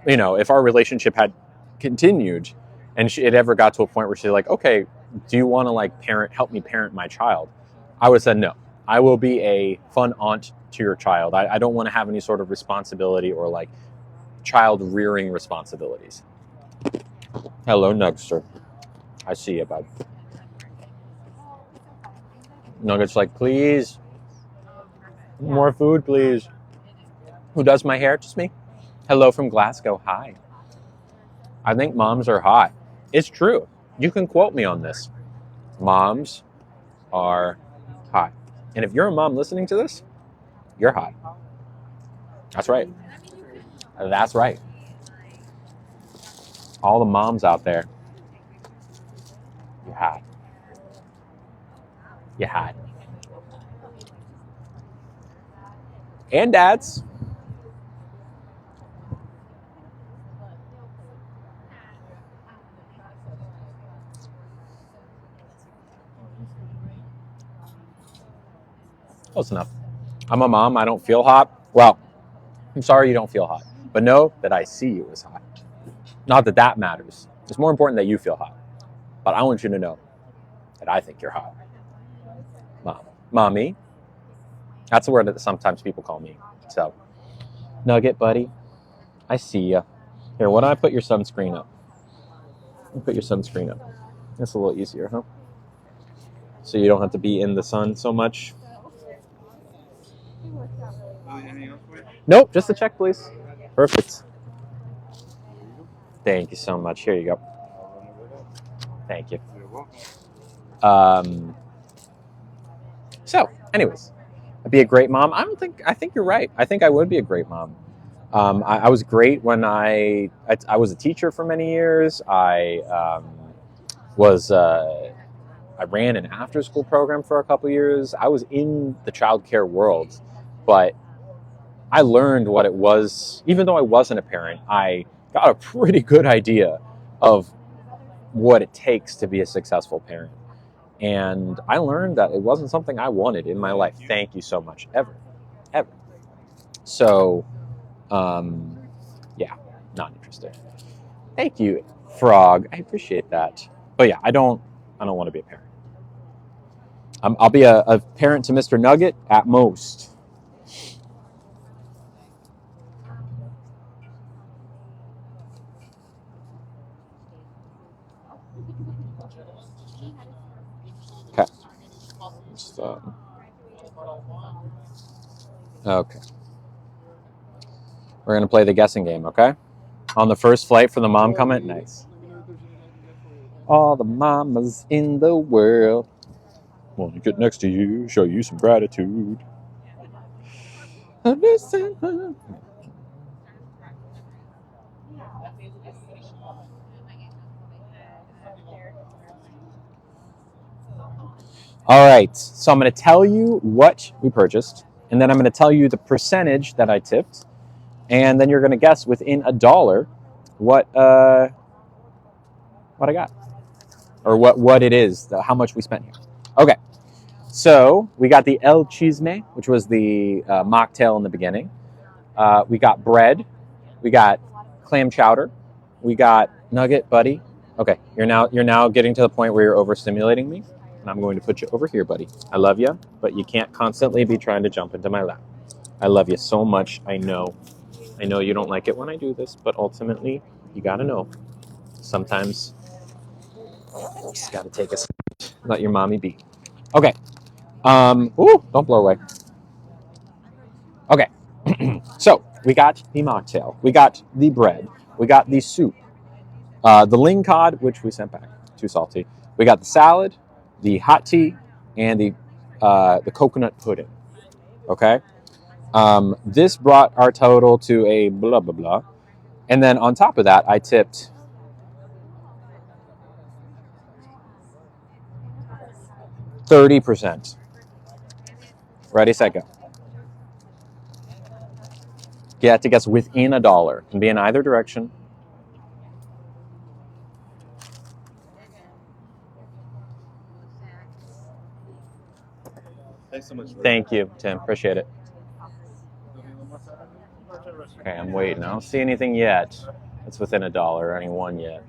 if our relationship had continued and it ever got to a point where she's like, okay, do you want to help me parent my child? I would have said, no, I will be a fun aunt to your child. I don't want to have any sort of responsibility or child rearing responsibilities. Hello, Nugster. I see you, bud. Nugget's like, please, more food, please. Who does my hair? Just me. Hello from Glasgow. Hi. I think moms are hot. It's true. You can quote me on this. Moms are hot. And if you're a mom listening to this, you're hot. That's right. That's right. All the moms out there, you're hot. You're hot. And dads. Close enough. I'm a mom. I don't feel hot. Well, I'm sorry you don't feel hot. But know that I see you as hot. Not that that matters. It's more important that you feel hot. But I want you to know that I think you're hot. Mom. Mommy. That's a word that sometimes people call me. So, Nugget, buddy. I see ya. Here, why don't I put your sunscreen up? Put your sunscreen up. That's a little easier, huh? So you don't have to be in the sun so much. Nope, just a check, please. Perfect. Thank you so much. Here you go. Thank you. So, anyways, I'd be a great mom. I think you're right. I think I would be a great mom. I was great when I was a teacher for many years. I ran an after-school program for a couple years. I was in the childcare world, but I learned what it was. Even though I wasn't a parent, I got a pretty good idea of what it takes to be a successful parent. And I learned that it wasn't something I wanted in my life. Thank you so much. Ever. So, yeah, not interested. Thank you, Frog. I appreciate that. But yeah, I don't want to be a parent. I'll be a parent to Mr. Nugget at most. Okay. Okay. We're going to play the guessing game, okay? On the first flight for the mom comment? Nice. All the mamas in the world. Want to get next to you, show you some gratitude. All right, so I'm going to tell you what we purchased, and then I'm going to tell you the percentage that I tipped, and then you're going to guess within $1 what I got, or what it is, how much we spent here. Okay, so we got the El Chisme, which was the mocktail in the beginning. We got bread. We got clam chowder. We got nugget buddy. Okay, you're now getting to the point where you're overstimulating me, and I'm going to put you over here, buddy. I love you, but you can't constantly be trying to jump into my lap. I love you so much. I know you don't like it when I do this, but ultimately, you gotta know. Sometimes, you just gotta take a second. Let your mommy be. Okay. Ooh, don't blow away. Okay. So we got the mocktail. We got the bread. We got the soup. The ling cod, which we sent back, too salty. We got the salad, the hot tea, and the coconut pudding. Okay. This brought our total to a blah blah blah, and then on top of that, I tipped 30%. Ready, set, go. You have to guess within $1. Can be in either direction. Thanks so much. Thank you, Tim. Appreciate it. Okay, I'm waiting. I don't see anything yet. It's within $1. Any one yet.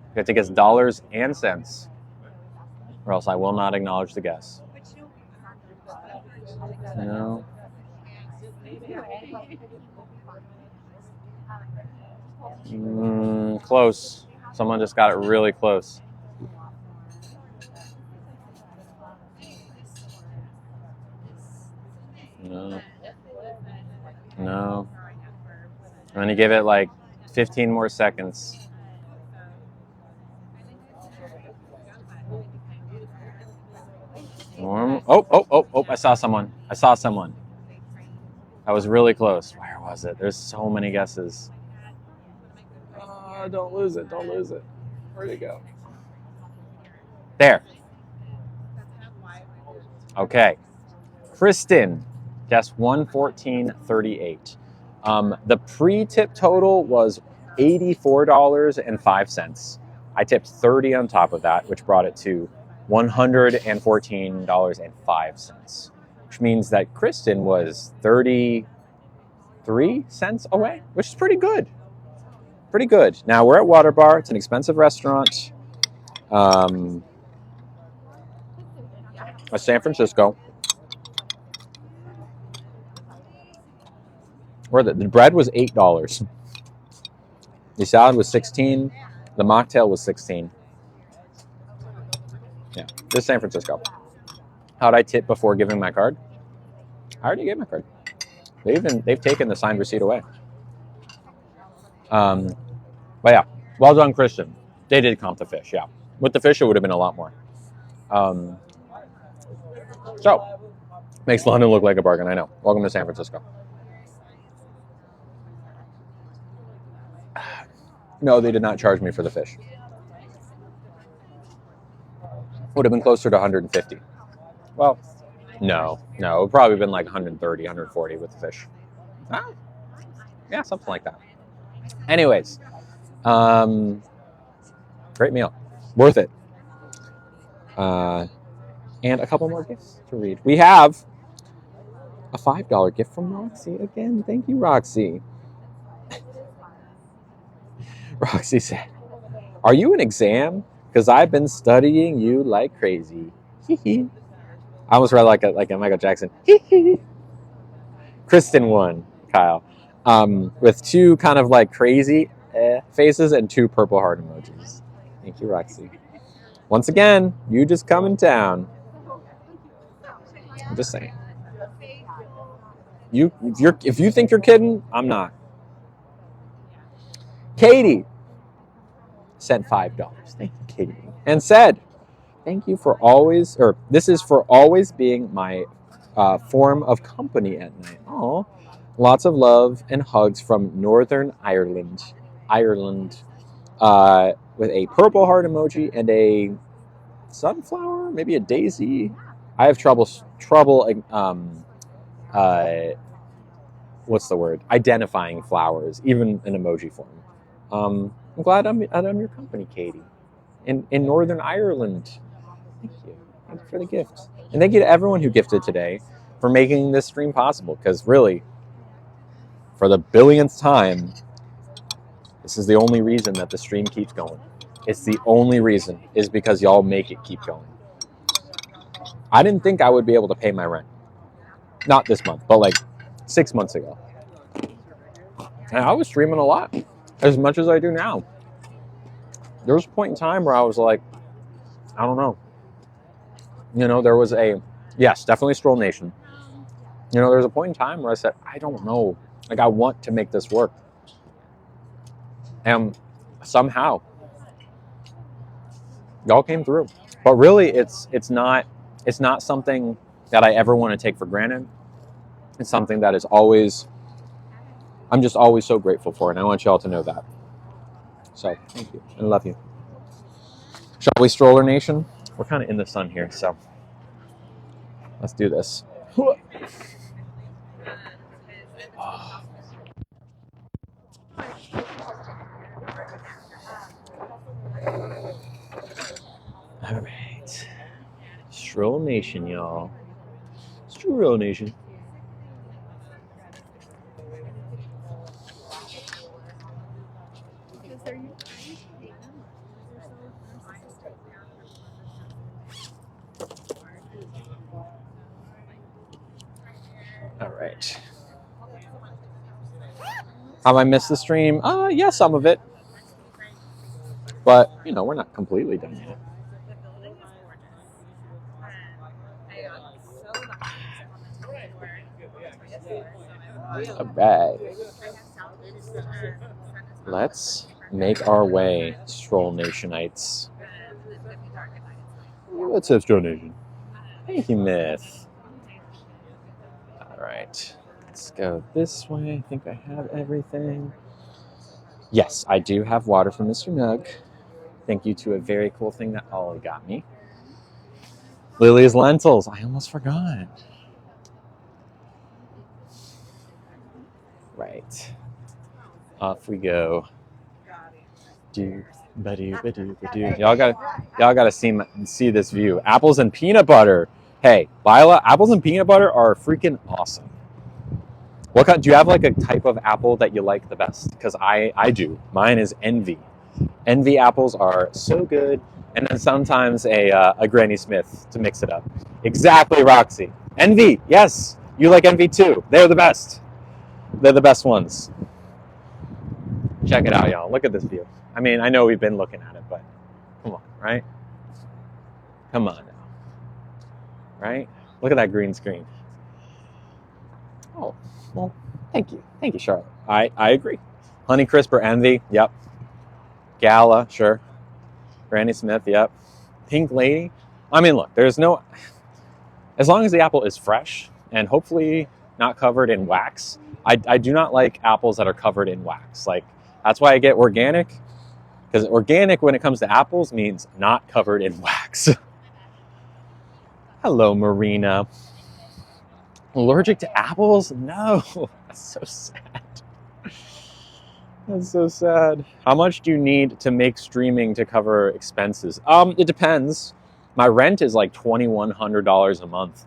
You have to guess dollars and cents, or else I will not acknowledge the guess. No. Close. Someone just got it really close. No. No. I'm going to give it like 15 more seconds. Oh, I saw someone. I was really close. Where was it? There's so many guesses. Oh, don't lose it. Where'd it go? There. Okay. Kristen, guess 114.38. The pre-tip total was $84.05. I tipped 30 on top of that, which brought it to $114.05, which means that Kristen was 33 cents away, which is pretty good. Pretty good. Now we're at Water Bar. It's an expensive restaurant. San Francisco. Where the bread was $8. The salad was $16. The mocktail was $16. Yeah, this is San Francisco. How'd I tip before giving my card? I already gave my card. They've taken the signed receipt away. But yeah, well done, Christian. They did comp the fish. Yeah, with the fish it would have been a lot more. So makes London look like a bargain. I know. Welcome to San Francisco. No, they did not charge me for the fish. Would have been closer to 150. Well, no, it would probably been like 130, 140 with the fish. Yeah, something like that. Anyways, great meal, worth it. And a couple more gifts to read. We have a $5 gift from Roxy again. Thank you, Roxy. Roxy said, "Are you an exam? Because I've been studying you like crazy." I almost read like a Michael Jackson. Kristen won, Kyle, with two kind of like crazy faces and two purple heart emojis. Thank you, Roxy. Once again, you just come in town. I'm just saying. If you think you're kidding, I'm not. Katie sent $5. Thank you, Katie. and said, thank you for always, or this is for always being my form of company at night. Oh, lots of love and hugs from Northern Ireland. Ireland, with a purple heart emoji and a sunflower, maybe a daisy. I have trouble, uh, what's the word? Identifying flowers, even in emoji form. I'm glad I'm your company, Katie, in Northern Ireland. Thank you. Thank you for the gift. And thank you to everyone who gifted today for making this stream possible. Because really, for the billionth time, this is the only reason that the stream keeps going. It's the only reason is because y'all make it keep going. I didn't think I would be able to pay my rent. Not this month, but like 6 months ago. And I was streaming a lot, as much as I do now. There was a point in time where I was like, I don't know. You know, there was yes, definitely Stroll Nation. You know, there was a point in time where I said, I don't know. Like, I want to make this work. And somehow, y'all came through. But really, it's not something that I ever want to take for granted. It's something that is always, I'm just always so grateful for, and I want y'all to know that. So, thank you. I love you. Shall we, Stroller Nation? We're kind of in the sun here, so let's do this. All right. Stroll Nation, y'all. Stroll Nation. All right. Have I missed the stream? Yeah, some of it. But, you know, we're not completely done yet. All right. Let's make our way, Stroll Nationites. Let's have Stroll Nation. Thank you, Myth. All right. Let's go this way. I think I have everything. Yes, I do have water from Mr. Nug. Thank you to a very cool thing that Ollie got me. Lily's lentils. I almost forgot. Right. Off we go. Y'all gotta see this view. Apples and peanut butter. Hey, Lila, apples and peanut butter are freaking awesome. What kind? Do you have like a type of apple that you like the best? Because I do. Mine is Envy. Envy apples are so good. And then sometimes a Granny Smith to mix it up. Exactly, Roxy. Envy, yes. You like Envy too. They're the best. They're the best ones. Check it out, y'all. Look at this view. I mean, I know we've been looking at it, but come on, right? Come on now. Right? Look at that green screen. Oh, well, thank you. Thank you, Charlotte. I agree. Honeycrisp or Envy, yep. Gala, sure. Granny Smith, yep. Pink Lady. I mean, look, there's no... As long as the apple is fresh and hopefully not covered in wax. I do not like apples that are covered in wax. Like, that's why I get organic. Because organic, when it comes to apples, means not covered in wax. Hello, Marina. Allergic to apples? No. That's so sad. That's so sad. How much do you need to make streaming to cover expenses? It depends. My rent is like $2,100 a month,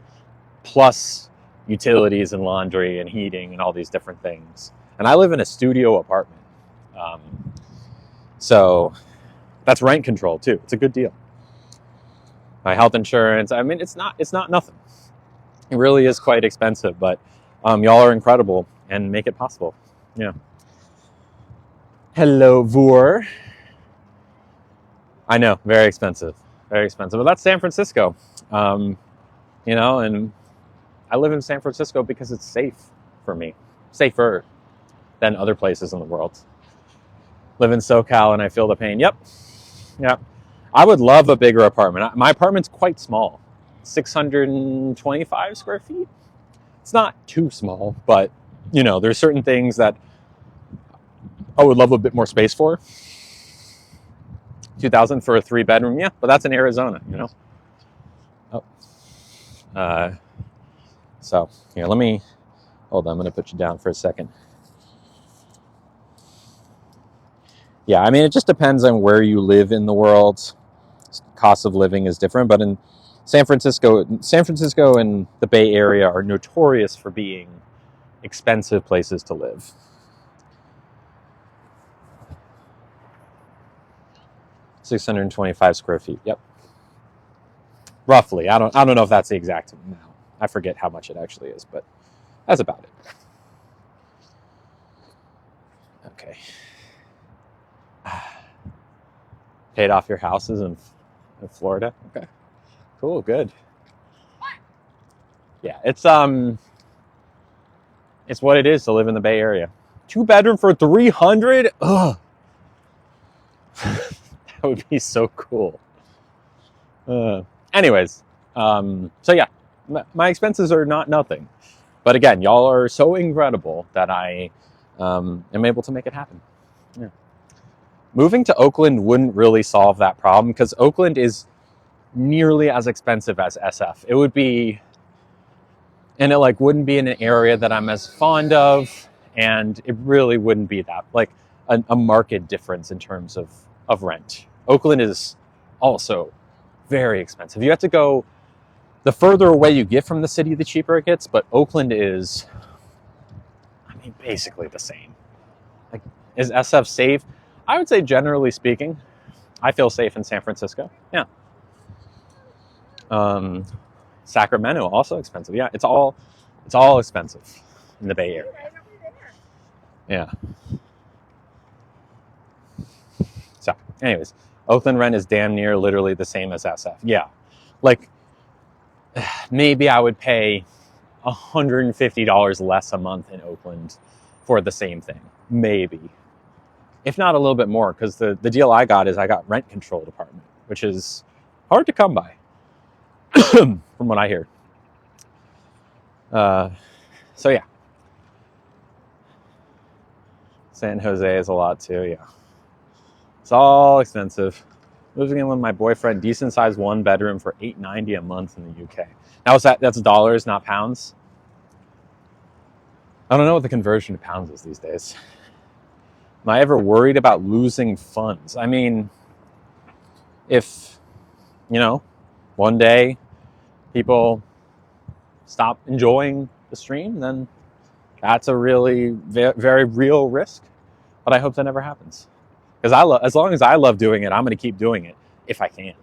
plus utilities and laundry and heating and all these different things. And I live in a studio apartment. So that's rent control too. It's a good deal. My health insurance, I mean, it's not nothing. It really is quite expensive, but y'all are incredible and make it possible. Yeah. Hello, Vor. I know, very expensive. Very expensive. But that's San Francisco. You know, and I live in San Francisco because it's safe for me. Safer than other places in the world. Live in SoCal and I feel the pain. Yep. I would love a bigger apartment. My apartment's quite small, 625 square feet. It's not too small, but you know, there's certain things that I would love a bit more space for. 2,000 for a 3-bedroom, yeah, but that's in Arizona, you know. Oh, so here, let me hold on. I'm going to put you down for a second. Yeah, I mean, it just depends on where you live in the world. Cost of living is different, but in San Francisco and the Bay Area are notorious for being expensive places to live. $625 square feet. Yep, roughly. I don't know if that's the exact amount. I forget how much it actually is, but that's about it. Okay. Paid off your houses in Florida. Okay. Cool. Good. Yeah, it's what it is to live in the Bay Area. 2-bedroom for 300. Ugh. That would be so cool. Anyways, so yeah, my expenses are not nothing. But again, y'all are so incredible that I am able to make it happen. Yeah. Moving to Oakland wouldn't really solve that problem because Oakland is nearly as expensive as SF. It would be, and it like wouldn't be in an area that I'm as fond of, and it really wouldn't be that like a market difference in terms of rent. Oakland is also very expensive. You have to go, the further away you get from the city, the cheaper it gets, but Oakland is, I mean, basically the same. Like, is SF safe? I would say generally speaking, I feel safe in San Francisco. Yeah. Sacramento, also expensive. Yeah, it's all expensive in the Bay Area. Yeah. So, anyways, Oakland rent is damn near literally the same as SF. Yeah. Like, maybe I would pay $150 less a month in Oakland for the same thing. Maybe. If not a little bit more, because the deal I got is I got rent-controlled apartment, which is hard to come by, from what I hear. So yeah. San Jose is a lot too, yeah. It's all expensive. Moving in with my boyfriend, decent sized 1-bedroom for $890 a month in the UK. Now that's dollars, not pounds. I don't know what the conversion to pounds is these days. Am I ever worried about losing funds? I mean, if, you know, one day people stop enjoying the stream, then that's a really very real risk. But I hope that never happens. Because as long as I love doing it, I'm going to keep doing it if I can.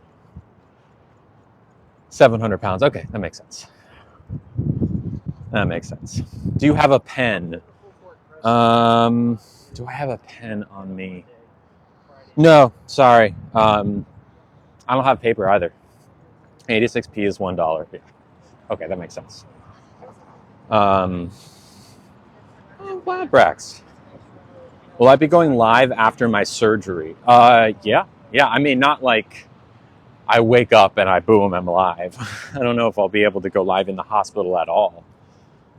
700 pounds. Okay, that makes sense. That makes sense. Do you have a pen? Do I have a pen on me? No, sorry. I don't have paper either. 86p is $1. Yeah. Okay, that makes sense. Gladbrax. Will I be going live after my surgery? Yeah. I mean, not like I wake up and I'm live. I don't know if I'll be able to go live in the hospital at all.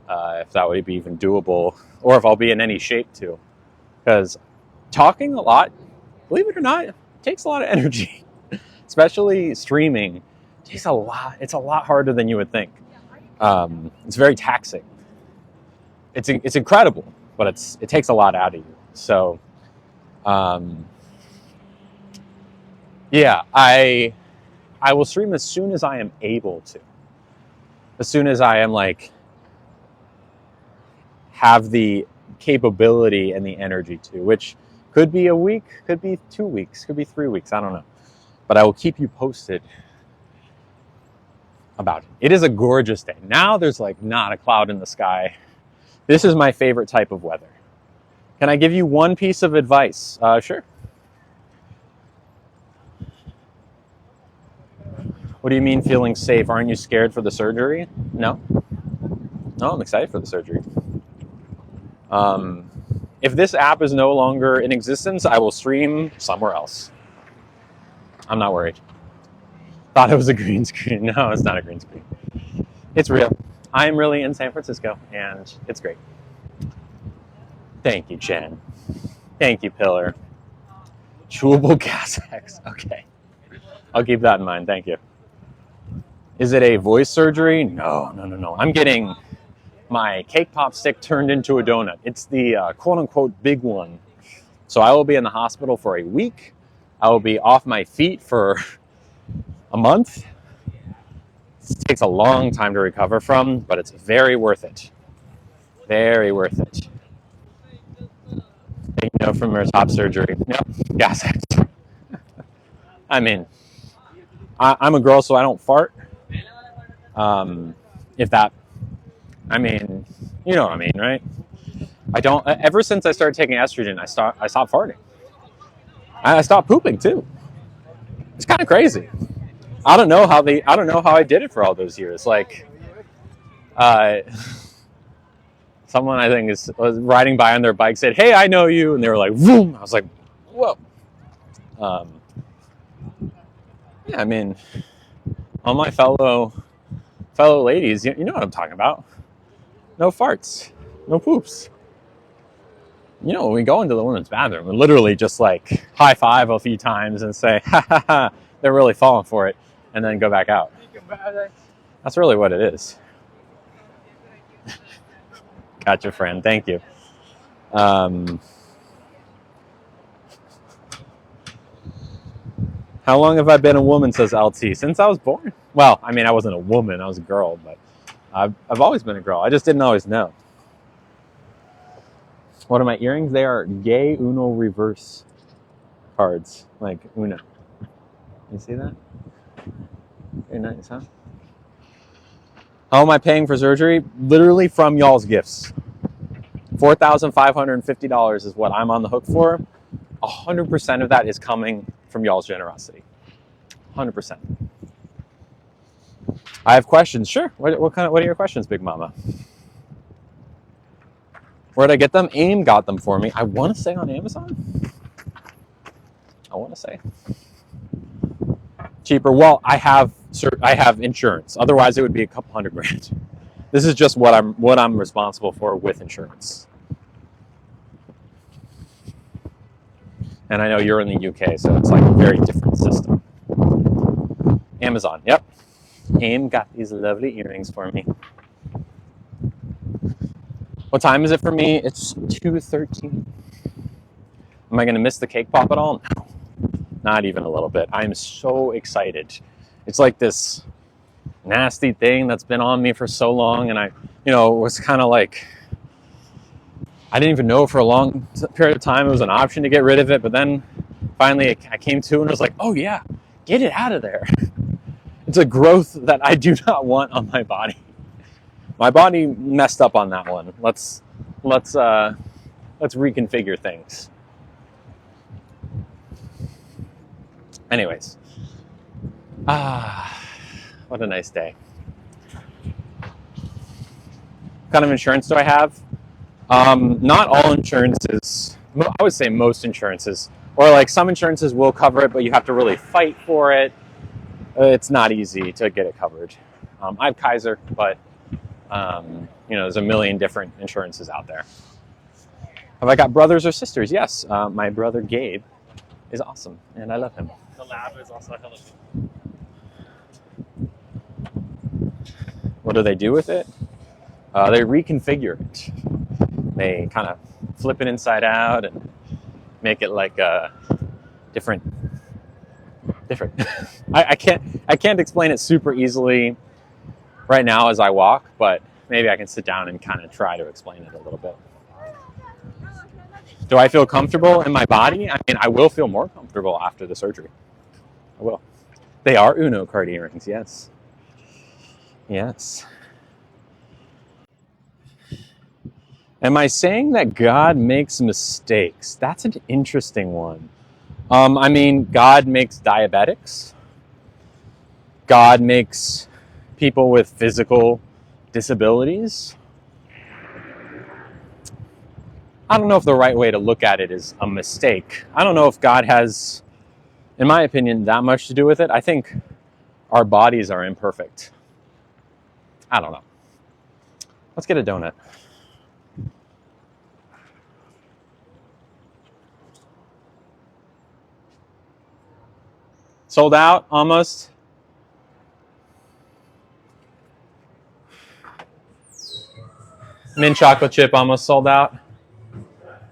If that would be even doable, or if I'll be in any shape to. Because talking a lot, believe it or not, takes a lot of energy. Especially streaming, takes a lot. It's a lot harder than you would think. It's very taxing. It's incredible, but it takes a lot out of you. So, yeah, I will stream as soon as I am able to. As soon as I am like have the capability and the energy to, which could be a week, could be 2 weeks, could be 3 weeks. I don't know, but I will keep you posted about it. It is a gorgeous day. Now there's like not a cloud in the sky. This is my favorite type of weather. Can I give you one piece of advice? Sure. What do you mean feeling safe? Aren't you scared for the surgery? No. No, I'm excited for the surgery. If this app is no longer in existence, I will stream somewhere else. I'm not worried. Thought it was a green screen. No, it's not a green screen. It's real. I'm really in San Francisco, and it's great. Thank you, Jen. Thank you, Pillar. Chewable gas X. Okay. I'll keep that in mind. Thank you. Is it a voice surgery? No. I'm getting my cake pop stick turned into a donut. It's the quote-unquote big one. So I will be in the hospital for a week. I will be off my feet for a month. It takes a long time to recover from, but it's very worth it. Very worth it. You know, from your top surgery. Yep, gas X. I mean, I'm a girl, so I don't fart. If that, I mean, you know what I mean, right? I don't. Ever since I started taking estrogen, I stopped farting. I stopped pooping too. It's kind of crazy. I don't know how I did it for all those years. Like, someone I think was riding by on their bike said, "Hey, I know you," and they were like, "Vroom!" I was like, "Whoa." Yeah, I mean, all my fellow ladies, you know what I'm talking about. No farts, no poops. You know, when we go into the women's bathroom, we literally just like high five a few times and say, "Ha ha ha," they're really falling for it, and then go back out. That's really what it is. Gotcha, friend. Thank you. How long have I been a woman, says LT? Since I was born. Well, I mean, I wasn't a woman, I was a girl, but I've always been a girl. I just didn't always know. What are my earrings? They are gay Uno reverse cards, like Uno. You see that? Very nice, huh? How am I paying for surgery? Literally from y'all's gifts. $4,550 is what I'm on the hook for. 100% of that is coming from y'all's generosity. 100%. I have questions. Sure. What are your questions, Big Mama? Where'd I get them? AIM got them for me. I want to say on Amazon. I want to say cheaper. Well, I have insurance. Otherwise, it would be a couple $100,000. This is just what I'm responsible for with insurance. And I know you're in the UK, so it's like a very different system. Amazon. Yep. AIM got these lovely earrings for me. What time is it for me? It's 2:13. Am I going to miss the cake pop at all? No, not even a little bit. I'm so excited. It's like this nasty thing that's been on me for so long, and I, was kind of like, I didn't even know for a long period of time it was an option to get rid of it, but then finally I came to and was like, oh yeah, get it out of there. It's a growth that I do not want on my body. My body messed up on that one. Let's reconfigure things. Anyways, what a nice day. What kind of insurance do I have? Not all insurances. I would say most insurances, or like some insurances will cover it, but you have to really fight for it. It's not easy to get it covered. I have Kaiser, but there's a million different insurances out there. Have I got brothers or sisters? Yes. My brother Gabe is awesome, and I love him. The lab is also a hell of What do they do with it? They reconfigure it. They kind of flip it inside out and make it like a different. I can't explain it super easily right now as I walk, but maybe I can sit down and kind of try to explain it a little bit. Do I feel comfortable in my body? I mean, I will feel more comfortable after the surgery. I will. They are Uno card earrings, yes. Yes. Am I saying that God makes mistakes? That's an interesting one. I mean, God makes diabetics. God makes people with physical disabilities. I don't know if the right way to look at it is a mistake. I don't know if God has in my opinion, that much to do with it. I think our bodies are imperfect. I don't know. Let's get a donut. Sold out, almost. Mint chocolate chip almost sold out.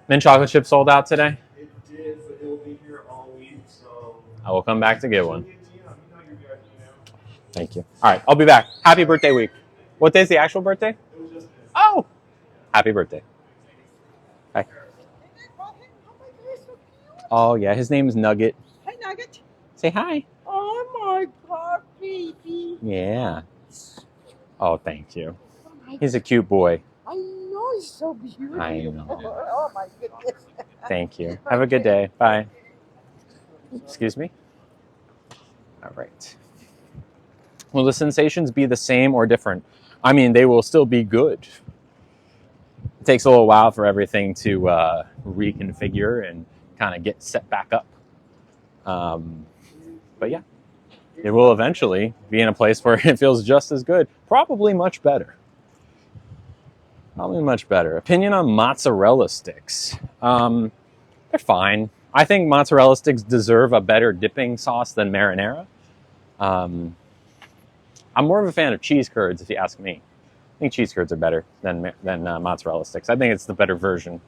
Mint chocolate chip sold out today. It did, but it'll be here all week, so I will come back to get one. you know you're good, you know. Thank you. All right, I'll be back. Happy birthday week. What day's the actual birthday? It was just this. Oh, happy birthday. Bye. Oh, yeah, his name is Nugget. Hi, Nugget. Say hi. Oh my God, baby. Yeah. Oh, thank you. He's a cute boy. I know he's so beautiful. I know. Oh my goodness. Thank you. Have a good day. Bye. Excuse me. All right. Will the sensations be the same or different? I mean, they will still be good. It takes a little while for everything to reconfigure and kind of get set back up. But yeah, it will eventually be in a place where it feels just as good. Probably much better. Probably much better. Opinion on mozzarella sticks. They're fine. I think mozzarella sticks deserve a better dipping sauce than marinara. I'm more of a fan of cheese curds, if you ask me. I think cheese curds are better than mozzarella sticks. I think it's the better version.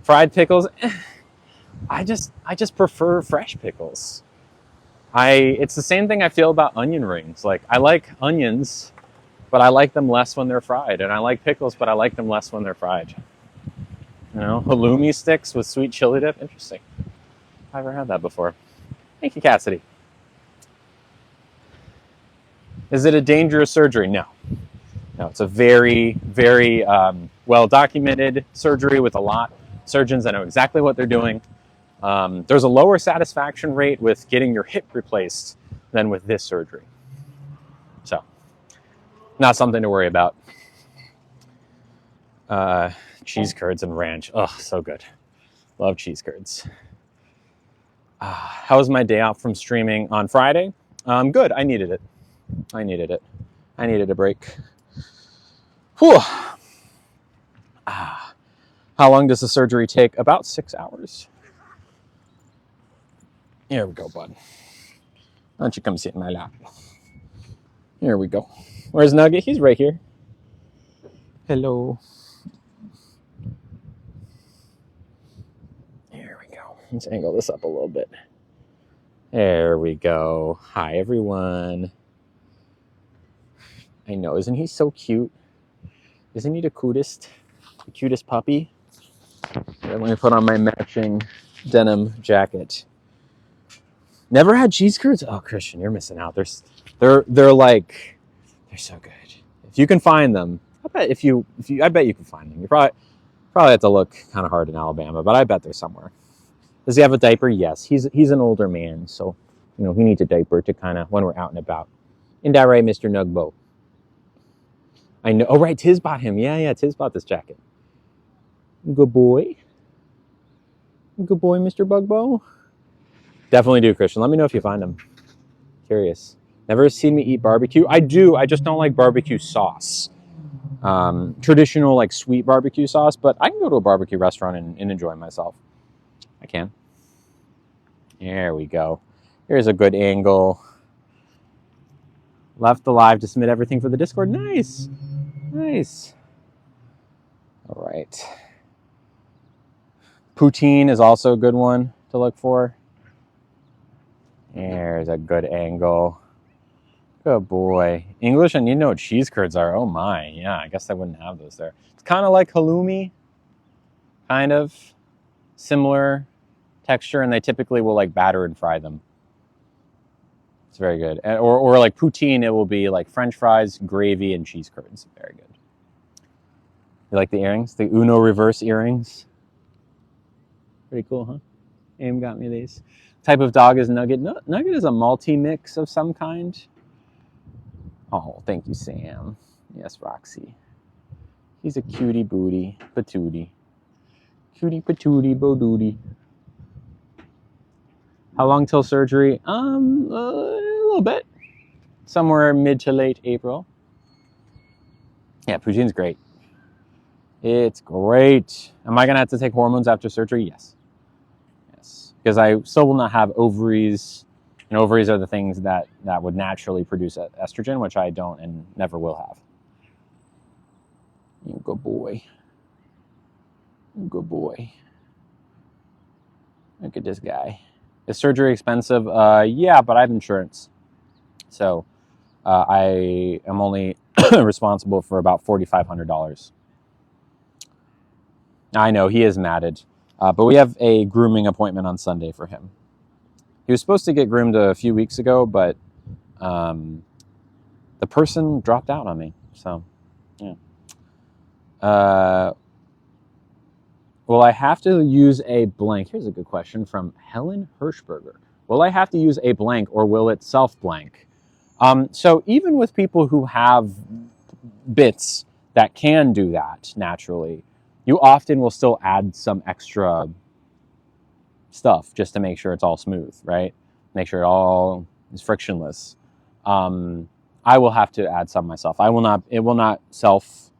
Fried pickles, I just prefer fresh pickles. It's the same thing I feel about onion rings. Like, I like onions, but I like them less when they're fried. And I like pickles, but I like them less when they're fried. You know, halloumi sticks with sweet chili dip. Interesting. I've never had that before. Thank you, Cassidy. Is it a dangerous surgery? No. No, it's a very, very well-documented surgery with a lot of surgeons that know exactly what they're doing. There's a lower satisfaction rate with getting your hip replaced than with this surgery. So, not something to worry about. Cheese curds and ranch. Oh, so good. Love cheese curds. How was my day off from streaming on Friday? Good. I needed it. I needed a break. Whew. How long does the surgery take? About 6 hours. Here we go, bud. Why don't you come sit in my lap? Here we go. Where's Nugget? He's right here. Hello. There we go. Let's angle this up a little bit. There we go. Hi, everyone. I know, isn't he so cute? Isn't he the cutest puppy? Let me put on my matching denim jacket. Never had cheese curds? Oh, Christian, you're missing out. They're so good. If you can find them, I bet you can find them. You probably have to look kind of hard in Alabama, but I bet they're somewhere. Does he have a diaper? Yes. He's an older man, so he needs a diaper to kind of when we're out and about. Isn't that right, Mr. Nugbo? I know. Oh, right. Tiz bought him. Yeah. Tiz bought this jacket. Good boy. Good boy, Mr. Bugbo. Definitely do, Christian. Let me know if you find them. Curious. Never seen me eat barbecue. I do. I just don't like barbecue sauce. Traditional, like, sweet barbecue sauce. But I can go to a barbecue restaurant and enjoy myself. I can. There we go. Here's a good angle. Left alive to submit everything for the Discord. Nice. Nice. All right. Poutine is also a good one to look for. There's a good angle. Good boy. English and cheese curds are. Oh my. Yeah, I guess I wouldn't have those there. It's kind of like halloumi. Kind of. Similar texture, and they typically will like batter and fry them. It's very good. Or like poutine, it will be like French fries, gravy, and cheese curds. Very good. You like the earrings? The Uno reverse earrings? Pretty cool, huh? Aim got me these. Type of dog is Nugget. Nugget is a multi-mix of some kind. Oh, thank you, Sam. Yes, Roxy. He's a cutie booty, patootie. Cutie patootie bodootie. How long till surgery? A little bit. Somewhere mid to late April. Yeah, Poojine's great. It's great. Am I gonna have to take hormones after surgery? Yes. Yes. Because I still will not have ovaries. And ovaries are the things that would naturally produce estrogen, which I don't and never will have. You good boy. You good boy. Look at this guy. Is surgery expensive? Yeah, but I have insurance. So I am only responsible for about $4,500. I know, he is matted. But we have a grooming appointment on Sunday for him. He was supposed to get groomed a few weeks ago, but the person dropped out on me. So, yeah. Will I have to use a blank? Here's a good question from Helen Hirschberger. Will I have to use a blank or will it self-blank? So even with people who have bits that can do that naturally, you often will still add some extra stuff just to make sure it's all smooth, right? Make sure it all is frictionless. I will have to add some myself. It will not self,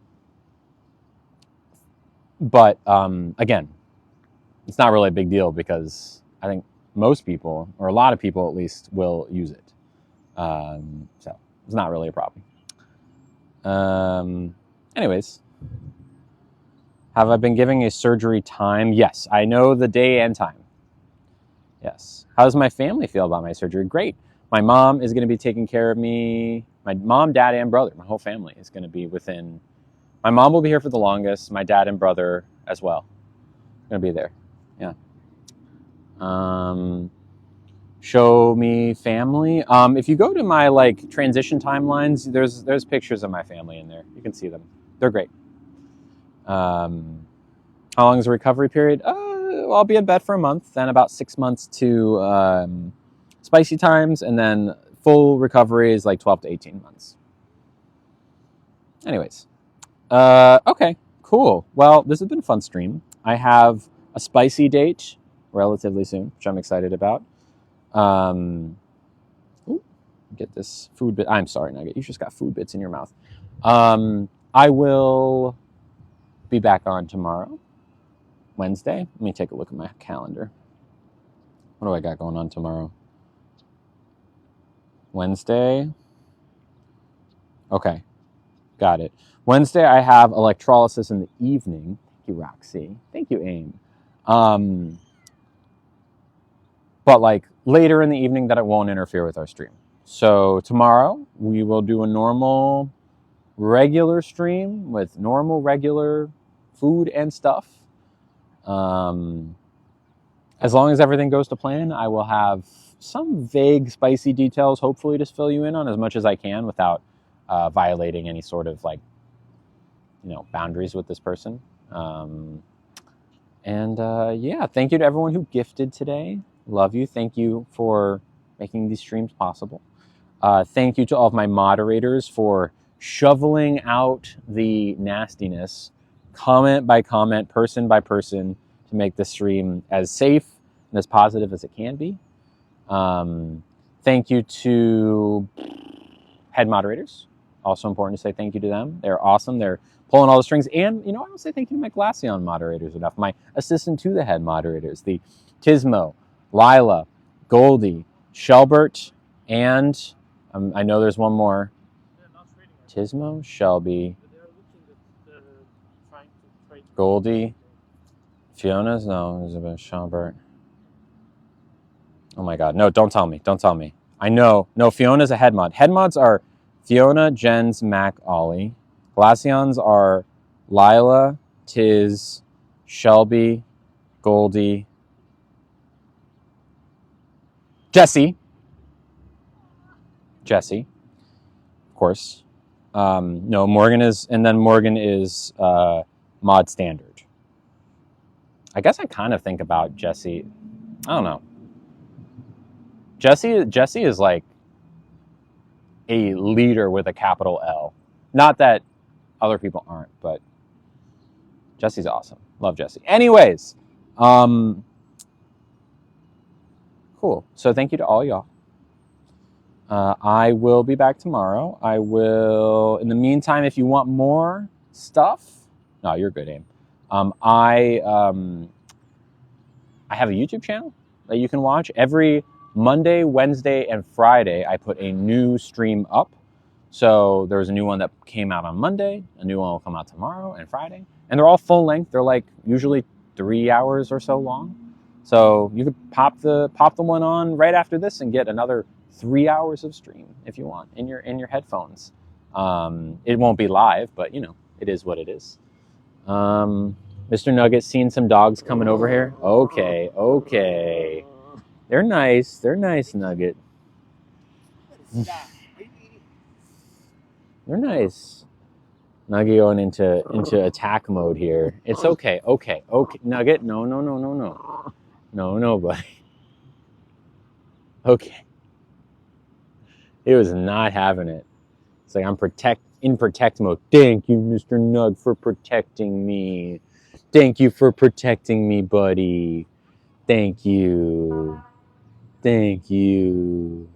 but again, it's not really a big deal because I think most people, or a lot of people at least, will use it. So it's not really a problem. Anyways, have I been giving a surgery time? Yes, I know the day and time. Yes. How does my family feel about my surgery? Great. My mom is going to be taking care of me. My mom, dad, and brother. My whole family is going to be within. My mom will be here for the longest. My dad and brother as well. Going to be there. Yeah. Show me family. If you go to my transition timelines, there's pictures of my family in there. You can see them. They're great. How long is the recovery period? I'll be in bed for a month, then about 6 months to spicy times, and then full recovery is like 12 to 18 months. Anyways, okay, cool. Well, this has been a fun stream. I have a spicy date relatively soon, which I'm excited about. Get this food bit. I'm sorry, Nugget. You just got food bits in your mouth. I will be back on tomorrow, Wednesday. Let me take a look at my calendar. What do I got going on tomorrow? Wednesday. Okay, got it. Wednesday, I have electrolysis in the evening. Thank you, Roxy. Thank you, AIM. But later in the evening that it won't interfere with our stream. So tomorrow, we will do a normal, regular stream with normal, regular food and stuff. As long as everything goes to plan, I will have some vague spicy details, hopefully, to fill you in on as much as I can without violating any sort of boundaries with this person. Yeah, thank you to everyone who gifted today. Love you. Thank you for making these streams possible. Thank you to all of my moderators for shoveling out the nastiness, comment by comment, person by person, to make the stream as safe and as positive as it can be. Thank you to head moderators. Also important to say thank you to them. They're awesome. They're pulling all the strings. And, I don't say thank you to my Glaceon moderators enough. My assistant to the head moderators, the Tismo, Lila, Goldie, Shelbert, and I know there's one more. Tismo, Shelby, Goldie, Fiona's, no, there's a bit of Shelbert. Oh my God, no, don't tell me. I know, no, Fiona's a head mod. Head mods are Fiona, Jens, Mac, Ollie. Glaceons are Lila, Tiz, Shelby, Goldie, Jesse, of course. No, Morgan is, and then Morgan is mod standard. I guess I kind of think about Jesse. I don't know. Jesse is like a leader with a capital L. Not that other people aren't, but Jesse's awesome. Love Jesse. Anyways, Cool. So thank you to all y'all. I will be back tomorrow. I will, in the meantime, if you want more stuff, no, you're good, Aim. I have a YouTube channel that you can watch. Every Monday, Wednesday, and Friday, I put a new stream up. So there's a new one that came out on Monday, a new one will come out tomorrow and Friday. And they're all full length. They're like usually 3 hours or so long. So you could pop the one on right after this and get another 3 hours of stream if you want in your headphones. It won't be live, but you know, it is what it is. Mr. Nugget, seeing some dogs coming over here. Okay, okay. They're nice. They're nice, Nugget. They're nice. Nugget going into attack mode here. It's okay. Okay. Okay. Nugget, no, no, no, no, no. No, no, buddy. Okay. It was not having it. It's like I'm in protect mode. Thank you, Mr. Nug, for protecting me. Thank you for protecting me, buddy. Thank you. Thank you.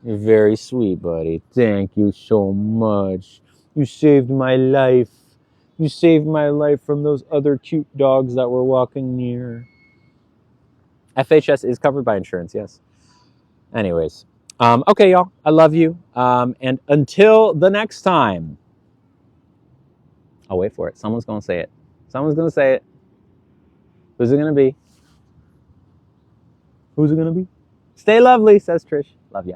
You're very sweet, buddy. Thank you so much. You saved my life. You saved my life from those other cute dogs that were walking near. FHS is covered by insurance, yes. Anyways. Okay, y'all. I love you. And until the next time. I'll wait for it. Someone's going to say it. Someone's going to say it. Who's it going to be? Who's it going to be? Stay lovely, says Trish. Love ya.